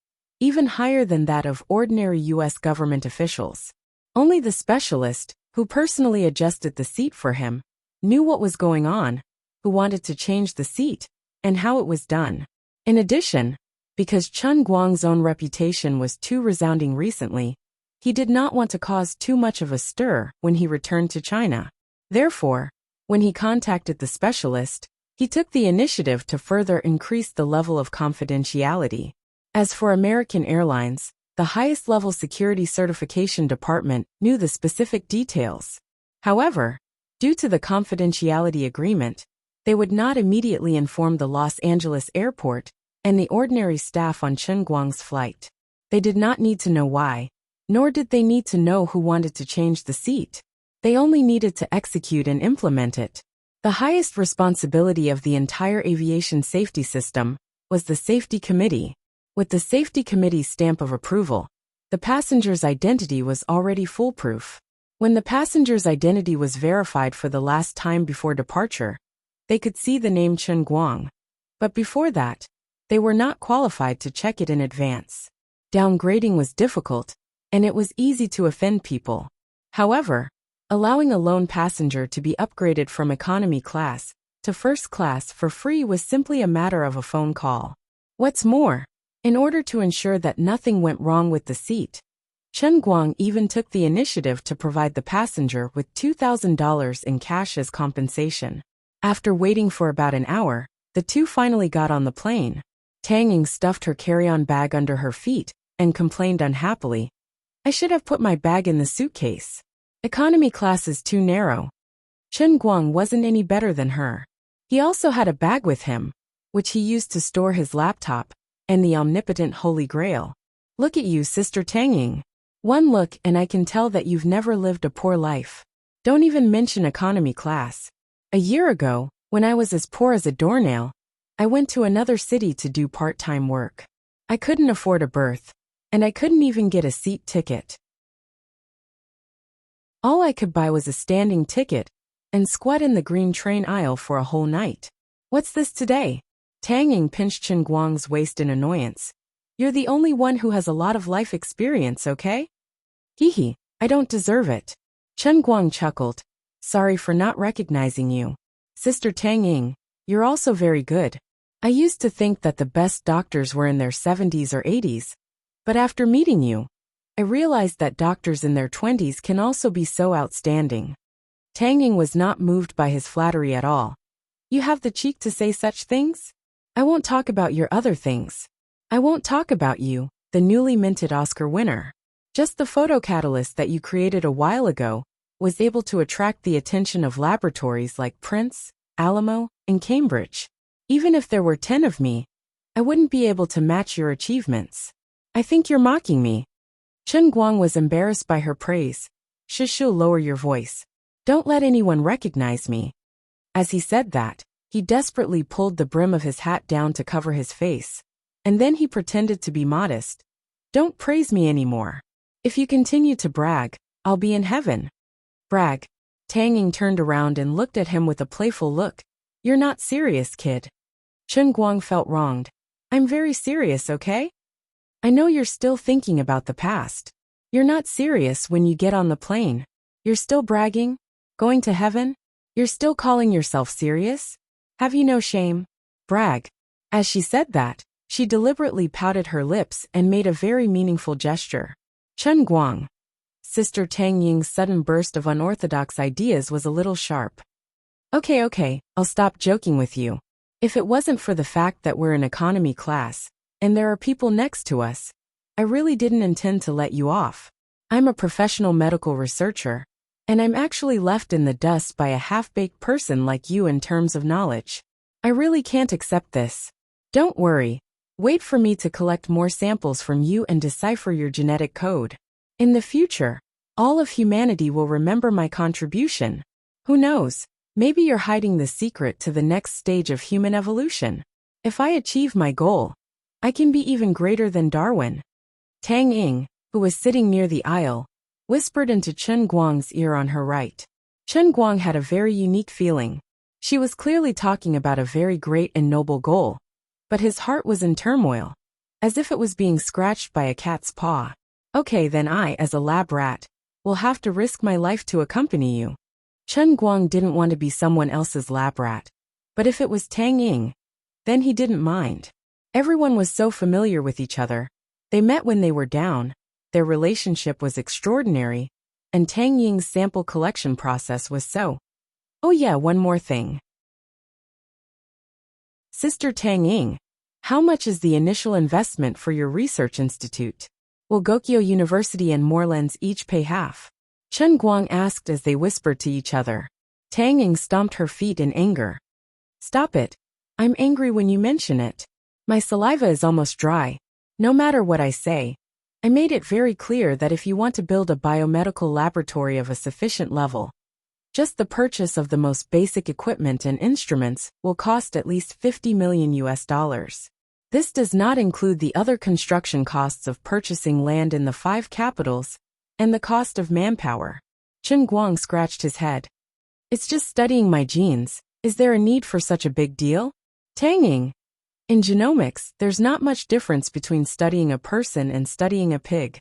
even higher than that of ordinary U.S. government officials. Only the specialist, who personally adjusted the seat for him, knew what was going on, who wanted to change the seat, and how it was done. In addition, because Chen Guang's own reputation was too resounding recently, he did not want to cause too much of a stir when he returned to China. Therefore, when he contacted the specialist, he took the initiative to further increase the level of confidentiality. As for American Airlines, the highest-level security certification department knew the specific details. However, due to the confidentiality agreement, they would not immediately inform the Los Angeles airport and the ordinary staff on Chen Guang's flight. They did not need to know why, nor did they need to know who wanted to change the seat. They only needed to execute and implement it. The highest responsibility of the entire aviation safety system was the Safety Committee. With the Safety Committee's stamp of approval, the passenger's identity was already foolproof. When the passenger's identity was verified for the last time before departure, they could see the name Chen Guang. But before that, they were not qualified to check it in advance. Downgrading was difficult, and it was easy to offend people. However, allowing a lone passenger to be upgraded from economy class to first class for free was simply a matter of a phone call. What's more, in order to ensure that nothing went wrong with the seat, Chen Guang even took the initiative to provide the passenger with $2,000 in cash as compensation. After waiting for about an hour, the two finally got on the plane. Tang Ying stuffed her carry-on bag under her feet and complained unhappily, "I should have put my bag in the suitcase. Economy class is too narrow." Chen Guang wasn't any better than her. He also had a bag with him, which he used to store his laptop and the omnipotent Holy Grail. Look at you, Sister Tang Ying. One look and I can tell that you've never lived a poor life. Don't even mention economy class. A year ago, when I was as poor as a doornail, I went to another city to do part-time work. I couldn't afford a berth, and I couldn't even get a seat ticket. All I could buy was a standing ticket and squat in the green train aisle for a whole night. What's this today? Tang Ying pinched Chen Guang's waist in annoyance. You're the only one who has a lot of life experience, okay? Hee, I don't deserve it. Chen Guang chuckled. Sorry for not recognizing you. Sister Tang Ying, you're also very good. I used to think that the best doctors were in their 70s or 80s. But after meeting you, I realized that doctors in their 20s can also be so outstanding. Tang Ying was not moved by his flattery at all. You have the cheek to say such things? I won't talk about your other things. I won't talk about you, the newly minted Oscar winner. Just the photo catalyst that you created a while ago was able to attract the attention of laboratories like Prince, Alamo, and Cambridge. Even if there were 10 of me, I wouldn't be able to match your achievements. I think you're mocking me. Chen Guang was embarrassed by her praise. Shishu, lower your voice. Don't let anyone recognize me. As he said that, he desperately pulled the brim of his hat down to cover his face. And then he pretended to be modest. Don't praise me anymore. If you continue to brag, I'll be in heaven. Brag. Tang Ying turned around and looked at him with a playful look. You're not serious, kid. Chen Guang felt wronged. I'm very serious, okay? I know you're still thinking about the past. You're not serious when you get on the plane. You're still bragging? Going to heaven? You're still calling yourself serious? Have you no shame? Brag. As she said that, she deliberately pouted her lips and made a very meaningful gesture. Chen Guang. Sister Tang Ying's sudden burst of unorthodox ideas was a little sharp. Okay, I'll stop joking with you. If it wasn't for the fact that we're in economy class, and there are people next to us, I really didn't intend to let you off. I'm a professional medical researcher, and I'm actually left in the dust by a half-baked person like you in terms of knowledge. I really can't accept this. Don't worry. Wait for me to collect more samples from you and decipher your genetic code. In the future, all of humanity will remember my contribution. Who knows? Maybe you're hiding the secret to the next stage of human evolution. If I achieve my goal, I can be even greater than Darwin. Tang Ying, who was sitting near the aisle, whispered into Chen Guang's ear on her right. Chen Guang had a very unique feeling. She was clearly talking about a very great and noble goal, but his heart was in turmoil, as if it was being scratched by a cat's paw. Okay, then I, as a lab rat, will have to risk my life to accompany you. Chen Guang didn't want to be someone else's lab rat, but if it was Tang Ying, then he didn't mind. Everyone was so familiar with each other. They met when they were down, their relationship was extraordinary, and Tang Ying's sample collection process was so. Oh yeah, one more thing. Sister Tang Ying, how much is the initial investment for your research institute? Will Gokyo University and Moorlands each pay half? Chen Guang asked as they whispered to each other. Tang Ying stomped her feet in anger. Stop it. I'm angry when you mention it. My saliva is almost dry. No matter what I say, I made it very clear that if you want to build a biomedical laboratory of a sufficient level, just the purchase of the most basic equipment and instruments will cost at least 50 million US dollars. This does not include the other construction costs of purchasing land in the 5 capitals and the cost of manpower. Chen Guang scratched his head. It's just studying my genes. Is there a need for such a big deal? Tang Ying. In genomics, there's not much difference between studying a person and studying a pig.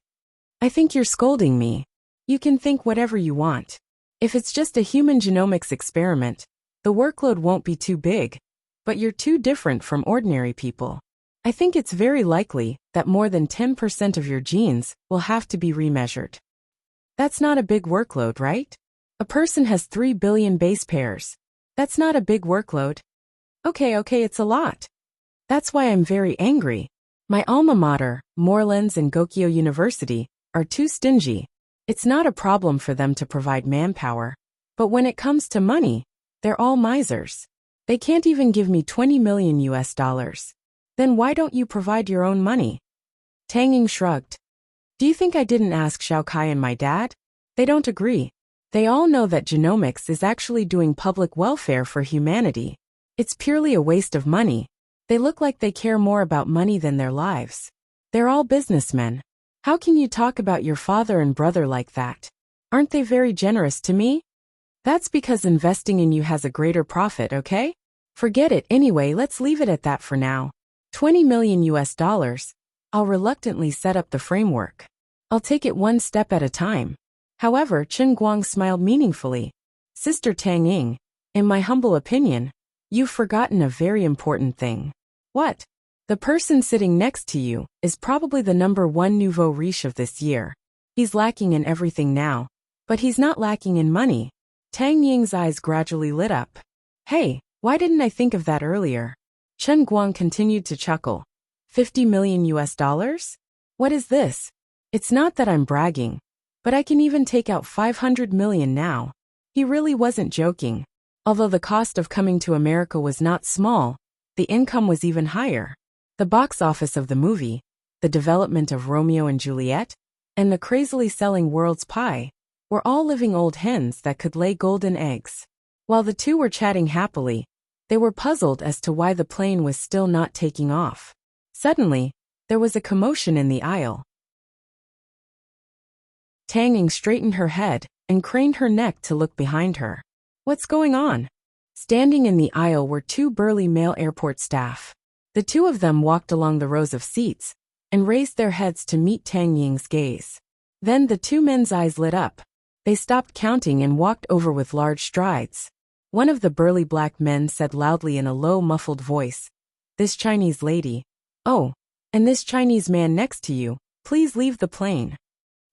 I think you're scolding me. You can think whatever you want. If it's just a human genomics experiment, the workload won't be too big, but you're too different from ordinary people. I think it's very likely that more than 10% of your genes will have to be remeasured. That's not a big workload, right? A person has 3 billion base pairs. That's not a big workload. Okay, it's a lot. That's why I'm very angry. My alma mater, Moorlands and Gokyo University, are too stingy. It's not a problem for them to provide manpower, but when it comes to money, they're all misers. They can't even give me 20 million US dollars. Then why don't you provide your own money? Tang Ying shrugged. Do you think I didn't ask Xiao Kai and my dad? They don't agree. They all know that genomics is actually doing public welfare for humanity. It's purely a waste of money. They look like they care more about money than their lives. They're all businessmen. How can you talk about your father and brother like that? Aren't they very generous to me? That's because investing in you has a greater profit, okay? Forget it anyway, let's leave it at that for now. 20 million US dollars. I'll reluctantly set up the framework. I'll take it one step at a time. However, Chen Guang smiled meaningfully. Sister Tang Ying, in my humble opinion, you've forgotten a very important thing. What? The person sitting next to you is probably the #1 nouveau riche of this year. He's lacking in everything now, but he's not lacking in money. Tang Ying's eyes gradually lit up. Hey, why didn't I think of that earlier? Chen Guang continued to chuckle. 50 million US dollars? What is this? It's not that I'm bragging, but I can even take out 500 million now. He really wasn't joking. Although the cost of coming to America was not small, the income was even higher. The box office of the movie, the development of Romeo and Juliet, and the crazily selling World's Pie were all living old hens that could lay golden eggs. While the two were chatting happily, they were puzzled as to why the plane was still not taking off. Suddenly, there was a commotion in the aisle. Tang Ying straightened her head and craned her neck to look behind her. What's going on? Standing in the aisle were two burly male airport staff. The two of them walked along the rows of seats and raised their heads to meet Tang Ying's gaze. Then the two men's eyes lit up. They stopped counting and walked over with large strides. One of the burly black men said loudly in a low, muffled voice, "This Chinese lady. Oh, and this Chinese man next to you, please leave the plane."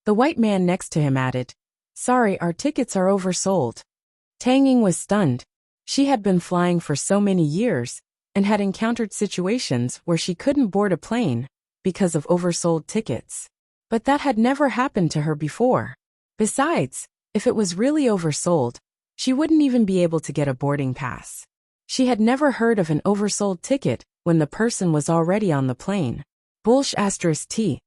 The white man next to him added, "Sorry, our tickets are oversold." Tang Ying was stunned. She had been flying for so many years and had encountered situations where she couldn't board a plane because of oversold tickets. But that had never happened to her before. Besides, if it was really oversold, she wouldn't even be able to get a boarding pass. She had never heard of an oversold ticket when the person was already on the plane. *T.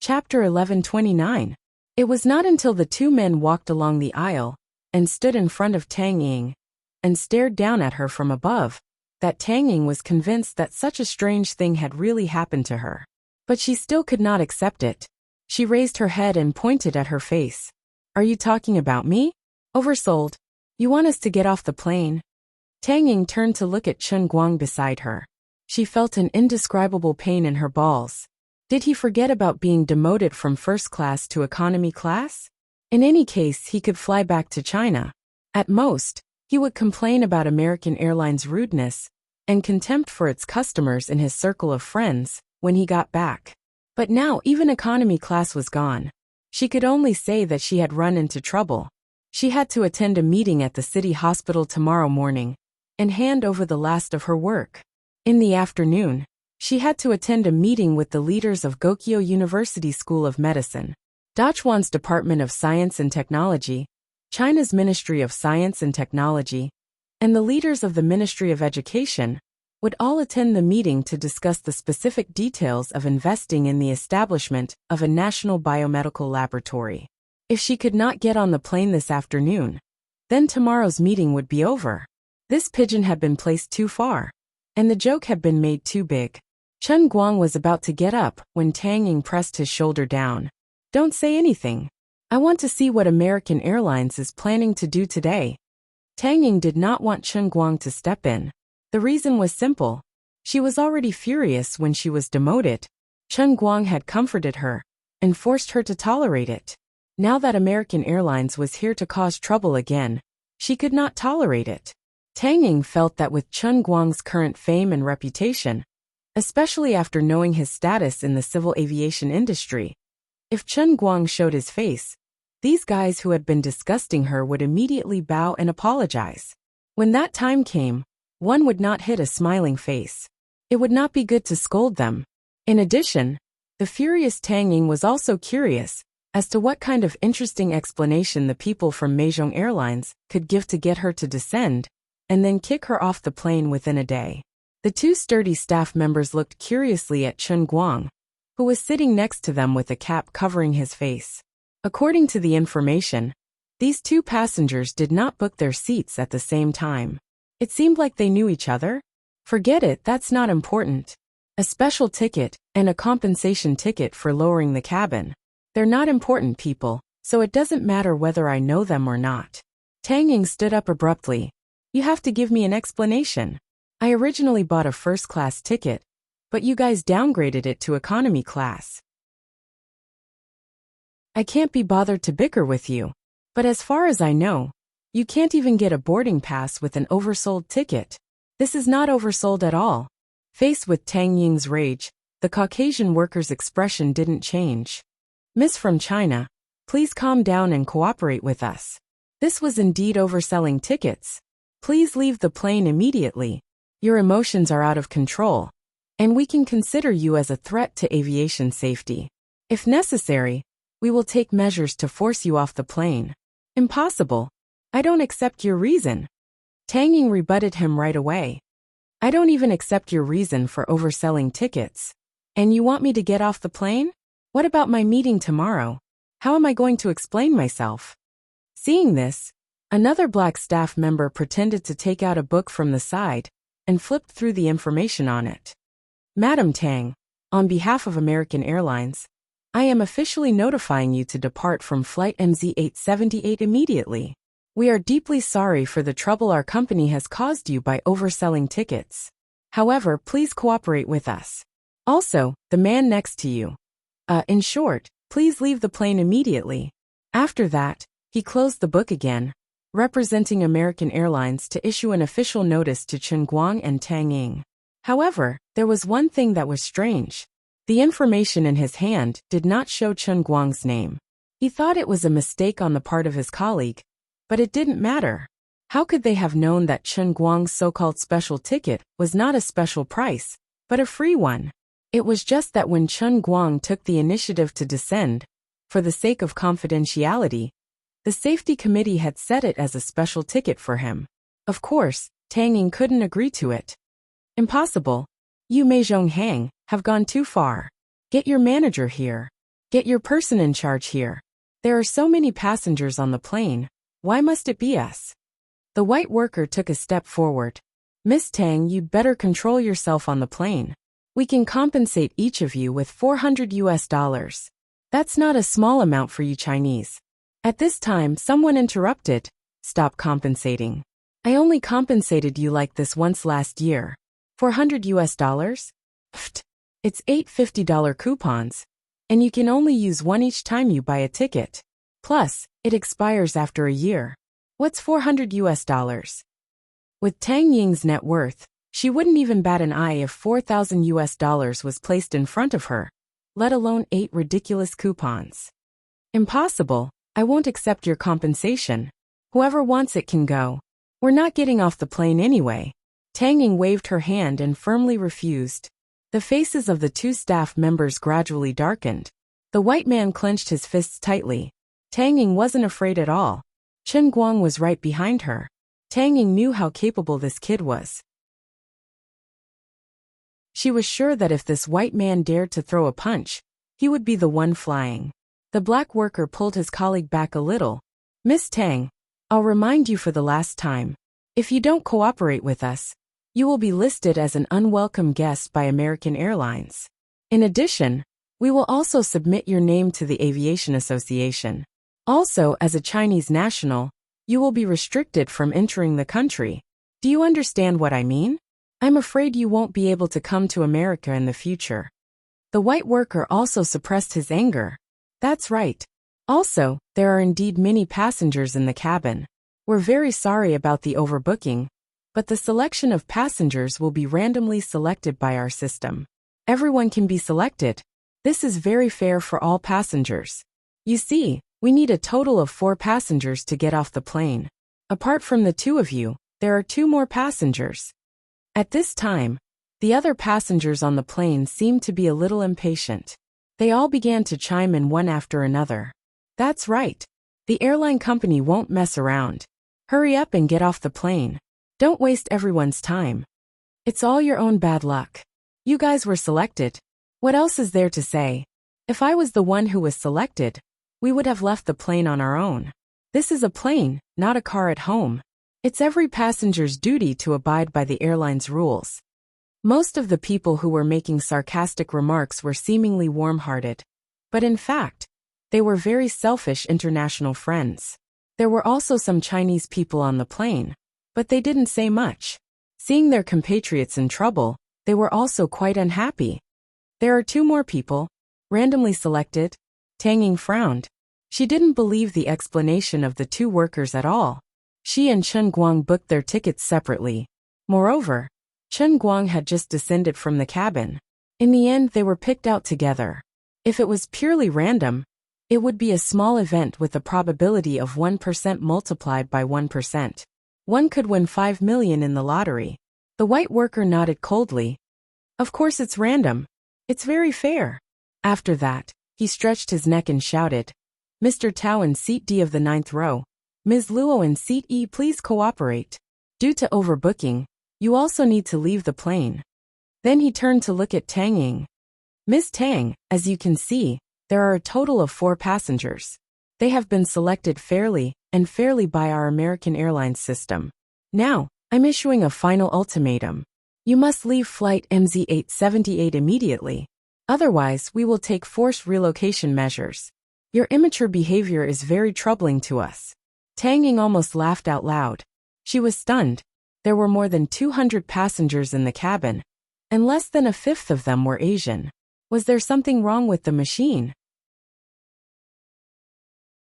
Chapter 1129. It was not until the two men walked along the aisle and stood in front of Tang Ying and stared down at her from above that Tang Ying was convinced that such a strange thing had really happened to her. But she still could not accept it. She raised her head and pointed at her face. "Are you talking about me? Oversold? You want us to get off the plane?" Tang Ying turned to look at Chen Guang beside her. She felt an indescribable pain in her balls. Did he forget about being demoted from first class to economy class? In any case, he could fly back to China. At most, he would complain about American Airlines' rudeness and contempt for its customers in his circle of friends when he got back. But now even economy class was gone. She could only say that she had run into trouble. She had to attend a meeting at the city hospital tomorrow morning and hand over the last of her work. In the afternoon, she had to attend a meeting with the leaders of Gokyo University School of Medicine, Dachuan's Department of Science and Technology, China's Ministry of Science and Technology, and the leaders of the Ministry of Education would all attend the meeting to discuss the specific details of investing in the establishment of a national biomedical laboratory. If she could not get on the plane this afternoon, then tomorrow's meeting would be over. This pigeon had been placed too far, and the joke had been made too big. Chen Guang was about to get up when Tang Ying pressed his shoulder down. "Don't say anything. I want to see what American Airlines is planning to do today." Tang Ying did not want Chen Guang to step in. The reason was simple. She was already furious when she was demoted. Chen Guang had comforted her and forced her to tolerate it. Now that American Airlines was here to cause trouble again, she could not tolerate it. Tang Ying felt that with Chen Guang's current fame and reputation, especially after knowing his status in the civil aviation industry, if Chen Guang showed his face, these guys who had been disgusting her would immediately bow and apologize. When that time came, one would not hit a smiling face. It would not be good to scold them. In addition, the furious Tang Ying was also curious as to what kind of interesting explanation the people from Meizhong Airlines could give to get her to descend and then kick her off the plane within a day. The two sturdy staff members looked curiously at Chen Guang, who was sitting next to them with a cap covering his face. According to the information, these two passengers did not book their seats at the same time. It seemed like they knew each other. Forget it, that's not important. A special ticket and a compensation ticket for lowering the cabin. They're not important people, so it doesn't matter whether I know them or not. Tang Ying stood up abruptly. You have to give me an explanation. I originally bought a first-class ticket, but you guys downgraded it to economy class. I can't be bothered to bicker with you, but as far as I know, you can't even get a boarding pass with an oversold ticket. This is not oversold at all. Faced with Tang Ying's rage, the Caucasian worker's expression didn't change. Miss from China, please calm down and cooperate with us. This was indeed overselling tickets. Please leave the plane immediately. Your emotions are out of control, and we can consider you as a threat to aviation safety. If necessary, we will take measures to force you off the plane. Impossible. I don't accept your reason. Tang Ying rebutted him right away. I don't even accept your reason for overselling tickets. And you want me to get off the plane? What about my meeting tomorrow? How am I going to explain myself? Seeing this, another black staff member pretended to take out a book from the side and flipped through the information on it. Madam Tang, on behalf of American Airlines, I am officially notifying you to depart from Flight MZ878 immediately. We are deeply sorry for the trouble our company has caused you by overselling tickets. However, please cooperate with us. Also, the man next to you. In short, please leave the plane immediately. After that, he closed the book again, representing American Airlines to issue an official notice to Chen Guang and Tang Ying. However, there was one thing that was strange. The information in his hand did not show Chen Guang's name. He thought it was a mistake on the part of his colleague, but it didn't matter. How could they have known that Chen Guang's so-called special ticket was not a special price, but a free one? It was just that when Chen Guang took the initiative to descend, for the sake of confidentiality, the safety committee had set it as a special ticket for him. Of course, Tang Ying couldn't agree to it. Impossible. You Mei Zhonghang have gone too far. Get your manager here. Get your person in charge here. There are so many passengers on the plane. Why must it be us? The white worker took a step forward. Miss Tang, you'd better control yourself on the plane. We can compensate each of you with $400. That's not a small amount for you Chinese. At this time, someone interrupted. Stop compensating. I only compensated you like this once last year. $400? Pfft. It's 8 $50 coupons, and you can only use one each time you buy a ticket. Plus, it expires after a year. What's $400? With Tang Ying's net worth, she wouldn't even bat an eye if $4,000 was placed in front of her, let alone 8 ridiculous coupons. Impossible. I won't accept your compensation. Whoever wants it can go. We're not getting off the plane anyway. Tang Ying waved her hand and firmly refused. The faces of the two staff members gradually darkened. The white man clenched his fists tightly. Tang Ying wasn't afraid at all. Chen Guang was right behind her. Tang Ying knew how capable this kid was. She was sure that if this white man dared to throw a punch, he would be the one flying. The black worker pulled his colleague back a little. Miss Tang, I'll remind you for the last time. If you don't cooperate with us, you will be listed as an unwelcome guest by American Airlines. In addition, we will also submit your name to the Aviation Association. Also, as a Chinese national, you will be restricted from entering the country. Do you understand what I mean? I'm afraid you won't be able to come to America in the future. The white worker also suppressed his anger. That's right. Also, there are indeed many passengers in the cabin. We're very sorry about the overbooking, but the selection of passengers will be randomly selected by our system. Everyone can be selected. This is very fair for all passengers. You see, we need a total of 4 passengers to get off the plane. Apart from the 2 of you, there are 2 more passengers. At this time, the other passengers on the plane seemed to be a little impatient. They all began to chime in one after another. That's right. The airline company won't mess around. Hurry up and get off the plane. Don't waste everyone's time. It's all your own bad luck. You guys were selected. What else is there to say? If I was the one who was selected, we would have left the plane on our own. This is a plane, not a car at home. It's every passenger's duty to abide by the airline's rules. Most of the people who were making sarcastic remarks were seemingly warm-hearted. But in fact, They were very selfish international friends. There were also some Chinese people on the plane, but they didn't say much. Seeing their compatriots in trouble, they were also quite unhappy. There are two more people, randomly selected. Tang Ying frowned. She didn't believe the explanation of the two workers at all. She and Chen Guang booked their tickets separately. Moreover, Chen Guang had just descended from the cabin. In the end, they were picked out together. If it was purely random, it would be a small event with a probability of 1% multiplied by 1%. One could win 5 million in the lottery. The white worker nodded coldly. Of course it's random. It's very fair. After that, he stretched his neck and shouted, Mr. Tao in seat D of the 9th row. Ms. Luo in seat E, please cooperate. Due to overbooking, you also need to leave the plane. Then he turned to look at Tang Ying. Ms. Tang, as you can see, there are a total of 4 passengers. They have been selected fairly and fairly by our American Airlines system. Now, I'm issuing a final ultimatum. You must leave flight MZ878 immediately. Otherwise, we will take forced relocation measures. Your immature behavior is very troubling to us. Tang Ying almost laughed out loud. She was stunned. There were more than 200 passengers in the cabin, and less than a fifth of them were Asian. Was there something wrong with the machine?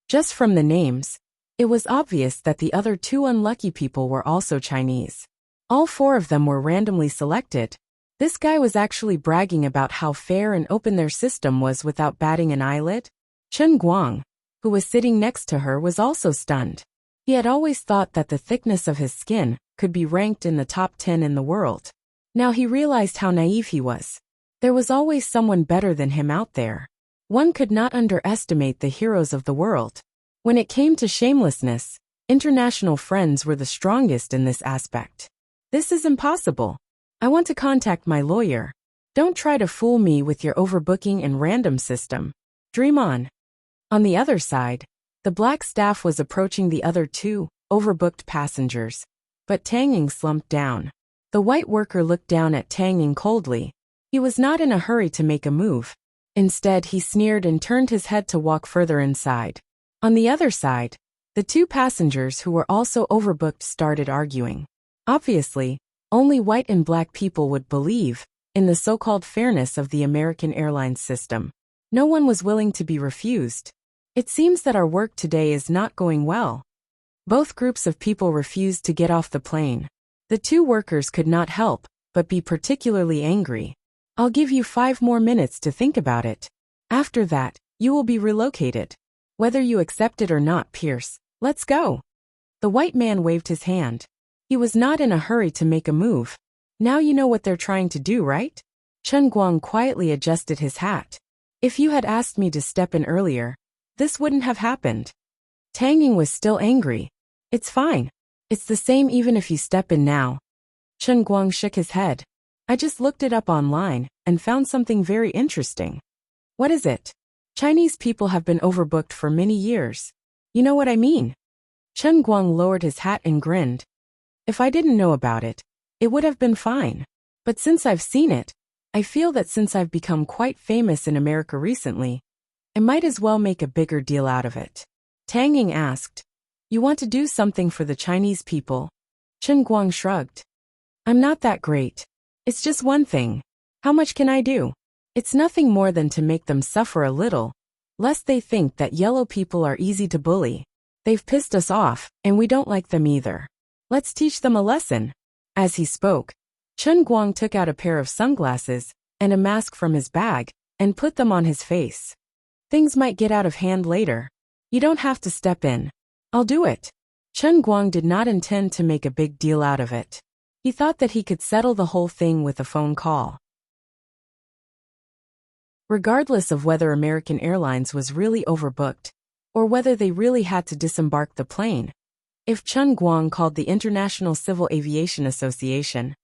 Just from the names, it was obvious that the other 2 unlucky people were also Chinese. All 4 of them were randomly selected. This guy was actually bragging about how fair and open their system was without batting an eyelid. Chen Guang, who was sitting next to her, was also stunned. He had always thought that the thickness of his skin could be ranked in the top 10 in the world. Now he realized how naive he was. There was always someone better than him out there. One could not underestimate the heroes of the world. When it came to shamelessness, international friends were the strongest in this aspect. This is impossible. I want to contact my lawyer. Don't try to fool me with your overbooking and random system. Dream on. On the other side, the black staff was approaching the other 2 overbooked passengers, but Tang Ying slumped down. The white worker looked down at Tang Ying coldly. He was not in a hurry to make a move. Instead, he sneered and turned his head to walk further inside. On the other side, the 2 passengers who were also overbooked started arguing. Obviously, only white and black people would believe in the so-called fairness of the American Airlines system. No one was willing to be refused. It seems that our work today is not going well. Both groups of people refused to get off the plane. The 2 workers could not help but be particularly angry. I'll give you 5 more minutes to think about it. After that, you will be relocated. Whether you accept it or not, Pierce, let's go. The white man waved his hand. He was not in a hurry to make a move. Now you know what they're trying to do, right? Chen Guang quietly adjusted his hat. If you had asked me to step in earlier, this wouldn't have happened. Tang Ying was still angry. It's fine. It's the same even if you step in now. Chen Guang shook his head. I just looked it up online and found something very interesting. What is it? Chinese people have been overbooked for many years. You know what I mean? Chen Guang lowered his hat and grinned. If I didn't know about it, it would have been fine. But since I've seen it, I feel that since I've become quite famous in America recently, I might as well make a bigger deal out of it. Tang Ying asked, You want to do something for the Chinese people? Chen Guang shrugged. I'm not that great. It's just one thing. How much can I do? It's nothing more than to make them suffer a little, lest they think that yellow people are easy to bully. They've pissed us off, and we don't like them either. Let's teach them a lesson. As he spoke, Chen Guang took out a pair of sunglasses and a mask from his bag and put them on his face. Things might get out of hand later. You don't have to step in. I'll do it. Chen Guang did not intend to make a big deal out of it. He thought that he could settle the whole thing with a phone call. Regardless of whether American Airlines was really overbooked, or whether they really had to disembark the plane, if Chen Guang called the International Civil Aviation Association,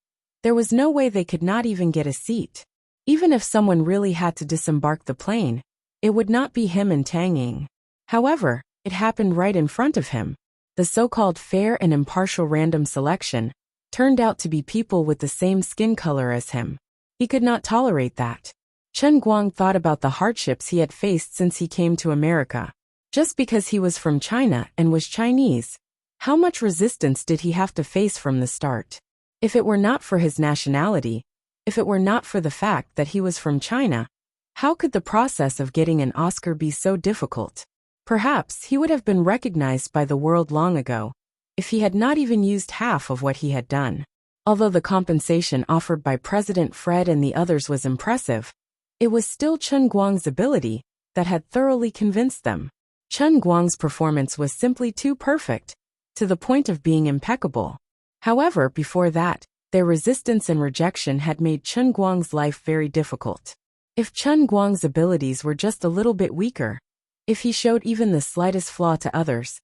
there was no way they could not even get a seat. Even if someone really had to disembark the plane, it would not be him and Tang Ying. However, it happened right in front of him. The so-called fair and impartial random selection turned out to be people with the same skin color as him. He could not tolerate that. Chen Guang thought about the hardships he had faced since he came to America. Just because he was from China and was Chinese, how much resistance did he have to face from the start? If it were not for his nationality, if it were not for the fact that he was from China, how could the process of getting an Oscar be so difficult? Perhaps he would have been recognized by the world long ago, if he had not even used half of what he had done. Although the compensation offered by President Fred and the others was impressive, it was still Chen Guang's ability that had thoroughly convinced them. Chen Guang's performance was simply too perfect, to the point of being impeccable. However, before that, their resistance and rejection had made Chen Guang's life very difficult. If Chen Guang's abilities were just a little bit weaker, if he showed even the slightest flaw to others,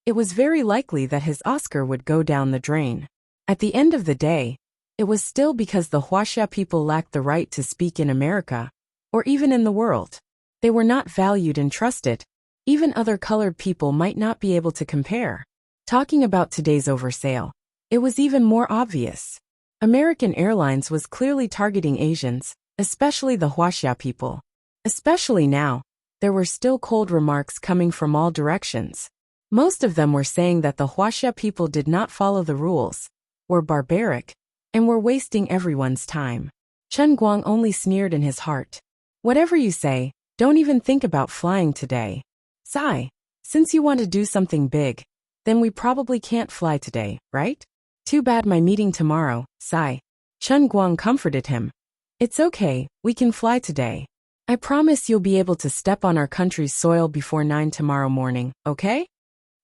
it was very likely that his Oscar would go down the drain. At the end of the day, it was still because the Huaxia people lacked the right to speak in America, or even in the world. They were not valued and trusted. Even other colored people might not be able to compare. Talking about today's oversale, it was even more obvious. American Airlines was clearly targeting Asians, especially the Huaxia people. Especially now, there were still cold remarks coming from all directions. Most of them were saying that the Huaxia people did not follow the rules, were barbaric, and were wasting everyone's time. Chen Guang only sneered in his heart. Whatever you say, don't even think about flying today. Sigh, since you want to do something big, then we probably can't fly today, right? Too bad my meeting tomorrow, sigh. Chen Guang comforted him. It's okay, we can fly today. I promise you'll be able to step on our country's soil before 9 tomorrow morning, okay?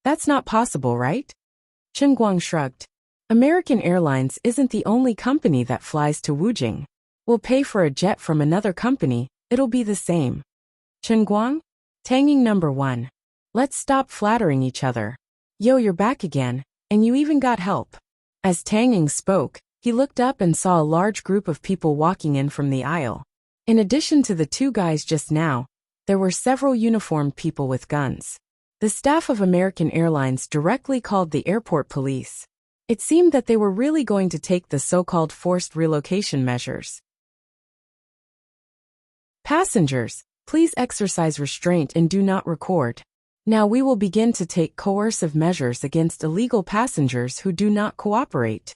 That's not possible, right? Chen Guang shrugged. American Airlines isn't the only company that flies to Wujing. We'll pay for a jet from another company, it'll be the same. Chen Guang? Tanging number 1. Let's stop flattering each other. Yo, you're back again, and you even got help. As Tanging spoke, he looked up and saw a large group of people walking in from the aisle. In addition to the 2 guys just now, there were several uniformed people with guns. The staff of American Airlines directly called the airport police. It seemed that they were really going to take the so-called forced relocation measures. Passengers, please exercise restraint and do not record. Now we will begin to take coercive measures against illegal passengers who do not cooperate.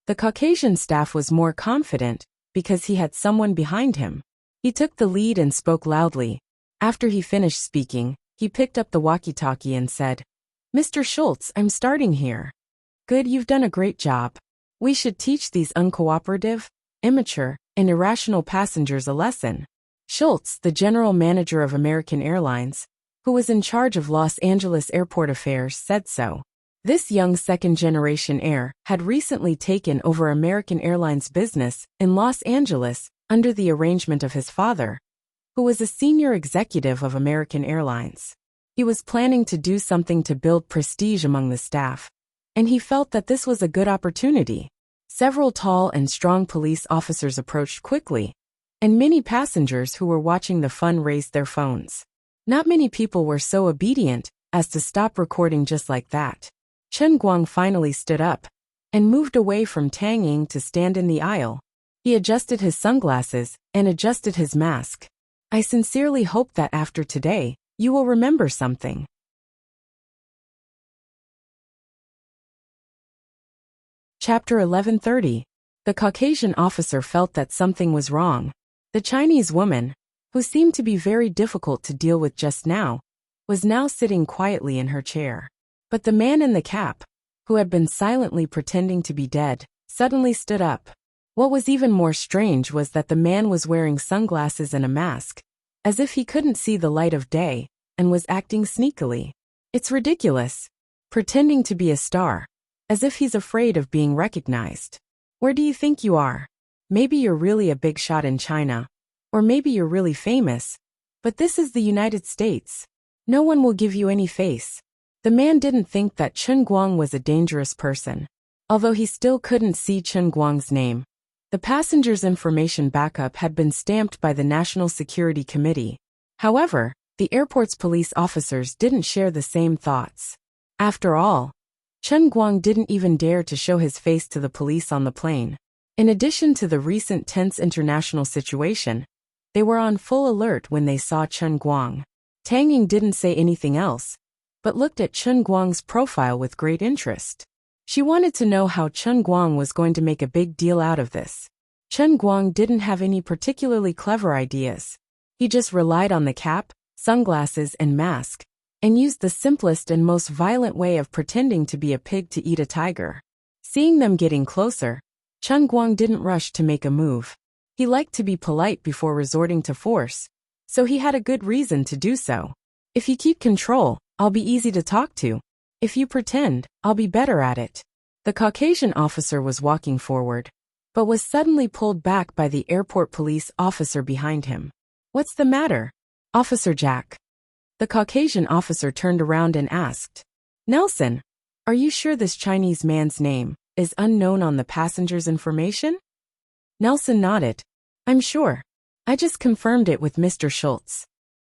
The Caucasian staff was more confident because he had someone behind him. He took the lead and spoke loudly. After he finished speaking, he picked up the walkie-talkie and said, Mr. Schultz, I'm starting here. Good, you've done a great job. We should teach these uncooperative, immature, and irrational passengers a lesson. Schultz, the general manager of American Airlines, who was in charge of Los Angeles airport affairs, said so. This young second-generation heir had recently taken over American Airlines business in Los Angeles under the arrangement of his father, who was a senior executive of American Airlines. He was planning to do something to build prestige among the staff, and he felt that this was a good opportunity. Several tall and strong police officers approached quickly, and many passengers who were watching the fun raised their phones. Not many people were so obedient as to stop recording just like that. Chen Guang finally stood up and moved away from Tanging to stand in the aisle. He adjusted his sunglasses and adjusted his mask. I sincerely hope that after today, you will remember something. Chapter 1130. The Caucasian officer felt that something was wrong. The Chinese woman, who seemed to be very difficult to deal with just now, was now sitting quietly in her chair. But the man in the cap, who had been silently pretending to be dead, suddenly stood up. What was even more strange was that the man was wearing sunglasses and a mask, as if he couldn't see the light of day, and was acting sneakily. It's ridiculous. Pretending to be a star, as if he's afraid of being recognized. Where do you think you are? Maybe you're really a big shot in China, or maybe you're really famous, but this is the United States. No one will give you any face. The man didn't think that Chen Guang was a dangerous person. Although he still couldn't see Chen Guang's name, the passenger's information backup had been stamped by the National Security Committee. However, the airport's police officers didn't share the same thoughts. After all, Chen Guang didn't even dare to show his face to the police on the plane. In addition to the recent tense international situation, They were on full alert when they saw Chen Guang. Tang Ying didn't say anything else, but looked at Chen Guang's profile with great interest. She wanted to know how Chen Guang was going to make a big deal out of this. Chen Guang didn't have any particularly clever ideas. He just relied on the cap, sunglasses and mask, and used the simplest and most violent way of pretending to be a pig to eat a tiger. Seeing them getting closer, Chen Guang didn't rush to make a move. He liked to be polite before resorting to force, so he had a good reason to do so. If you keep control, I'll be easy to talk to. If you pretend, I'll be better at it. The Caucasian officer was walking forward, but was suddenly pulled back by the airport police officer behind him. What's the matter? Officer Jack. The Caucasian officer turned around and asked, Nelson, are you sure this Chinese man's name is unknown on the passenger's information? Nelson nodded. I'm sure. I just confirmed it with Mr. Schultz.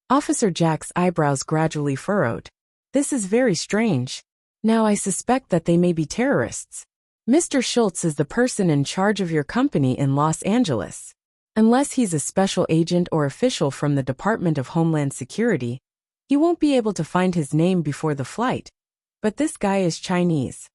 Officer Jack's eyebrows gradually furrowed. This is very strange. Now I suspect that they may be terrorists. Mr. Schultz is the person in charge of your company in Los Angeles. Unless he's a special agent or official from the Department of Homeland Security, he won't be able to find his name before the flight. But this guy is Chinese.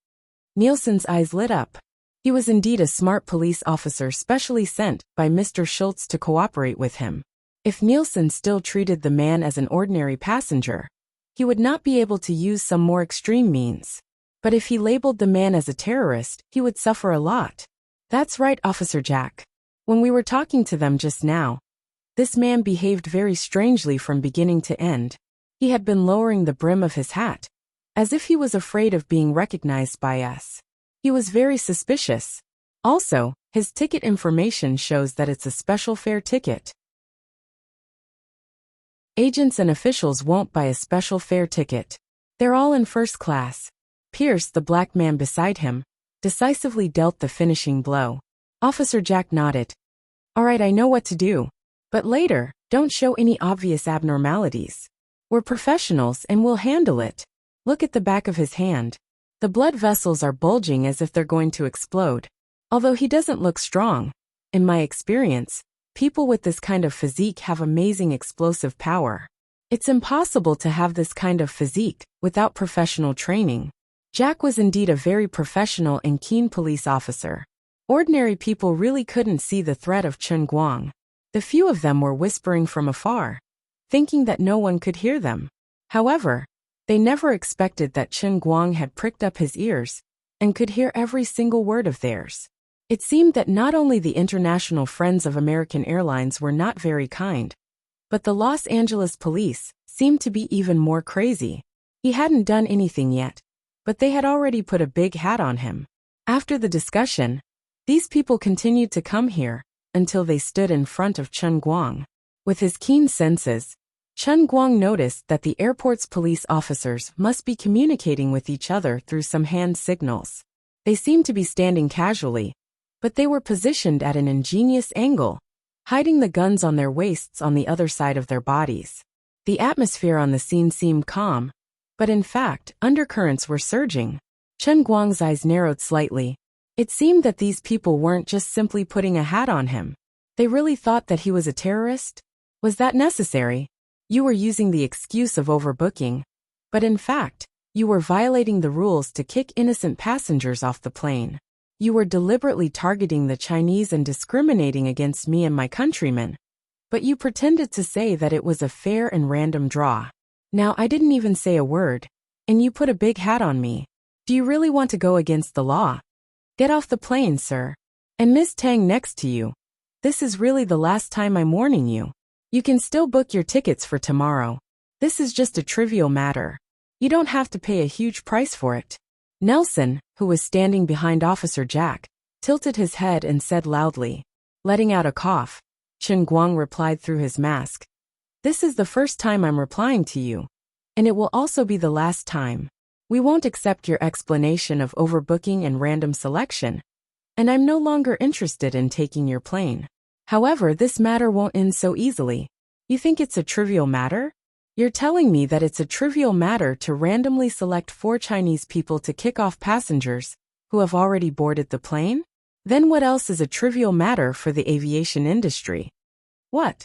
Nielsen's eyes lit up. He was indeed a smart police officer specially sent by Mr. Schultz to cooperate with him. If Nielsen still treated the man as an ordinary passenger, he would not be able to use some more extreme means. But if he labeled the man as a terrorist, he would suffer a lot. That's right, Officer Jack. When we were talking to them just now, this man behaved very strangely from beginning to end. He had been lowering the brim of his hat, as if he was afraid of being recognized by us. He was very suspicious. Also, his ticket information shows that it's a special fare ticket. Agents and officials won't buy a special fare ticket. They're all in first class. Pierce, the black man beside him, decisively dealt the finishing blow. Officer Jack nodded. All right, I know what to do. But later, don't show any obvious abnormalities. We're professionals and we'll handle it. Look at the back of his hand. The blood vessels are bulging as if they're going to explode. Although he doesn't look strong, in my experience, people with this kind of physique have amazing explosive power. It's impossible to have this kind of physique without professional training. Jack was indeed a very professional and keen police officer. Ordinary people really couldn't see the threat of Chen Guang. The few of them were whispering from afar, thinking that no one could hear them. However, they never expected that Chen Guang had pricked up his ears and could hear every single word of theirs. It seemed that not only the International Friends of American Airlines were not very kind, but the Los Angeles police seemed to be even more crazy. He hadn't done anything yet, but they had already put a big hat on him. After the discussion, these people continued to come here until they stood in front of Chen Guang. With his keen senses, Chen Guang noticed that the airport's police officers must be communicating with each other through some hand signals. They seemed to be standing casually, but they were positioned at an ingenious angle, hiding the guns on their waists on the other side of their bodies. The atmosphere on the scene seemed calm, but in fact, undercurrents were surging. Chen Guang's eyes narrowed slightly. It seemed that these people weren't just simply putting a hat on him. They really thought that he was a terrorist? Was that necessary? You were using the excuse of overbooking, but in fact, you were violating the rules to kick innocent passengers off the plane. You were deliberately targeting the Chinese and discriminating against me and my countrymen. But you pretended to say that it was a fair and random draw. Now I didn't even say a word, and you put a big hat on me. Do you really want to go against the law? Get off the plane, sir. And Miss Tang next to you. This is really the last time I'm warning you. You can still book your tickets for tomorrow. This is just a trivial matter. You don't have to pay a huge price for it. Nelson, who was standing behind Officer Jack, tilted his head and said loudly, letting out a cough. Chen Guang replied through his mask. This is the first time I'm replying to you, and it will also be the last time. We won't accept your explanation of overbooking and random selection, and I'm no longer interested in taking your plane. However, this matter won't end so easily. You think it's a trivial matter? You're telling me that it's a trivial matter to randomly select 4 Chinese people to kick off passengers who have already boarded the plane? Then what else is a trivial matter for the aviation industry? What?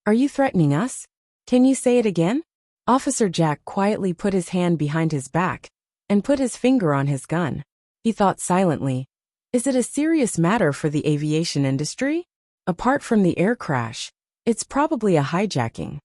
Are you threatening us? Can you say it again? Officer Jack quietly put his hand behind his back and put his finger on his gun. He thought silently, is it a serious matter for the aviation industry? Apart from the air crash, it's probably a hijacking.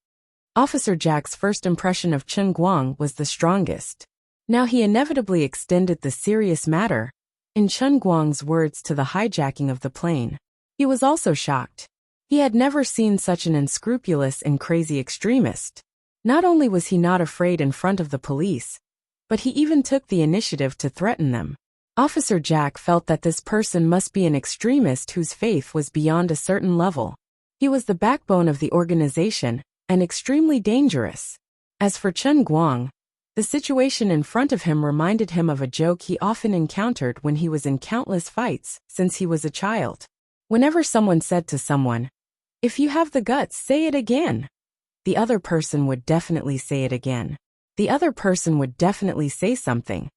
Officer Jack's first impression of Chen Guang was the strongest. Now he inevitably extended the serious matter, in Chen Guang's words, to the hijacking of the plane. He was also shocked. He had never seen such an unscrupulous and crazy extremist. Not only was he not afraid in front of the police, but he even took the initiative to threaten them. Officer Jack felt that this person must be an extremist whose faith was beyond a certain level. He was the backbone of the organization, and extremely dangerous. As for Chen Guang, the situation in front of him reminded him of a joke he often encountered when he was in countless fights since he was a child. Whenever someone said to someone, "If you have the guts, say it again," the other person would definitely say it again. The other person would definitely say something.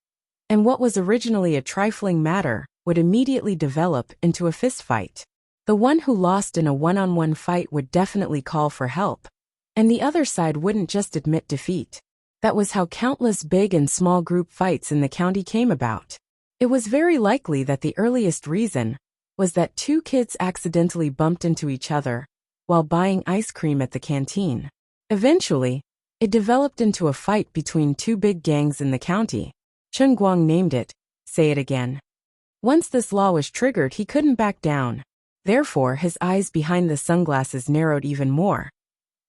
And what was originally a trifling matter would immediately develop into a fistfight. The one who lost in a one-on-one fight would definitely call for help, and the other side wouldn't just admit defeat. That was how countless big and small group fights in the county came about. It was very likely that the earliest reason was that two kids accidentally bumped into each other while buying ice cream at the canteen. Eventually, it developed into a fight between two big gangs in the county. Chen Guang named it, "Say it again." Once this law was triggered, he couldn't back down. Therefore, his eyes behind the sunglasses narrowed even more.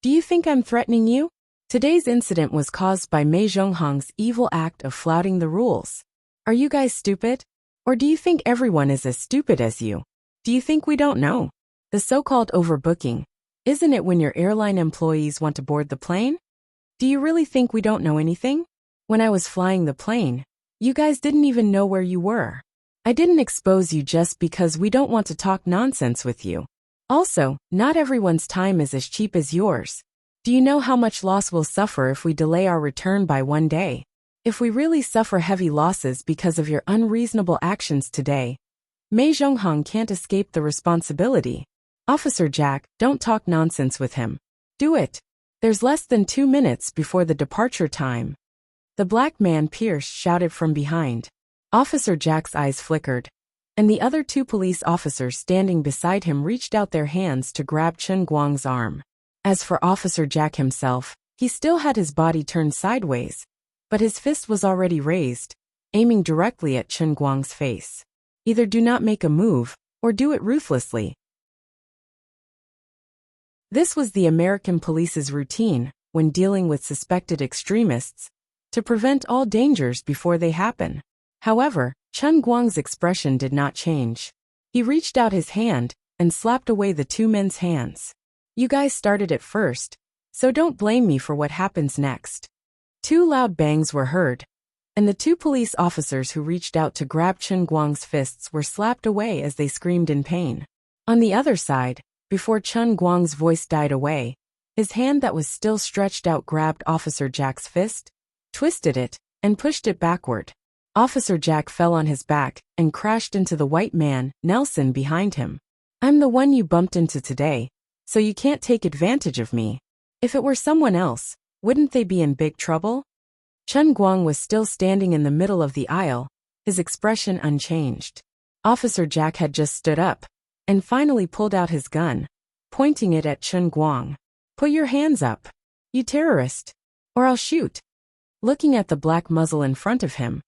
Do you think I'm threatening you? Today's incident was caused by Mei Zhonghang's evil act of flouting the rules. Are you guys stupid? Or do you think everyone is as stupid as you? Do you think we don't know? The so-called overbooking, isn't it when your airline employees want to board the plane? Do you really think we don't know anything? When I was flying the plane, you guys didn't even know where you were. I didn't expose you just because we don't want to talk nonsense with you. Also, not everyone's time is as cheap as yours. Do you know how much loss we'll suffer if we delay our return by one day? If we really suffer heavy losses because of your unreasonable actions today, Mei Zhonghang can't escape the responsibility. Officer Jack, don't talk nonsense with him. Do it. There's less than 2 minutes before the departure time. The black man Pierce shouted from behind. Officer Jack's eyes flickered, and the other two police officers standing beside him reached out their hands to grab Chen Guang's arm. As for Officer Jack himself, he still had his body turned sideways, but his fist was already raised, aiming directly at Chen Guang's face. Either do not make a move, or do it ruthlessly. This was the American police's routine when dealing with suspected extremists, to prevent all dangers before they happen. However, Chen Guang's expression did not change. He reached out his hand and slapped away the two men's hands. You guys started it first, so don't blame me for what happens next. Two loud bangs were heard, and the two police officers who reached out to grab Chen Guang's fists were slapped away as they screamed in pain. On the other side, before Chen Guang's voice died away, his hand that was still stretched out grabbed Officer Jack's fist, twisted it, and pushed it backward. Officer Jack fell on his back and crashed into the white man, Nelson, behind him. I'm the one you bumped into today, so you can't take advantage of me. If it were someone else, wouldn't they be in big trouble? Chen Guang was still standing in the middle of the aisle, his expression unchanged. Officer Jack had just stood up and finally pulled out his gun, pointing it at Chen Guang. Put your hands up, you terrorist, or I'll shoot. Looking at the black muzzle in front of him,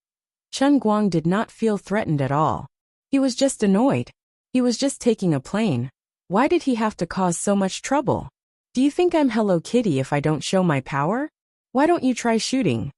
Chen Guang did not feel threatened at all. He was just annoyed. He was just taking a plane. Why did he have to cause so much trouble? Do you think I'm Hello Kitty if I don't show my power? Why don't you try shooting?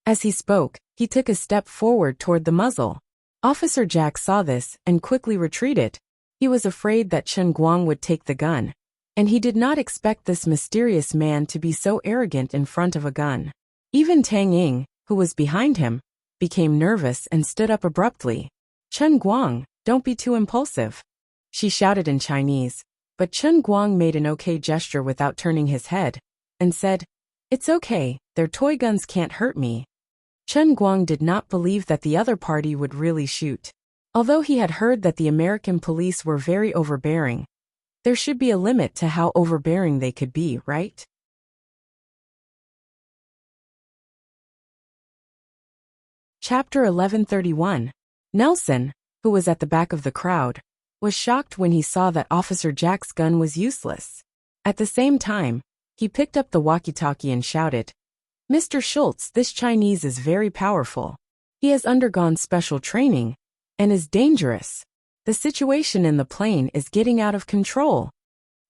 As he spoke, he took a step forward toward the muzzle. Officer Jack saw this and quickly retreated. He was afraid that Chen Guang would take the gun, and he did not expect this mysterious man to be so arrogant in front of a gun. Even Tang Ying, who was behind him, became nervous and stood up abruptly. Chen Guang, don't be too impulsive, she shouted in Chinese, but Chen Guang made an okay gesture without turning his head, and said, It's okay, their toy guns can't hurt me. Chen Guang did not believe that the other party would really shoot. Although he had heard that the American police were very overbearing, There should be a limit to how overbearing they could be, right? Chapter 1131. Nelson, who was at the back of the crowd, was shocked when he saw that Officer Jack's gun was useless. At the same time, he picked up the walkie-talkie and shouted, "Mr. Schultz, this Chinese is very powerful. He has undergone special training and is dangerous. The situation in the plane is getting out of control."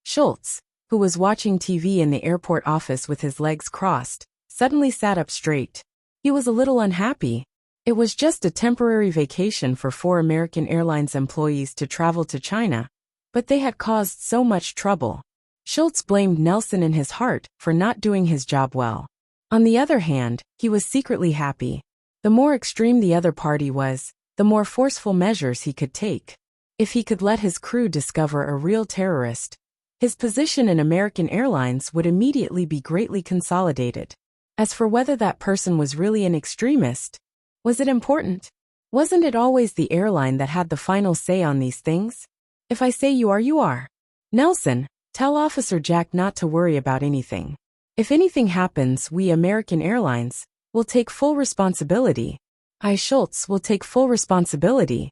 Schultz, who was watching TV in the airport office with his legs crossed, suddenly sat up straight. He was a little unhappy. It was just a temporary vacation for 4 American Airlines employees to travel to China, but they had caused so much trouble. Schultz blamed Nelson in his heart for not doing his job well. On the other hand, he was secretly happy. The more extreme the other party was, the more forceful measures he could take. If he could let his crew discover a real terrorist, his position in American Airlines would immediately be greatly consolidated. As for whether that person was really an extremist, was it important? Wasn't it always the airline that had the final say on these things? If I say you are, you are. Nelson, tell Officer Jack not to worry about anything. If anything happens, we American Airlines will take full responsibility. I, Schultz, will take full responsibility.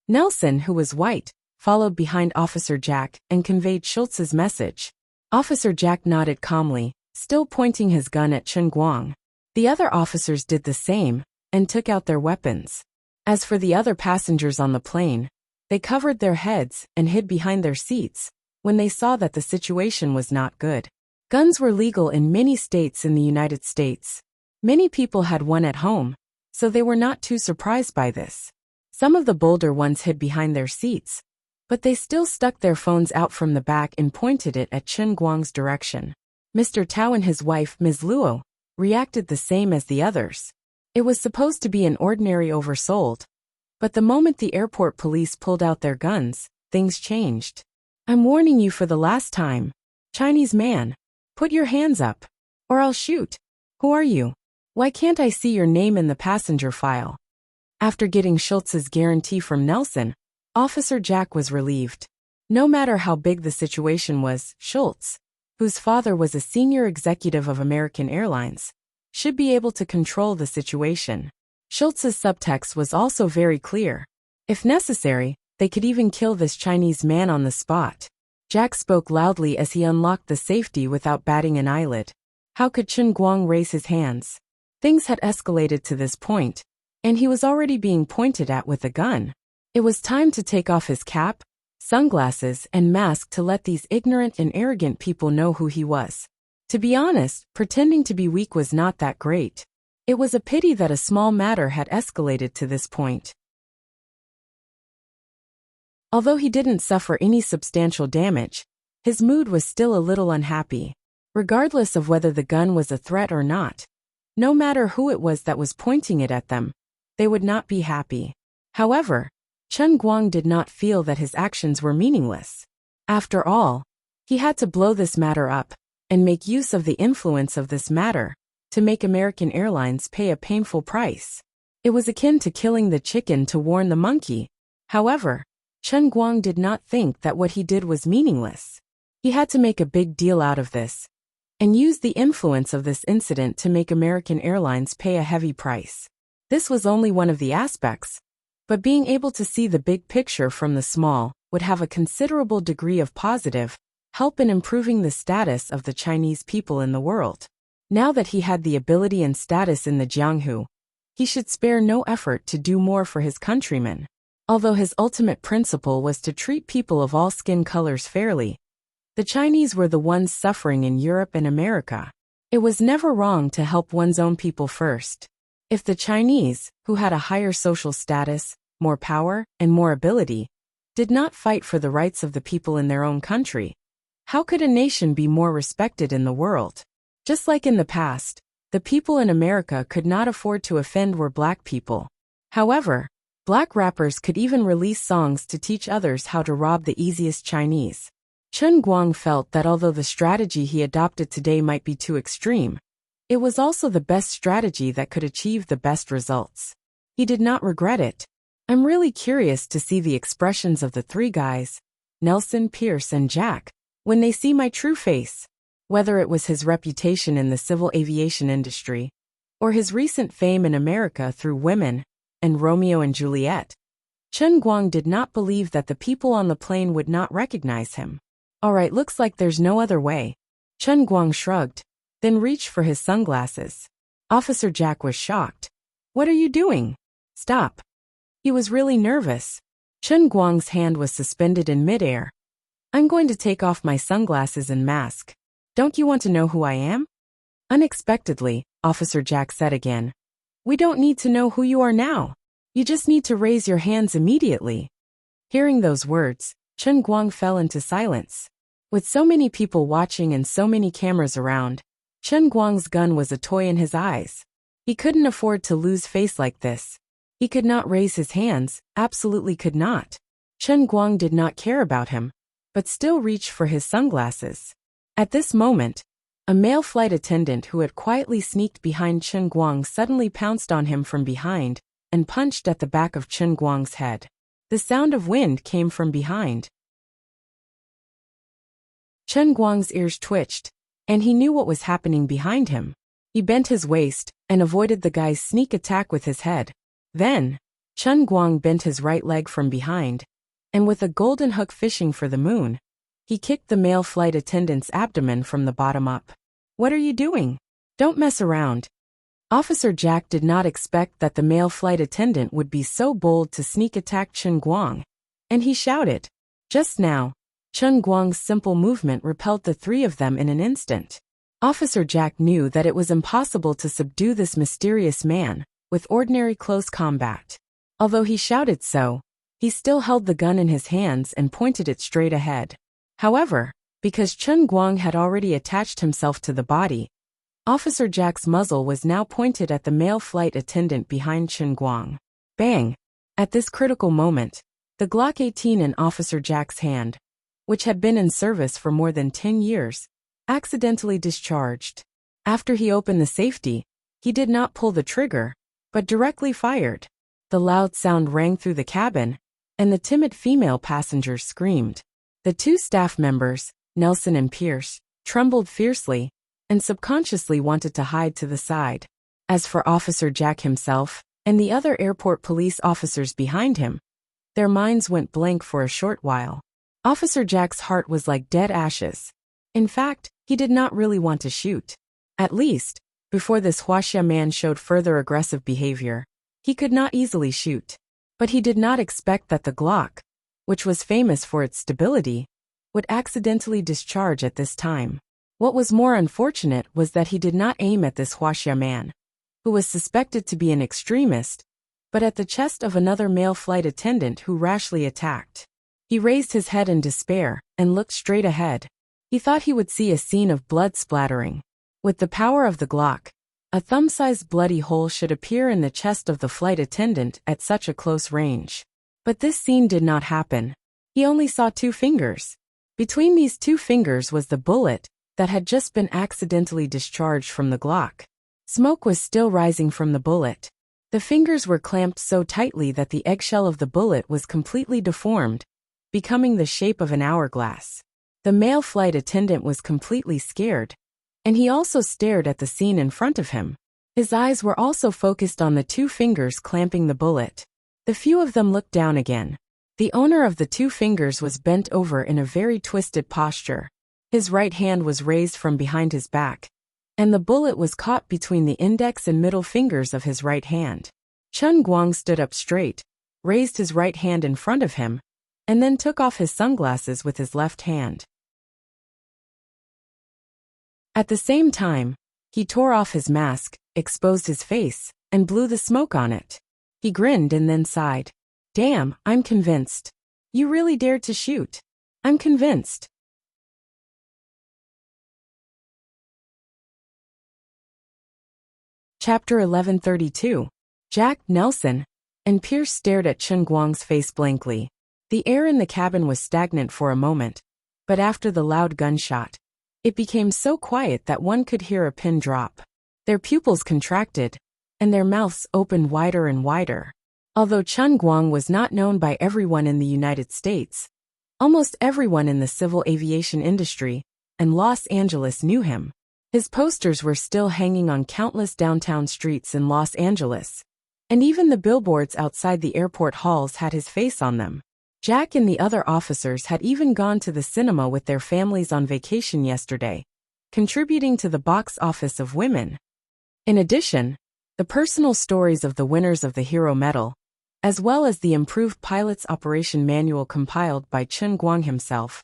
Nelson, who was white, followed behind Officer Jack and conveyed Schultz's message. Officer Jack nodded calmly, still pointing his gun at Chen Guang. The other officers did the same and took out their weapons. As for the other passengers on the plane, they covered their heads and hid behind their seats when they saw that the situation was not good. Guns were legal in many states in the United States. Many people had one at home, so they were not too surprised by this. Some of the bolder ones hid behind their seats, but they still stuck their phones out from the back and pointed it at Chen Guang's direction. Mr. Tao and his wife, Ms. Luo, reacted the same as the others. It was supposed to be an ordinary oversold, but the moment the airport police pulled out their guns, things changed. "I'm warning you for the last time. Chinese man, put your hands up, or I'll shoot. Who are you? Why can't I see your name in the passenger file?" After getting Schultz's guarantee from Nelson, Officer Jack was relieved. No matter how big the situation was, Schultz, whose father was a senior executive of American Airlines, should be able to control the situation. Schultz's subtext was also very clear. If necessary, they could even kill this Chinese man on the spot. Jack spoke loudly as he unlocked the safety without batting an eyelid. How could Chen Guang raise his hands? Things had escalated to this point, and he was already being pointed at with a gun. It was time to take off his cap, sunglasses, and mask to let these ignorant and arrogant people know who he was. To be honest, pretending to be weak was not that great. It was a pity that a small matter had escalated to this point. Although he didn't suffer any substantial damage, his mood was still a little unhappy. Regardless of whether the gun was a threat or not, no matter who it was that was pointing it at them, they would not be happy. However, Chen Guang did not feel that his actions were meaningless. After all, he had to blow this matter up and make use of the influence of this matter to make American Airlines pay a painful price. It was akin to killing the chicken to warn the monkey. However, Chen Guang did not think that what he did was meaningless. He had to make a big deal out of this and use the influence of this incident to make American Airlines pay a heavy price. This was only one of the aspects, but being able to see the big picture from the small would have a considerable degree of positive help in improving the status of the Chinese people in the world. Now that he had the ability and status in the Jianghu, he should spare no effort to do more for his countrymen. Although his ultimate principle was to treat people of all skin colors fairly, the Chinese were the ones suffering in Europe and America. It was never wrong to help one's own people first. If the Chinese, who had a higher social status, more power, and more ability, did not fight for the rights of the people in their own country, how could a nation be more respected in the world? Just like in the past, the people in America could not afford to offend were black people. However, black rappers could even release songs to teach others how to rob the easiest Chinese. Chen Guang felt that although the strategy he adopted today might be too extreme, it was also the best strategy that could achieve the best results. He did not regret it. I'm really curious to see the expressions of the 3 guys Nelson, Pierce, and Jack, when they see my true face. Whether it was his reputation in the civil aviation industry, or his recent fame in America through Women and Romeo and Juliet, Chen Guang did not believe that the people on the plane would not recognize him. All right, looks like there's no other way. Chen Guang shrugged, then reached for his sunglasses. Officer Jack was shocked. What are you doing? Stop. He was really nervous. Chen Guang's hand was suspended in midair. I'm going to take off my sunglasses and mask. Don't you want to know who I am? Unexpectedly, Officer Jack said again. We don't need to know who you are now. You just need to raise your hands immediately. Hearing those words, Chen Guang fell into silence. With so many people watching and so many cameras around, Chen Guang's gun was a toy in his eyes. He couldn't afford to lose face like this. He could not raise his hands, absolutely could not. Chen Guang did not care about him, but still reached for his sunglasses. At this moment, a male flight attendant who had quietly sneaked behind Chen Guang suddenly pounced on him from behind and punched at the back of Chen Guang's head. The sound of wind came from behind. Chen Guang's ears twitched, and he knew what was happening behind him. He bent his waist and avoided the guy's sneak attack with his head. Then, Chen Guang bent his right leg from behind, and with a golden hook fishing for the moon, he kicked the male flight attendant's abdomen from the bottom up. What are you doing? Don't mess around. Officer Jack did not expect that the male flight attendant would be so bold to sneak attack Chen Guang, and he shouted. Just now, Chen Guang's simple movement repelled the three of them in an instant. Officer Jack knew that it was impossible to subdue this mysterious man with ordinary close combat. Although he shouted so, he still held the gun in his hands and pointed it straight ahead. However, because Chen Guang had already attached himself to the body, Officer Jack's muzzle was now pointed at the male flight attendant behind Chen Guang. Bang! At this critical moment, the Glock 18 in Officer Jack's hand, which had been in service for more than 10 years, accidentally discharged. After he opened the safety, he did not pull the trigger, but directly fired. The loud sound rang through the cabin, and the timid female passengers screamed. The two staff members, Nelson and Pierce, trembled fiercely and subconsciously wanted to hide to the side. As for Officer Jack himself and the other airport police officers behind him, their minds went blank for a short while. Officer Jack's heart was like dead ashes. In fact, he did not really want to shoot. At least, before this Huaxia man showed further aggressive behavior, he could not easily shoot. But he did not expect that the Glock, which was famous for its stability, would accidentally discharge at this time. What was more unfortunate was that he did not aim at this Huaxia man, who was suspected to be an extremist, but at the chest of another male flight attendant who rashly attacked. He raised his head in despair and looked straight ahead. He thought he would see a scene of blood splattering. With the power of the Glock, a thumb-sized bloody hole should appear in the chest of the flight attendant at such a close range. But this scene did not happen. He only saw 2 fingers. Between these 2 fingers was the bullet that had just been accidentally discharged from the Glock. Smoke was still rising from the bullet. The fingers were clamped so tightly that the eggshell of the bullet was completely deformed, becoming the shape of an hourglass. The male flight attendant was completely scared, and he also stared at the scene in front of him. His eyes were also focused on the 2 fingers clamping the bullet. The few of them looked down again. The owner of the 2 fingers was bent over in a very twisted posture. His right hand was raised from behind his back, and the bullet was caught between the index and middle fingers of his right hand. Chen Guang stood up straight, raised his right hand in front of him, and then took off his sunglasses with his left hand. At the same time, he tore off his mask, exposed his face, and blew the smoke on it. He grinned and then sighed. Damn, I'm convinced. You really dared to shoot. I'm convinced. Chapter 1132. Jack, Nelson, and Pierce stared at Chen Guang's face blankly. The air in the cabin was stagnant for a moment, but after the loud gunshot, it became so quiet that one could hear a pin drop. Their pupils contracted, and their mouths opened wider and wider. Although Chen Guang was not known by everyone in the United States, Almost everyone in the civil aviation industry and Los Angeles knew him. His posters were still hanging on countless downtown streets in Los Angeles, and even the billboards outside the airport halls had his face on them. Jack and the other officers had even gone to the cinema with their families on vacation yesterday, contributing to the box office of Women. In addition, the personal stories of the winners of the Hero Medal, as well as the improved pilot's operation manual compiled by Chen Guang himself,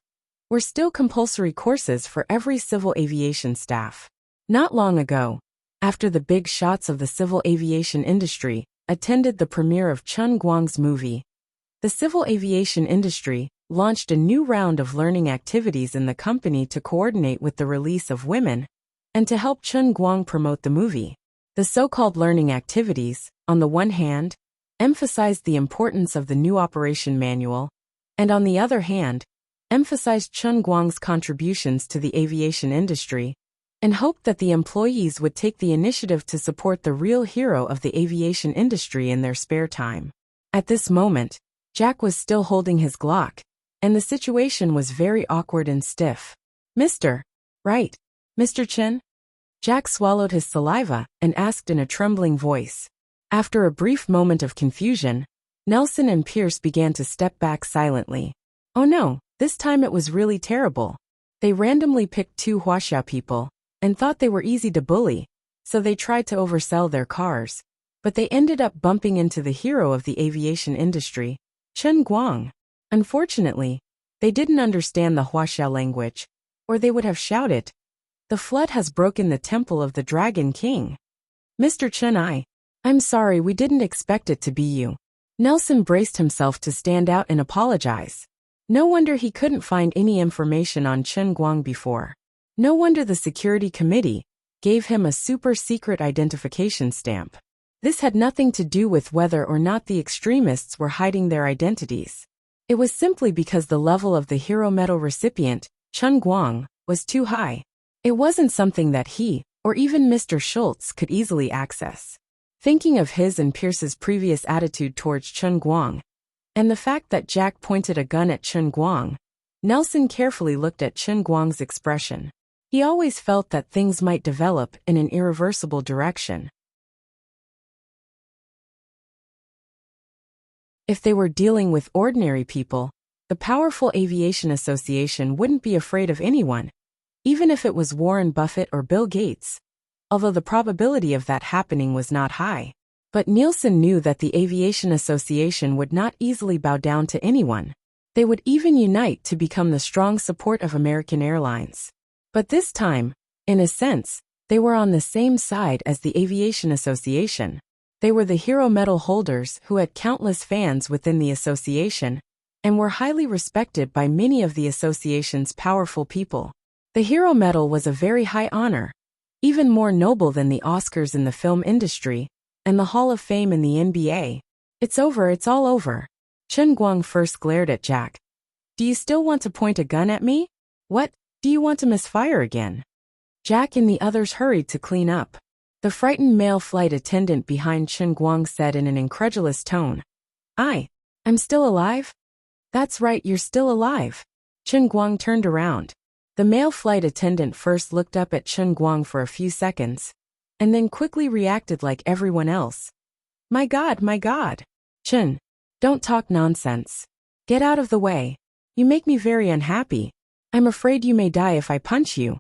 were still compulsory courses for every civil aviation staff. Not long ago, after the big shots of the civil aviation industry attended the premiere of Chen Guang's movie, the civil aviation industry launched a new round of learning activities in the company to coordinate with the release of Women and to help Chen Guang promote the movie. The so-called learning activities, on the one hand, emphasized the importance of the new operation manual, and on the other hand, emphasized Chen Guang's contributions to the aviation industry, and hoped that the employees would take the initiative to support the real hero of the aviation industry in their spare time. At this moment, Jack was still holding his Glock, and the situation was very awkward and stiff. Right, Mr. Chen? Jack swallowed his saliva and asked in a trembling voice. After a brief moment of confusion, Nelson and Pierce began to step back silently. Oh no, this time it was really terrible. They randomly picked two Huaxia people and thought they were easy to bully, so they tried to oversell their cars, but they ended up bumping into the hero of the aviation industry, Chen Guang. Unfortunately, they didn't understand the Huaxia language, or they would have shouted, "The flood has broken the temple of the Dragon King." Mr. Chen, I'm sorry, we didn't expect it to be you. Nelson braced himself to stand out and apologize. No wonder he couldn't find any information on Chen Guang before. No wonder the security committee gave him a super-secret identification stamp. This had nothing to do with whether or not the extremists were hiding their identities. It was simply because the level of the Hero Medal recipient, Chen Guang, was too high. It wasn't something that he, or even Mr. Schultz, could easily access. Thinking of his and Pierce's previous attitude towards Chen Guang, and the fact that Jack pointed a gun at Chen Guang, Nelson carefully looked at Chen Guang's expression. He always felt that things might develop in an irreversible direction. If they were dealing with ordinary people, the powerful Aviation Association wouldn't be afraid of anyone, even if it was Warren Buffett or Bill Gates, although the probability of that happening was not high. But Nielsen knew that the Aviation Association would not easily bow down to anyone. They would even unite to become the strong support of American Airlines. But this time, in a sense, they were on the same side as the Aviation Association. They were the Hero Medal holders who had countless fans within the association and were highly respected by many of the association's powerful people. The Hero Medal was a very high honor, even more noble than the Oscars in the film industry and the Hall of Fame in the NBA. It's over, it's all over. Chen Guang first glared at Jack. Do you still want to point a gun at me? What, do you want to misfire again? Jack and the others hurried to clean up. The frightened male flight attendant behind Chen Guang said in an incredulous tone, I'm still alive? That's right, you're still alive. Chen Guang turned around. The male flight attendant first looked up at Chen Guang for a few seconds, and then quickly reacted like everyone else. My God. Chen, don't talk nonsense. Get out of the way. You make me very unhappy. I'm afraid you may die if I punch you.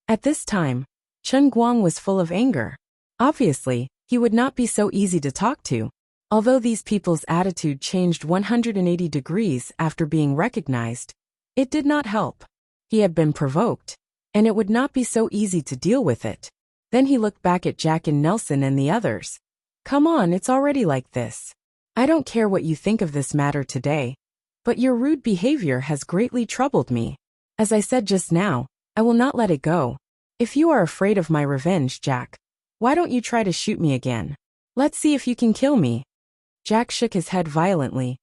At this time, Chen Guang was full of anger. Obviously, he would not be so easy to talk to. Although these people's attitude changed 180 degrees after being recognized, it did not help. He had been provoked, and it would not be so easy to deal with it. Then he looked back at Jack and Nelson and the others. Come on, it's already like this. I don't care what you think of this matter today, but your rude behavior has greatly troubled me. As I said just now, I will not let it go. If you are afraid of my revenge, Jack, why don't you try to shoot me again? Let's see if you can kill me. Jack shook his head violently.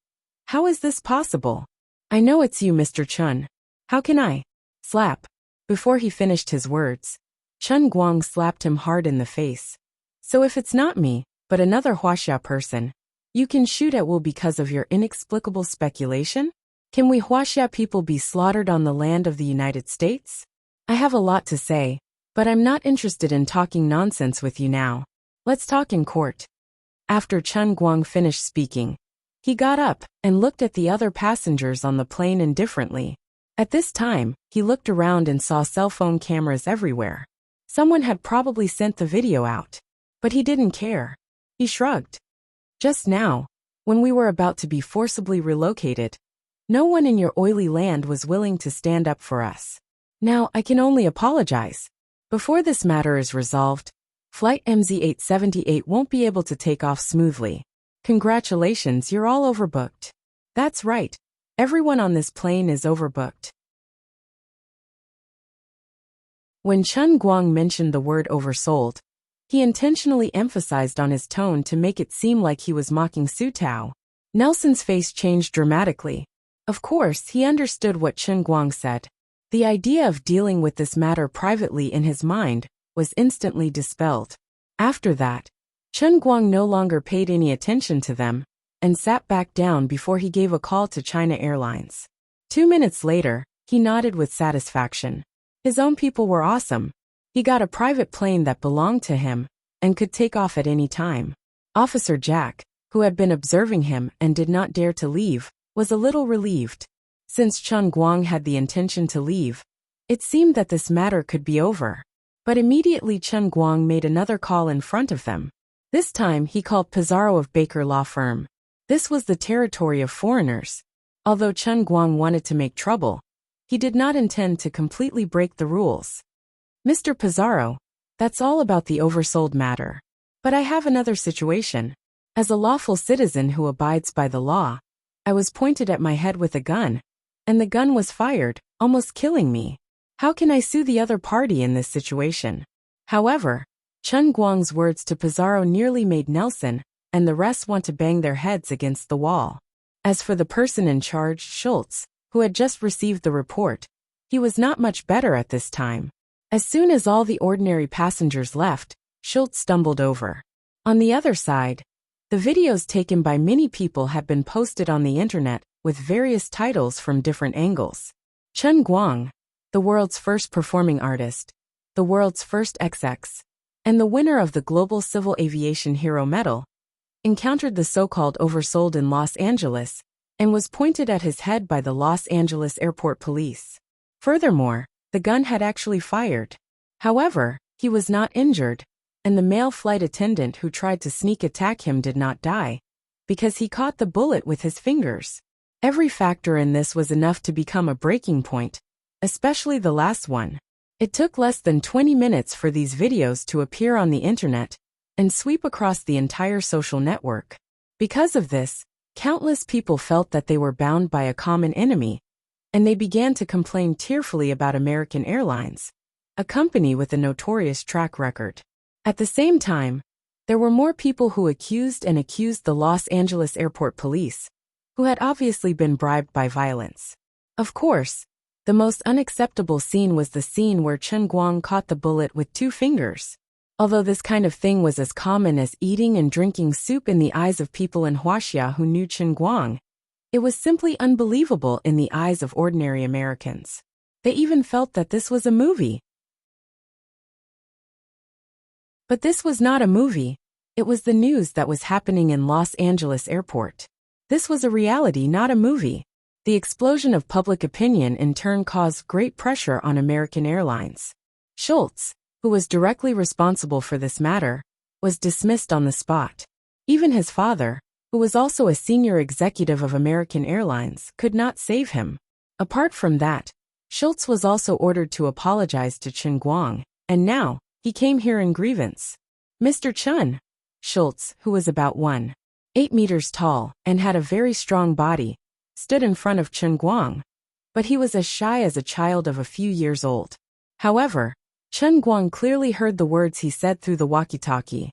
How is this possible? I know it's you, Mr. Chen. How can I? Slap. Before he finished his words, Chen Guang slapped him hard in the face. So if it's not me, but another Huaxia person, you can shoot at will because of your inexplicable speculation? Can we Huaxia people be slaughtered on the land of the United States? I have a lot to say, but I'm not interested in talking nonsense with you now. Let's talk in court. After Chen Guang finished speaking, he got up and looked at the other passengers on the plane indifferently. At this time, he looked around and saw cell phone cameras everywhere. Someone had probably sent the video out. But he didn't care. He shrugged. Just now, when we were about to be forcibly relocated, no one in your oily land was willing to stand up for us. Now I can only apologize. Before this matter is resolved, Flight MZ878 won't be able to take off smoothly. Congratulations, you're all overbooked. That's right. Everyone on this plane is overbooked. When Chen Guang mentioned the word oversold, he intentionally emphasized on his tone to make it seem like he was mocking Su Tao. Nelson's face changed dramatically. Of course, he understood what Chen Guang said. The idea of dealing with this matter privately in his mind was instantly dispelled. After that, Chen Guang no longer paid any attention to them and sat back down before he gave a call to China Airlines. 2 minutes later, he nodded with satisfaction. His own people were awesome. He got a private plane that belonged to him and could take off at any time. Officer Jack, who had been observing him and did not dare to leave, was a little relieved. Since Chen Guang had the intention to leave, it seemed that this matter could be over. But immediately Chen Guang made another call in front of them. This time he called Pizarro of Baker Law Firm. This was the territory of foreigners. Although Chen Guang wanted to make trouble, he did not intend to completely break the rules. Mr. Pizarro, that's all about the oversold matter. But I have another situation. As a lawful citizen who abides by the law, I was pointed at my head with a gun, and the gun was fired, almost killing me. How can I sue the other party in this situation? However, Chen Guang's words to Pizarro nearly made Nelson and the rest want to bang their heads against the wall. As for the person in charge, Schultz, who had just received the report, he was not much better at this time. As soon as all the ordinary passengers left, Schultz stumbled over. On the other side, the videos taken by many people had been posted on the internet with various titles from different angles. Chen Guang, the world's first performing artist, the world's first XX, and the winner of the Global Civil Aviation Hero Medal, encountered the so-called oversold in Los Angeles and was pointed at his head by the Los Angeles Airport Police. Furthermore, the gun had actually fired. However, he was not injured, and the male flight attendant who tried to sneak attack him did not die, because he caught the bullet with his fingers. Every factor in this was enough to become a breaking point, especially the last one. It took less than 20 minutes for these videos to appear on the internet and sweep across the entire social network. Because of this, countless people felt that they were bound by a common enemy, and they began to complain tearfully about American Airlines, a company with a notorious track record. At the same time, there were more people who accused the Los Angeles Airport Police, who had obviously been bribed by violence. Of course, the most unacceptable scene was the scene where Chen Guang caught the bullet with 2 fingers. Although this kind of thing was as common as eating and drinking soup in the eyes of people in Huaxia who knew Chen Guang, it was simply unbelievable in the eyes of ordinary Americans. They even felt that this was a movie. But this was not a movie. It was the news that was happening in Los Angeles Airport. This was a reality, not a movie. The explosion of public opinion in turn caused great pressure on American Airlines. Schultz, who was directly responsible for this matter, was dismissed on the spot. Even his father, who was also a senior executive of American Airlines, could not save him. Apart from that, Schultz was also ordered to apologize to Chen Guang, and now, he came here in grievance. Mr. Chen. Schultz, who was about 1.8 meters tall and had a very strong body, stood in front of Chen Guang, but he was as shy as a child of a few years old. However, Chen Guang clearly heard the words he said through the walkie-talkie.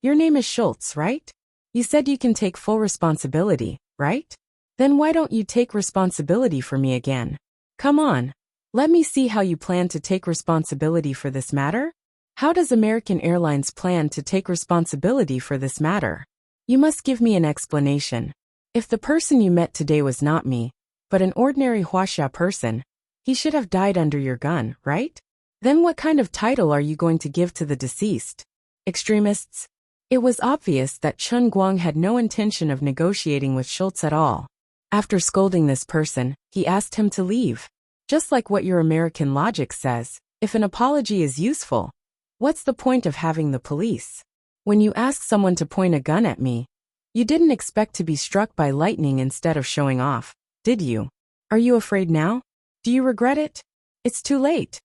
Your name is Schultz, right? You said you can take full responsibility, right? Then why don't you take responsibility for me again? Come on. Let me see how you plan to take responsibility for this matter. How does American Airlines plan to take responsibility for this matter? You must give me an explanation. If the person you met today was not me, But an ordinary Huaxia person, he should have died under your gun, right? Then what kind of title are you going to give to the deceased? Extremists? It was obvious that Chen Guang had no intention of negotiating with Schultz at all. After scolding this person, he asked him to leave. Just like what your American logic says, if an apology is useful, what's the point of having the police? When you ask someone to point a gun at me, you didn't expect to be struck by lightning instead of showing off, did you? Are you afraid now? Do you regret it? It's too late.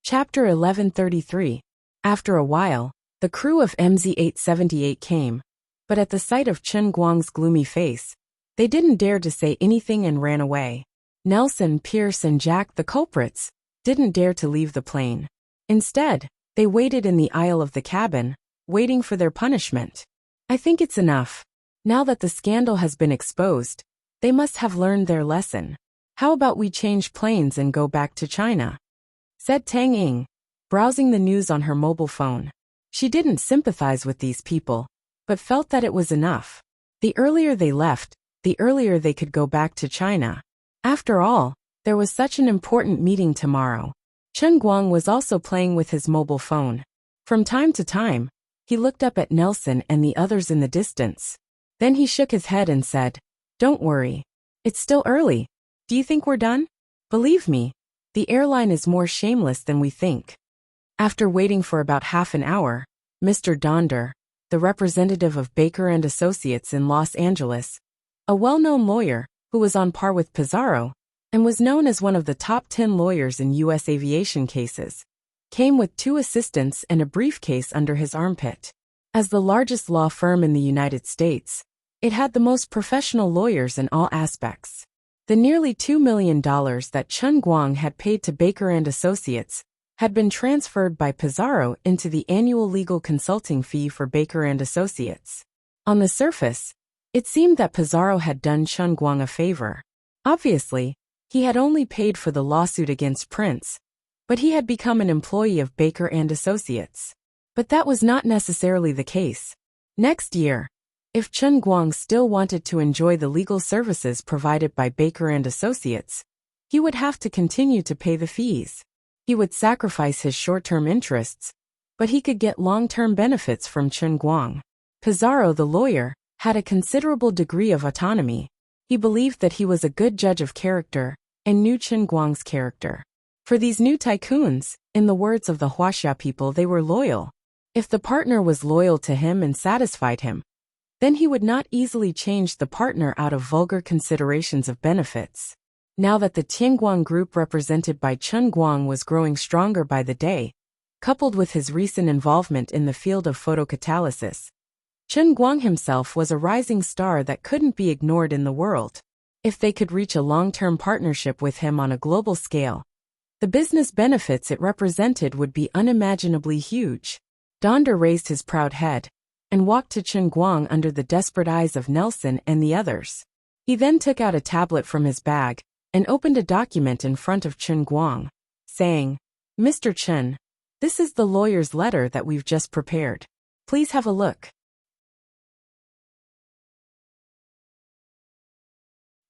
Chapter 1133. After a while, the crew of MZ-878 came, but at the sight of Chen Guang's gloomy face, they didn't dare to say anything and ran away. Nelson, Pierce, and Jack, the culprits, didn't dare to leave the plane. Instead, they waited in the aisle of the cabin, waiting for their punishment. I think it's enough. Now that the scandal has been exposed, they must have learned their lesson. How about we change planes and go back to China? Said Tang Ying, browsing the news on her mobile phone. She didn't sympathize with these people, but felt that it was enough. The earlier they left, the earlier they could go back to China. After all, there was such an important meeting tomorrow. Chen Guang was also playing with his mobile phone. From time to time, he looked up at Nelson and the others in the distance. Then he shook his head and said, "Don't worry. It's still early. Do you think we're done? Believe me, the airline is more shameless than we think." After waiting for about half an hour, Mr. Donder, the representative of Baker and Associates in Los Angeles, a well-known lawyer who was on par with Pizarro and was known as one of the top 10 lawyers in U.S. aviation cases, came with 2 assistants and a briefcase under his armpit. As the largest law firm in the United States, it had the most professional lawyers in all aspects. The nearly $2 million that Chen Guang had paid to Baker and Associates had been transferred by Pizarro into the annual legal consulting fee for Baker and Associates. On the surface, it seemed that Pizarro had done Chen Guang a favor. Obviously, he had only paid for the lawsuit against Prince, but he had become an employee of Baker and Associates. But that was not necessarily the case. Next year, if Chen Guang still wanted to enjoy the legal services provided by Baker and Associates, he would have to continue to pay the fees. He would sacrifice his short-term interests, but he could get long-term benefits from Chen Guang. Pizarro, the lawyer, had a considerable degree of autonomy. He believed that he was a good judge of character and knew Chen Guang's character. For these new tycoons, in the words of the Huaxia people, they were loyal. If the partner was loyal to him and satisfied him, then he would not easily change the partner out of vulgar considerations of benefits. Now that the Tianguang group represented by Chen Guang was growing stronger by the day, coupled with his recent involvement in the field of photocatalysis, Chen Guang himself was a rising star that couldn't be ignored in the world. If they could reach a long-term partnership with him on a global scale, the business benefits it represented would be unimaginably huge. Donder raised his proud head and walked to Chen Guang under the desperate eyes of Nelson and the others. He then took out a tablet from his bag and opened a document in front of Chen Guang, saying, "Mr. Chen, this is the lawyer's letter that we've just prepared. Please have a look."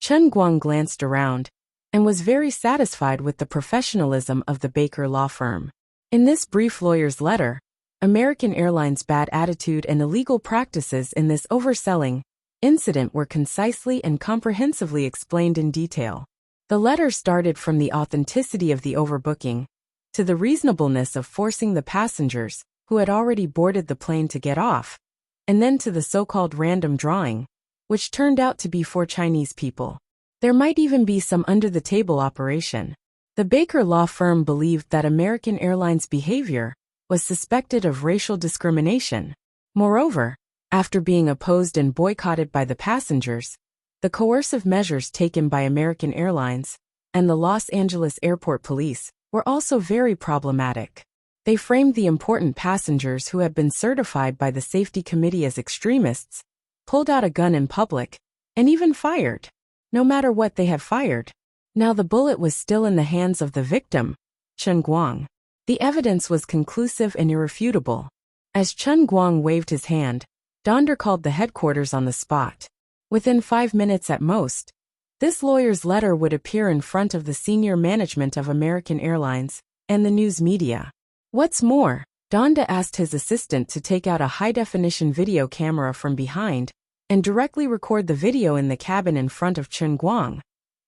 Chen Guang glanced around and was very satisfied with the professionalism of the Baker law firm. In this brief lawyer's letter, American Airlines' bad attitude and illegal practices in this overselling incident were concisely and comprehensively explained in detail. The letter started from the authenticity of the overbooking to the reasonableness of forcing the passengers who had already boarded the plane to get off, and then to the so-called random drawing, which turned out to be 4 Chinese people. There might even be some under-the-table operation. The Baker law firm believed that American Airlines' behavior was suspected of racial discrimination. Moreover, after being opposed and boycotted by the passengers, the coercive measures taken by American Airlines and the Los Angeles Airport Police were also very problematic. They framed the important passengers who had been certified by the safety committee as extremists, pulled out a gun in public, and even fired. No matter what they had fired, now the bullet was still in the hands of the victim, Chen Guang. The evidence was conclusive and irrefutable. As Chen Guang waved his hand, Donder called the headquarters on the spot. Within 5 minutes at most, this lawyer's letter would appear in front of the senior management of American Airlines and the news media. What's more, Donda asked his assistant to take out a high-definition video camera from behind and directly record the video in the cabin in front of Chen Guang,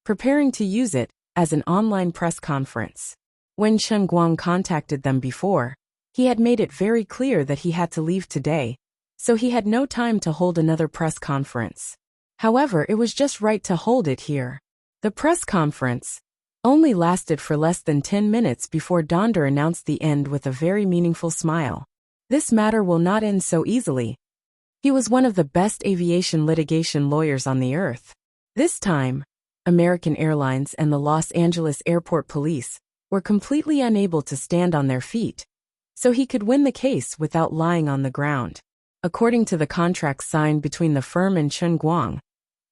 preparing to use it as an online press conference. When Chen Guang contacted them before, he had made it very clear that he had to leave today, so he had no time to hold another press conference. However, it was just right to hold it here. The press conference only lasted for less than 10 minutes before Donder announced the end with a very meaningful smile. This matter will not end so easily. He was one of the best aviation litigation lawyers on the earth. This time, American Airlines and the Los Angeles Airport Police were completely unable to stand on their feet, so he could win the case without lying on the ground. According to the contract signed between the firm and Chen Guang,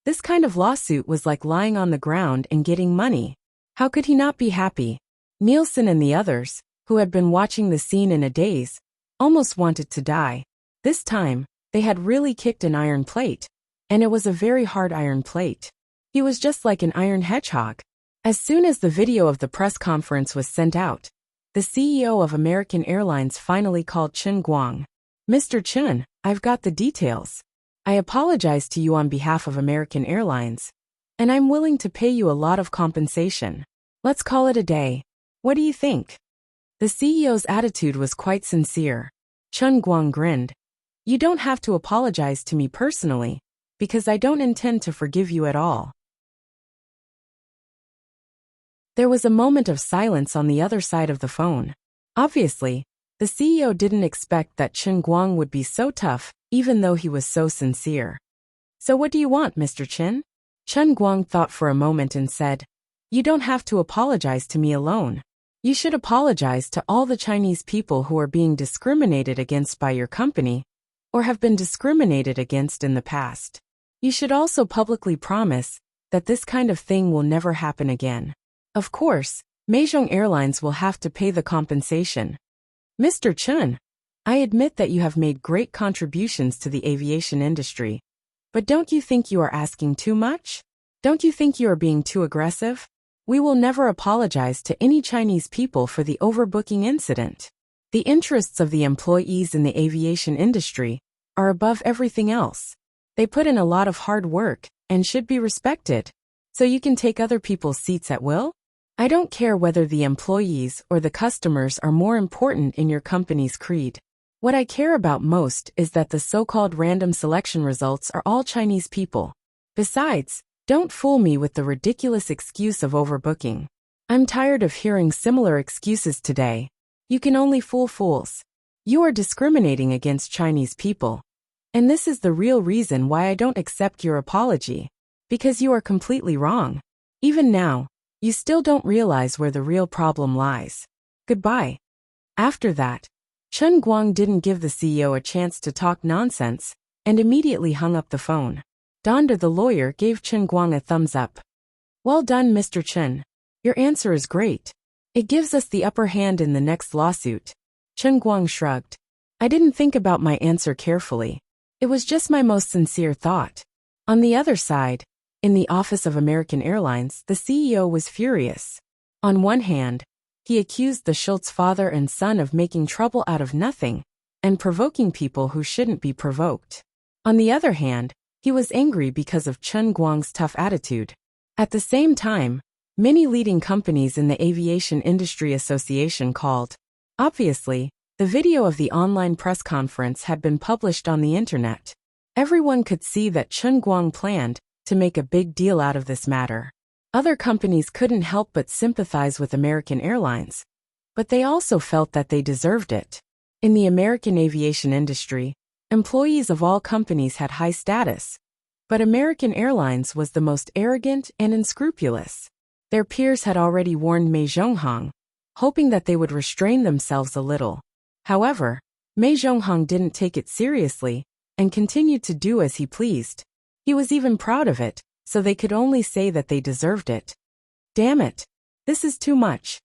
this kind of lawsuit was like lying on the ground and getting money. How could he not be happy? Nielsen and the others, who had been watching the scene in a daze, almost wanted to die. This time, they had really kicked an iron plate, and it was a very hard iron plate. He was just like an iron hedgehog. As soon as the video of the press conference was sent out, the CEO of American Airlines finally called Chen Guang. Mr. Chen, I've got the details. I apologize to you on behalf of American Airlines, and I'm willing to pay you a lot of compensation. Let's call it a day. What do you think? The CEO's attitude was quite sincere. Chen Guang grinned. You don't have to apologize to me personally, because I don't intend to forgive you at all. There was a moment of silence on the other side of the phone. Obviously, the CEO didn't expect that Chen Guang would be so tough, even though he was so sincere. So what do you want, Mr. Chen? Chen Guang thought for a moment and said, You don't have to apologize to me alone. You should apologize to all the Chinese people who are being discriminated against by your company, or have been discriminated against in the past. You should also publicly promise that this kind of thing will never happen again. Of course, Meizhong Airlines will have to pay the compensation. Mr. Chen, I admit that you have made great contributions to the aviation industry. But don't you think you are asking too much? Don't you think you are being too aggressive? We will never apologize to any Chinese people for the overbooking incident. The interests of the employees in the aviation industry are above everything else. They put in a lot of hard work and should be respected. So you can take other people's seats at will? I don't care whether the employees or the customers are more important in your company's creed. What I care about most is that the so-called random selection results are all Chinese people. Besides, don't fool me with the ridiculous excuse of overbooking. I'm tired of hearing similar excuses today. You can only fool fools. You are discriminating against Chinese people. And this is the real reason why I don't accept your apology. Because you are completely wrong. Even now, you still don't realize where the real problem lies. Goodbye. After that, Chen Guang didn't give the CEO a chance to talk nonsense and immediately hung up the phone. Donder the lawyer gave Chen Guang a thumbs up. Well done, Mr. Chen. Your answer is great. It gives us the upper hand in the next lawsuit. Chen Guang shrugged. I didn't think about my answer carefully. It was just my most sincere thought. On the other side, in the office of American Airlines, the CEO was furious. On one hand, he accused the Schultz father and son of making trouble out of nothing and provoking people who shouldn't be provoked. On the other hand, he was angry because of Chen Guang's tough attitude. At the same time, many leading companies in the Aviation Industry Association called. Obviously, the video of the online press conference had been published on the internet. Everyone could see that Chen Guang planned to make a big deal out of this matter. Other companies couldn't help but sympathize with American Airlines, but they also felt that they deserved it. In the American aviation industry, employees of all companies had high status, but American Airlines was the most arrogant and unscrupulous. Their peers had already warned Mei Zhonghong, hoping that they would restrain themselves a little. However, Mei Zhonghong didn't take it seriously and continued to do as he pleased. He was even proud of it, so they could only say that they deserved it. Damn it! This is too much.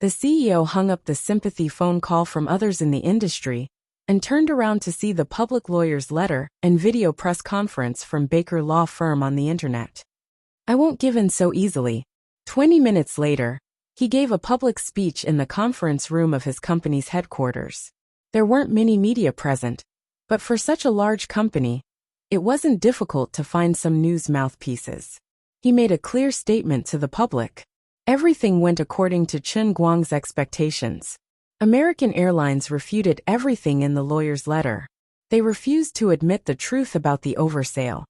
The CEO hung up the sympathy phone call from others in the industry and turned around to see the public lawyer's letter and video press conference from Baker Law Firm on the internet. I won't give in so easily. 20 minutes later, he gave a public speech in the conference room of his company's headquarters. There weren't many media present, but for such a large company, it wasn't difficult to find some news mouthpieces. He made a clear statement to the public. Everything went according to Chen Guang's expectations. American Airlines refuted everything in the lawyer's letter. They refused to admit the truth about the oversale.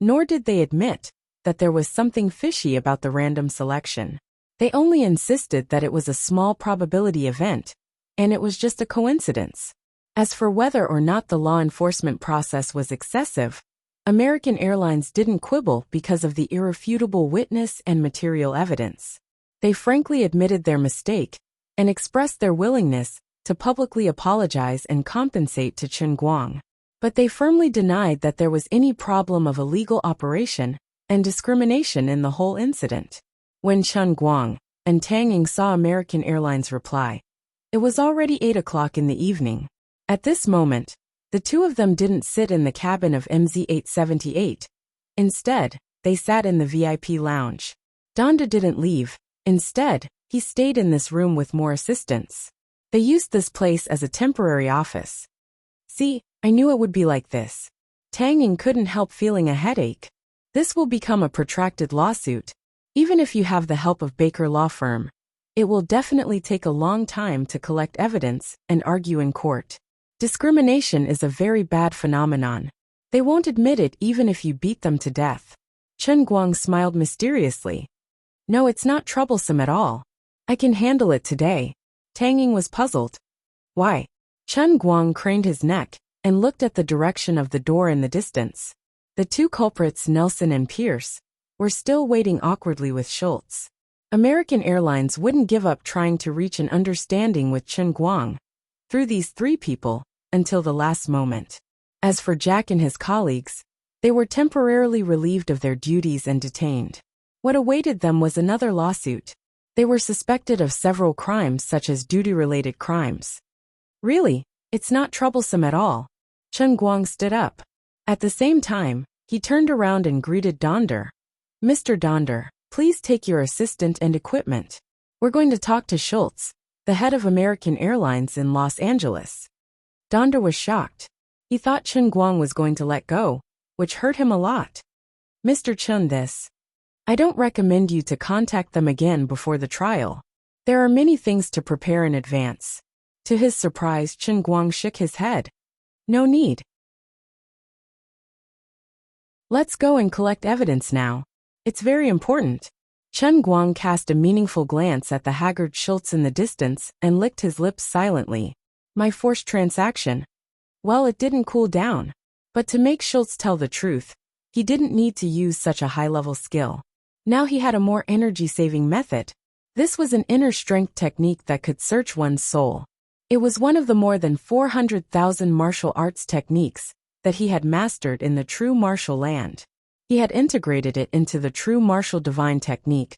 Nor did they admit that there was something fishy about the random selection. They only insisted that it was a small probability event, and it was just a coincidence. As for whether or not the law enforcement process was excessive, American Airlines didn't quibble because of the irrefutable witness and material evidence. They frankly admitted their mistake and expressed their willingness to publicly apologize and compensate to Chen Guang. But they firmly denied that there was any problem of illegal operation and discrimination in the whole incident. When Chen Guang and Tang Ying saw American Airlines reply, it was already 8 o'clock in the evening. At this moment, the two of them didn't sit in the cabin of MZ-878. Instead, they sat in the VIP lounge. Donda didn't leave. Instead, he stayed in this room with more assistants. They used this place as a temporary office. See, I knew it would be like this. Tang Ying couldn't help feeling a headache. This will become a protracted lawsuit. Even if you have the help of Baker Law Firm, it will definitely take a long time to collect evidence and argue in court. Discrimination is a very bad phenomenon. They won't admit it even if you beat them to death. Chen Guang smiled mysteriously. No, it's not troublesome at all. I can handle it today. Tang Ying was puzzled. Why? Chen Guang craned his neck and looked at the direction of the door in the distance. The two culprits, Nelson and Pierce, were still waiting awkwardly with Schultz. American Airlines wouldn't give up trying to reach an understanding with Chen Guang through these three people until the last moment. As for Jack and his colleagues, they were temporarily relieved of their duties and detained. What awaited them was another lawsuit. They were suspected of several crimes such as duty-related crimes. Really, it's not troublesome at all. Chen Guang stood up. At the same time, he turned around and greeted Donder. Mr. Donder, please take your assistant and equipment. We're going to talk to Schultz, the head of American Airlines in Los Angeles. Donder was shocked. He thought Chen Guang was going to let go, which hurt him a lot. Mr. Chen, I don't recommend you to contact them again before the trial. There are many things to prepare in advance. To his surprise, Chen Guang shook his head. No need. Let's go and collect evidence now. It's very important. Chen Guang cast a meaningful glance at the haggard Schultz in the distance and licked his lips silently. My forced transaction. Well, it didn't cool down. But to make Schultz tell the truth, he didn't need to use such a high-level skill. Now he had a more energy-saving method. This was an inner strength technique that could search one's soul. It was one of the more than 400,000 martial arts techniques that he had mastered in the true martial land. He had integrated it into the true martial divine technique,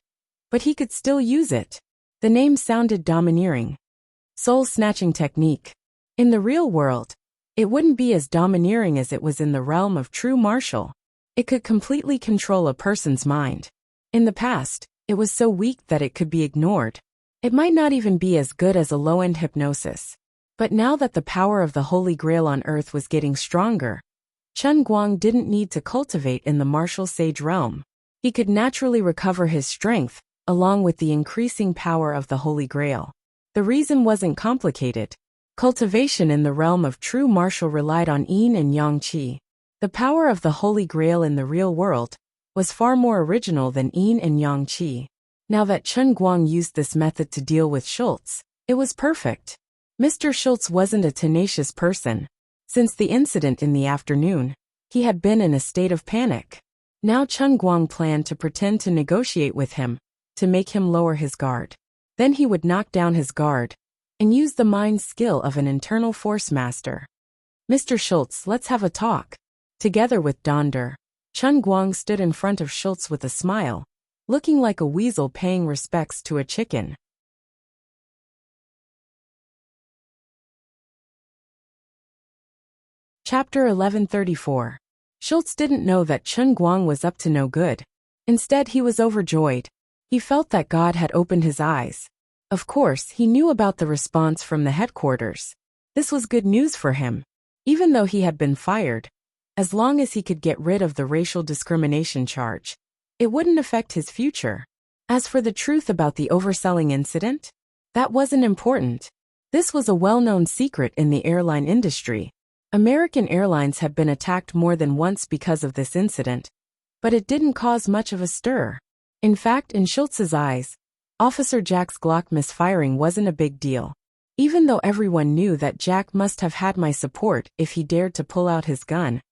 but he could still use it. The name sounded domineering. Soul-snatching technique. In the real world, it wouldn't be as domineering as it was in the realm of true martial. It could completely control a person's mind. In the past, it was so weak that it could be ignored. It might not even be as good as a low-end hypnosis. But now that the power of the Holy Grail on Earth was getting stronger, Chen Guang didn't need to cultivate in the martial sage realm. He could naturally recover his strength, along with the increasing power of the Holy Grail. The reason wasn't complicated. Cultivation in the realm of true martial relied on yin and yang qi. The power of the Holy Grail in the real world was far more original than yin and yang qi. Now that Chen Guang used this method to deal with Schultz, it was perfect. Mr. Schultz wasn't a tenacious person. Since the incident in the afternoon, he had been in a state of panic. Now Chen Guang planned to pretend to negotiate with him, to make him lower his guard. Then he would knock down his guard and use the mind skill of an internal force master. Mr. Schultz, let's have a talk. Together with Donder, Chen Guang stood in front of Schultz with a smile, looking like a weasel paying respects to a chicken. Chapter 1134. Schultz didn't know that Chen Guang was up to no good. Instead, he was overjoyed. He felt that God had opened his eyes. Of course, he knew about the response from the headquarters. This was good news for him. Even though he had been fired, as long as he could get rid of the racial discrimination charge, it wouldn't affect his future. As for the truth about the overselling incident, that wasn't important. This was a well-known secret in the airline industry. American Airlines had been attacked more than once because of this incident, but it didn't cause much of a stir. In fact, in Schultz's eyes, Officer Jack's Glock misfiring wasn't a big deal. Even though everyone knew that Jack must have had my support if he dared to pull out his gun,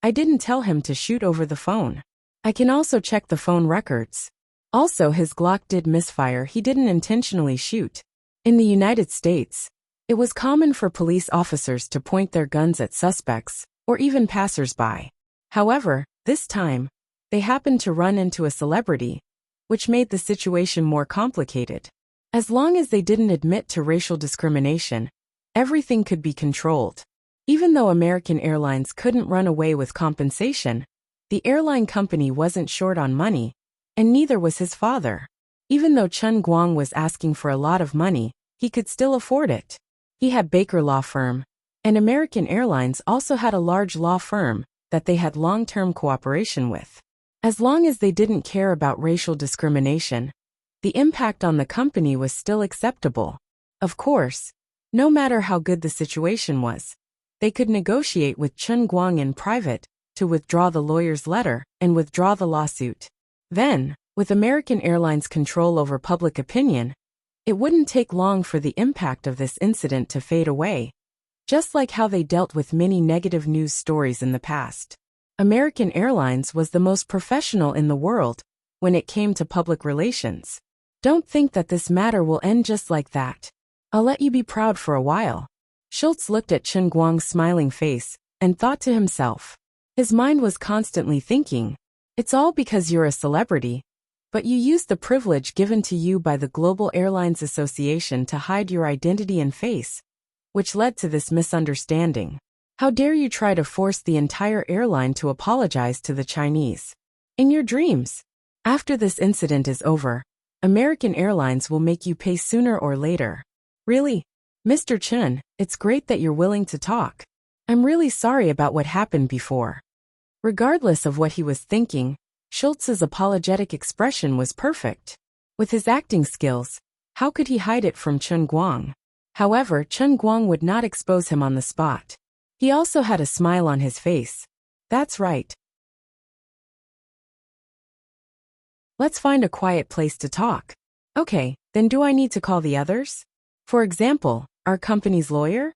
I didn't tell him to shoot over the phone. I can also check the phone records. Also, his Glock did misfire. He didn't intentionally shoot. In the United States, it was common for police officers to point their guns at suspects, or even passers-by. However, this time, they happened to run into a celebrity, which made the situation more complicated. As long as they didn't admit to racial discrimination, everything could be controlled. Even though American Airlines couldn't run away with compensation, the airline company wasn't short on money, and neither was his father. Even though Chen Guang was asking for a lot of money, he could still afford it. He had Baker Law Firm, and American Airlines also had a large law firm that they had long-term cooperation with. As long as they didn't care about racial discrimination, the impact on the company was still acceptable. Of course, no matter how good the situation was, they could negotiate with Chen Guang in private to withdraw the lawyer's letter and withdraw the lawsuit. Then, with American Airlines' control over public opinion, it wouldn't take long for the impact of this incident to fade away, just like how they dealt with many negative news stories in the past. American Airlines was the most professional in the world when it came to public relations. Don't think that this matter will end just like that. I'll let you be proud for a while. Schultz looked at Chen Guang's smiling face and thought to himself. His mind was constantly thinking, it's all because you're a celebrity, but you used the privilege given to you by the Global Airlines Association to hide your identity and face, which led to this misunderstanding. How dare you try to force the entire airline to apologize to the Chinese? In your dreams. After this incident is over, American Airlines will make you pay sooner or later. Really? Mr. Chen, it's great that you're willing to talk. I'm really sorry about what happened before. Regardless of what he was thinking, Schultz's apologetic expression was perfect. With his acting skills, how could he hide it from Chen Guang? However, Chen Guang would not expose him on the spot. He also had a smile on his face. That's right. Let's find a quiet place to talk. Okay, then do I need to call the others? For example, our company's lawyer?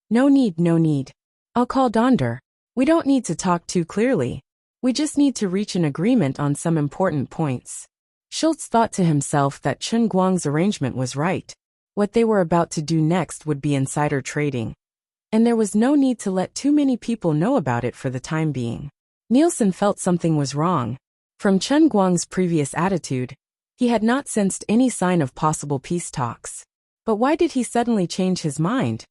No need, no need. I'll call Donder. We don't need to talk too clearly. We just need to reach an agreement on some important points. Schultz thought to himself that Chen Guang's arrangement was right. What they were about to do next would be insider trading. And there was no need to let too many people know about it for the time being. Nielsen felt something was wrong. From Chen Guang's previous attitude, he had not sensed any sign of possible peace talks. But why did he suddenly change his mind?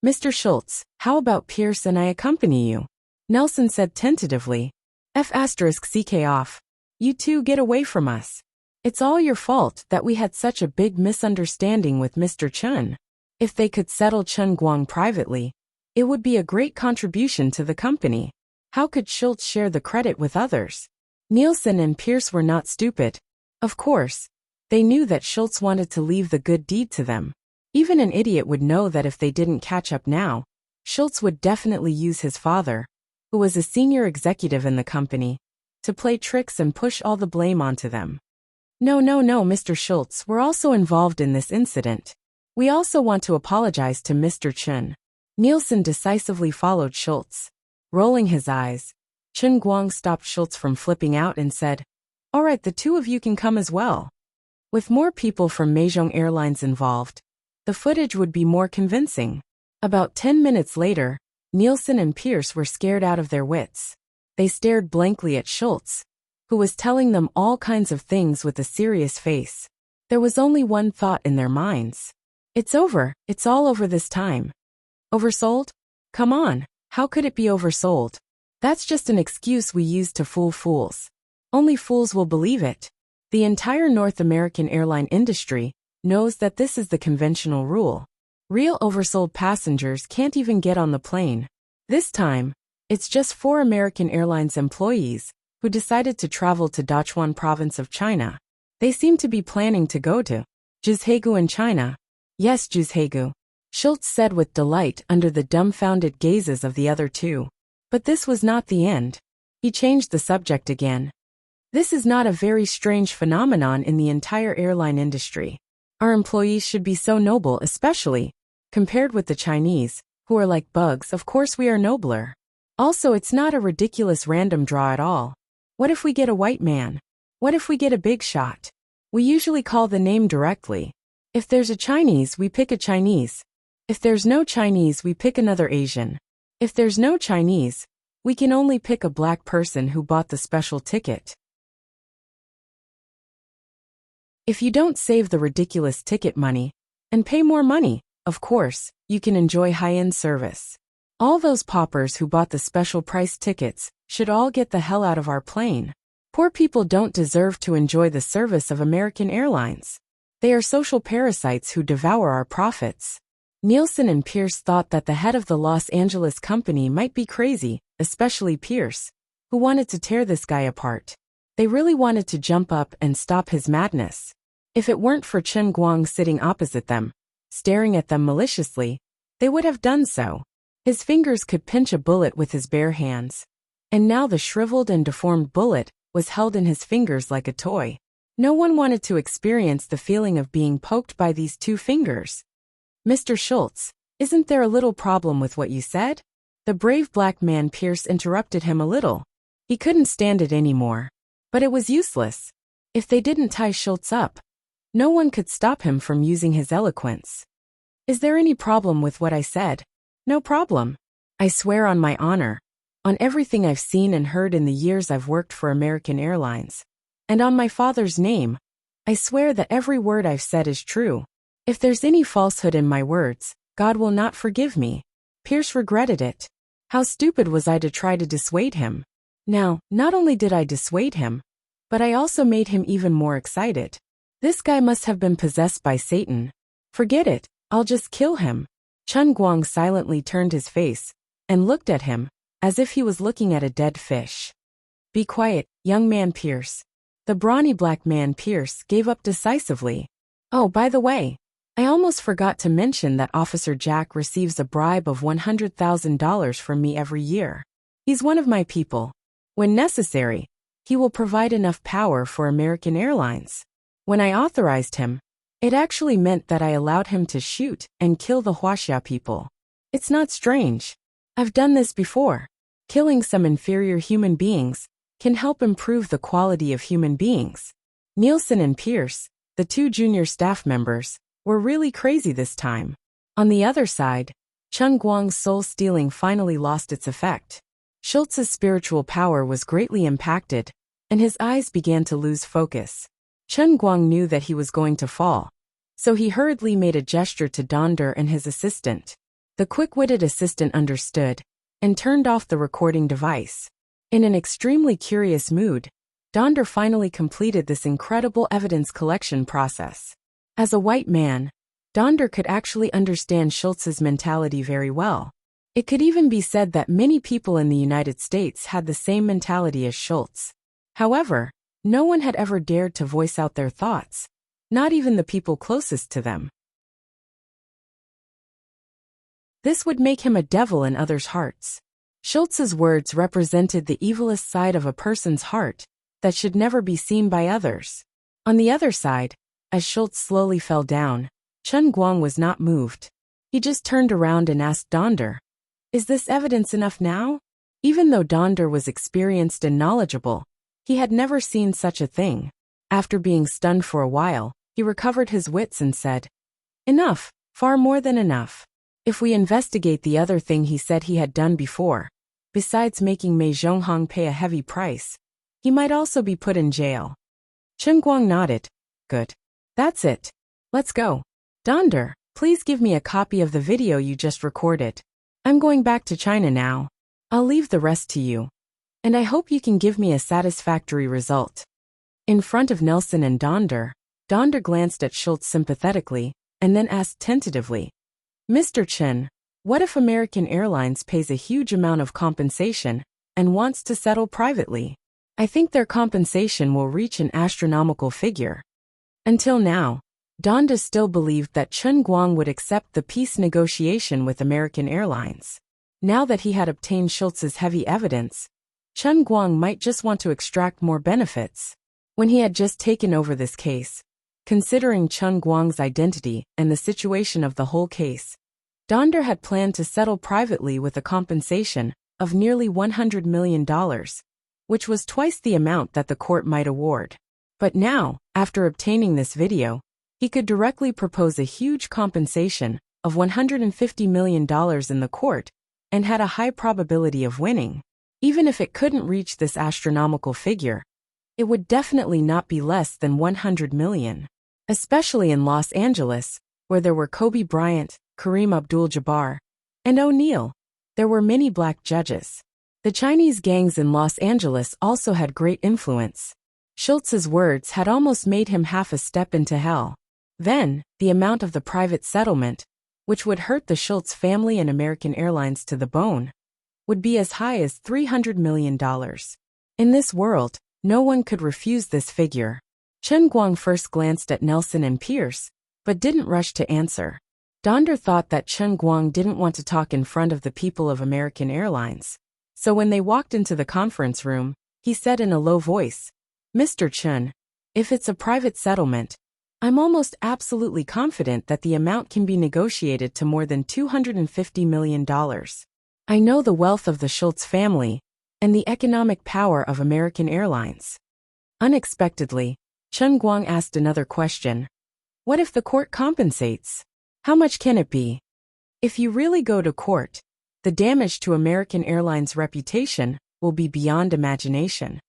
Mr. Schultz, how about Pierce and I accompany you? Nelson said tentatively. F***ck off. You two get away from us. It's all your fault that we had such a big misunderstanding with Mr. Chen. If they could settle Chen Guang privately, it would be a great contribution to the company. How could Schultz share the credit with others? Nielsen and Pierce were not stupid. Of course, they knew that Schultz wanted to leave the good deed to them. Even an idiot would know that if they didn't catch up now, Schultz would definitely use his father, who was a senior executive in the company, to play tricks and push all the blame onto them. No, Mr. Schultz, we're also involved in this incident. We also want to apologize to Mr. Chen. Nielsen decisively followed Schultz. Rolling his eyes, Chen Guang stopped Schultz from flipping out and said, All right, the two of you can come as well. With more people from Meizhong Airlines involved, the footage would be more convincing. About 10 minutes later, Nielsen and Pierce were scared out of their wits. They stared blankly at Schultz, who was telling them all kinds of things with a serious face. There was only one thought in their minds. It's over, it's all over this time. Oversold? Come on, How could it be oversold? That's just an excuse we use to fool fools. Only fools will believe it. The entire North American airline industry knows that this is the conventional rule. Real oversold passengers can't even get on the plane. This time, it's just 4 American Airlines employees who decided to travel to Dachuan province of China. They seem to be planning to go to Zhezhegu in China. Yes, Zhezhegu, Schultz said with delight under the dumbfounded gazes of the other two. But this was not the end. He changed the subject again. This is not a very strange phenomenon in the entire airline industry. Our employees should be so noble, especially compared with the Chinese, who are like bugs. Of course we are nobler. Also, it's not a ridiculous random draw at all. What if we get a white man? What if we get a big shot? We usually call the name directly. If there's a Chinese, we pick a Chinese. If there's no Chinese, we pick another Asian. If there's no Chinese, we can only pick a black person who bought the special ticket. If you don't save the ridiculous ticket money and pay more money, of course, you can enjoy high-end service. All those paupers who bought the special price tickets should all get the hell out of our plane. Poor people don't deserve to enjoy the service of American Airlines. They are social parasites who devour our profits. Nielsen and Pierce thought that the head of the Los Angeles company might be crazy, especially Pierce, who wanted to tear this guy apart. They really wanted to jump up and stop his madness. If it weren't for Chen Guang sitting opposite them, staring at them maliciously, they would have done so. His fingers could pinch a bullet with his bare hands. And now the shriveled and deformed bullet was held in his fingers like a toy. No one wanted to experience the feeling of being poked by these 2 fingers. Mr. Schultz, isn't there a little problem with what you said? The brave black man Pierce interrupted him a little. He couldn't stand it anymore. But it was useless. If they didn't tie Schultz up, no one could stop him from using his eloquence. Is there any problem with what I said? No problem. I swear on my honor, on everything I've seen and heard in the years I've worked for American Airlines, and on my father's name, I swear that every word I've said is true. If there's any falsehood in my words, God will not forgive me. Pierce regretted it. How stupid was I to try to dissuade him? Now, not only did I dissuade him, but I also made him even more excited. This guy must have been possessed by Satan. Forget it, I'll just kill him. Chen Guang silently turned his face and looked at him, as if he was looking at a dead fish. Be quiet, young man Pierce. The brawny black man Pierce gave up decisively. Oh, by the way, I almost forgot to mention that Officer Jack receives a bribe of $100,000 from me every year. He's one of my people. When necessary, he will provide enough power for American Airlines. When I authorized him, it actually meant that I allowed him to shoot and kill the Huaxia people. It's not strange. I've done this before. Killing some inferior human beings can help improve the quality of human beings. Nielsen and Pierce, the 2 junior staff members, were really crazy this time. On the other side, Chen Guang's soul-stealing finally lost its effect. Schultz's spiritual power was greatly impacted, and his eyes began to lose focus. Chen Guang knew that he was going to fall, so he hurriedly made a gesture to Donder and his assistant. The quick-witted assistant understood and turned off the recording device. In an extremely curious mood, Donder finally completed this incredible evidence collection process. As a white man, Donder could actually understand Schultz's mentality very well. It could even be said that many people in the United States had the same mentality as Schultz. However, no one had ever dared to voice out their thoughts, not even the people closest to them. This would make him a devil in others' hearts. Schultz's words represented the evilest side of a person's heart that should never be seen by others. On the other side, as Schultz slowly fell down, Chen Guang was not moved. He just turned around and asked Donder, "Is this evidence enough now?" Even though Donder was experienced and knowledgeable, he had never seen such a thing. After being stunned for a while, he recovered his wits and said, "Enough, far more than enough. If we investigate the other thing he said he had done before, besides making Mei Zhonghong pay a heavy price, he might also be put in jail." Chen Guang nodded. Good. That's it. Let's go. Donder, please give me a copy of the video you just recorded. I'm going back to China now. I'll leave the rest to you. And I hope you can give me a satisfactory result." In front of Nelson and Donder glanced at Schultz sympathetically, and then asked tentatively, "Mr. Chen, what if American Airlines pays a huge amount of compensation and wants to settle privately? I think their compensation will reach an astronomical figure." Until now, Donda still believed that Chen Guang would accept the peace negotiation with American Airlines. Now that he had obtained Schultz's heavy evidence, Chen Guang might just want to extract more benefits. When he had just taken over this case, considering Chen Guang's identity and the situation of the whole case, Donder had planned to settle privately with a compensation of nearly $100 million, which was twice the amount that the court might award. But now, after obtaining this video, he could directly propose a huge compensation of $150 million in the court and had a high probability of winning. Even if it couldn't reach this astronomical figure, it would definitely not be less than $100 million. Especially in Los Angeles, where there were Kobe Bryant, Kareem Abdul-Jabbar, and O'Neal. There were many black judges. The Chinese gangs in Los Angeles also had great influence. Schultz's words had almost made him half a step into hell. Then, the amount of the private settlement, which would hurt the Schultz family and American Airlines to the bone, would be as high as $300 million. In this world, no one could refuse this figure. Chen Guang first glanced at Nelson and Pierce, but didn't rush to answer. Donder thought that Chen Guang didn't want to talk in front of the people of American Airlines. So when they walked into the conference room, he said in a low voice, "Mr. Chen, if it's a private settlement, I'm almost absolutely confident that the amount can be negotiated to more than $250 million. I know the wealth of the Schultz family and the economic power of American Airlines." Unexpectedly, Chen Guang asked another question. "What if the court compensates? How much can it be? If you really go to court, the damage to American Airlines' reputation will be beyond imagination.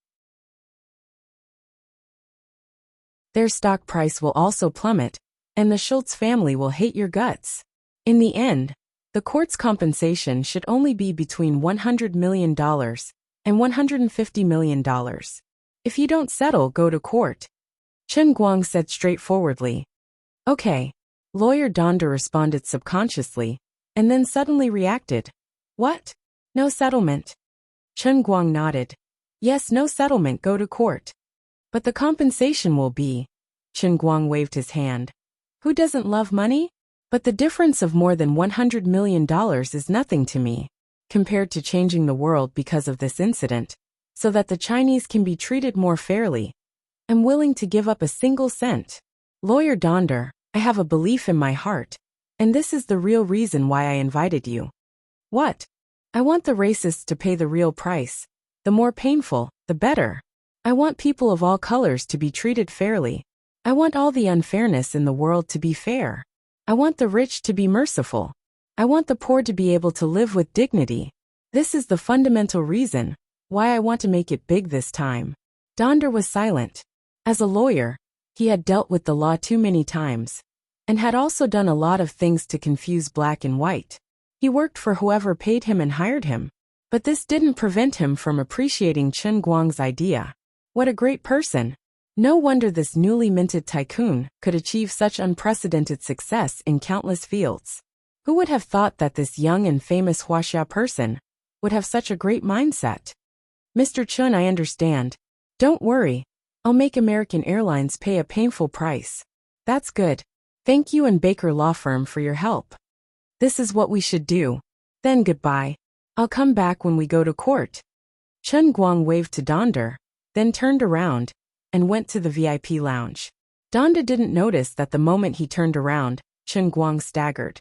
Their stock price will also plummet, and the Schultz family will hate your guts. In the end, the court's compensation should only be between $100 million and $150 million. If you don't settle, go to court." Chen Guang said straightforwardly. "Okay." Lawyer Donder responded subconsciously, and then suddenly reacted. "What? No settlement?" Chen Guang nodded. "Yes, no settlement, go to court." "But the compensation will be..." Chen Guang waved his hand. "Who doesn't love money? But the difference of more than $100 million is nothing to me, compared to changing the world because of this incident, so that the Chinese can be treated more fairly. I'm willing to give up a single cent. Lawyer Donder, I have a belief in my heart, and this is the real reason why I invited you." "What?" "I want the racists to pay the real price. The more painful, the better. I want people of all colors to be treated fairly. I want all the unfairness in the world to be fair. I want the rich to be merciful. I want the poor to be able to live with dignity. This is the fundamental reason why I want to make it big this time." Donder was silent. As a lawyer, he had dealt with the law too many times, and had also done a lot of things to confuse black and white. He worked for whoever paid him and hired him, but this didn't prevent him from appreciating Chen Guang's idea. What a great person! No wonder this newly minted tycoon could achieve such unprecedented success in countless fields. Who would have thought that this young and famous Huaxia person would have such a great mindset? "Mr. Chen, I understand. Don't worry. I'll make American Airlines pay a painful price." "That's good. Thank you and Baker Law Firm for your help. This is what we should do. Then goodbye. I'll come back when we go to court." Chen Guang waved to Donder, then turned around and went to the VIP lounge. Donder didn't notice that the moment he turned around, Chen Guang staggered.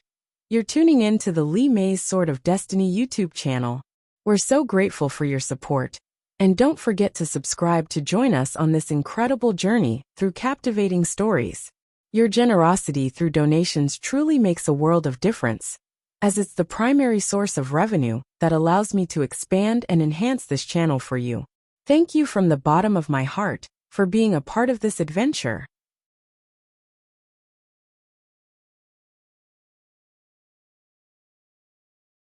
"You're tuning in to the Li Mei's Sword of Destiny YouTube channel. We're so grateful for your support. And don't forget to subscribe to join us on this incredible journey through captivating stories. Your generosity through donations truly makes a world of difference, as it's the primary source of revenue that allows me to expand and enhance this channel for you. Thank you from the bottom of my heart for being a part of this adventure.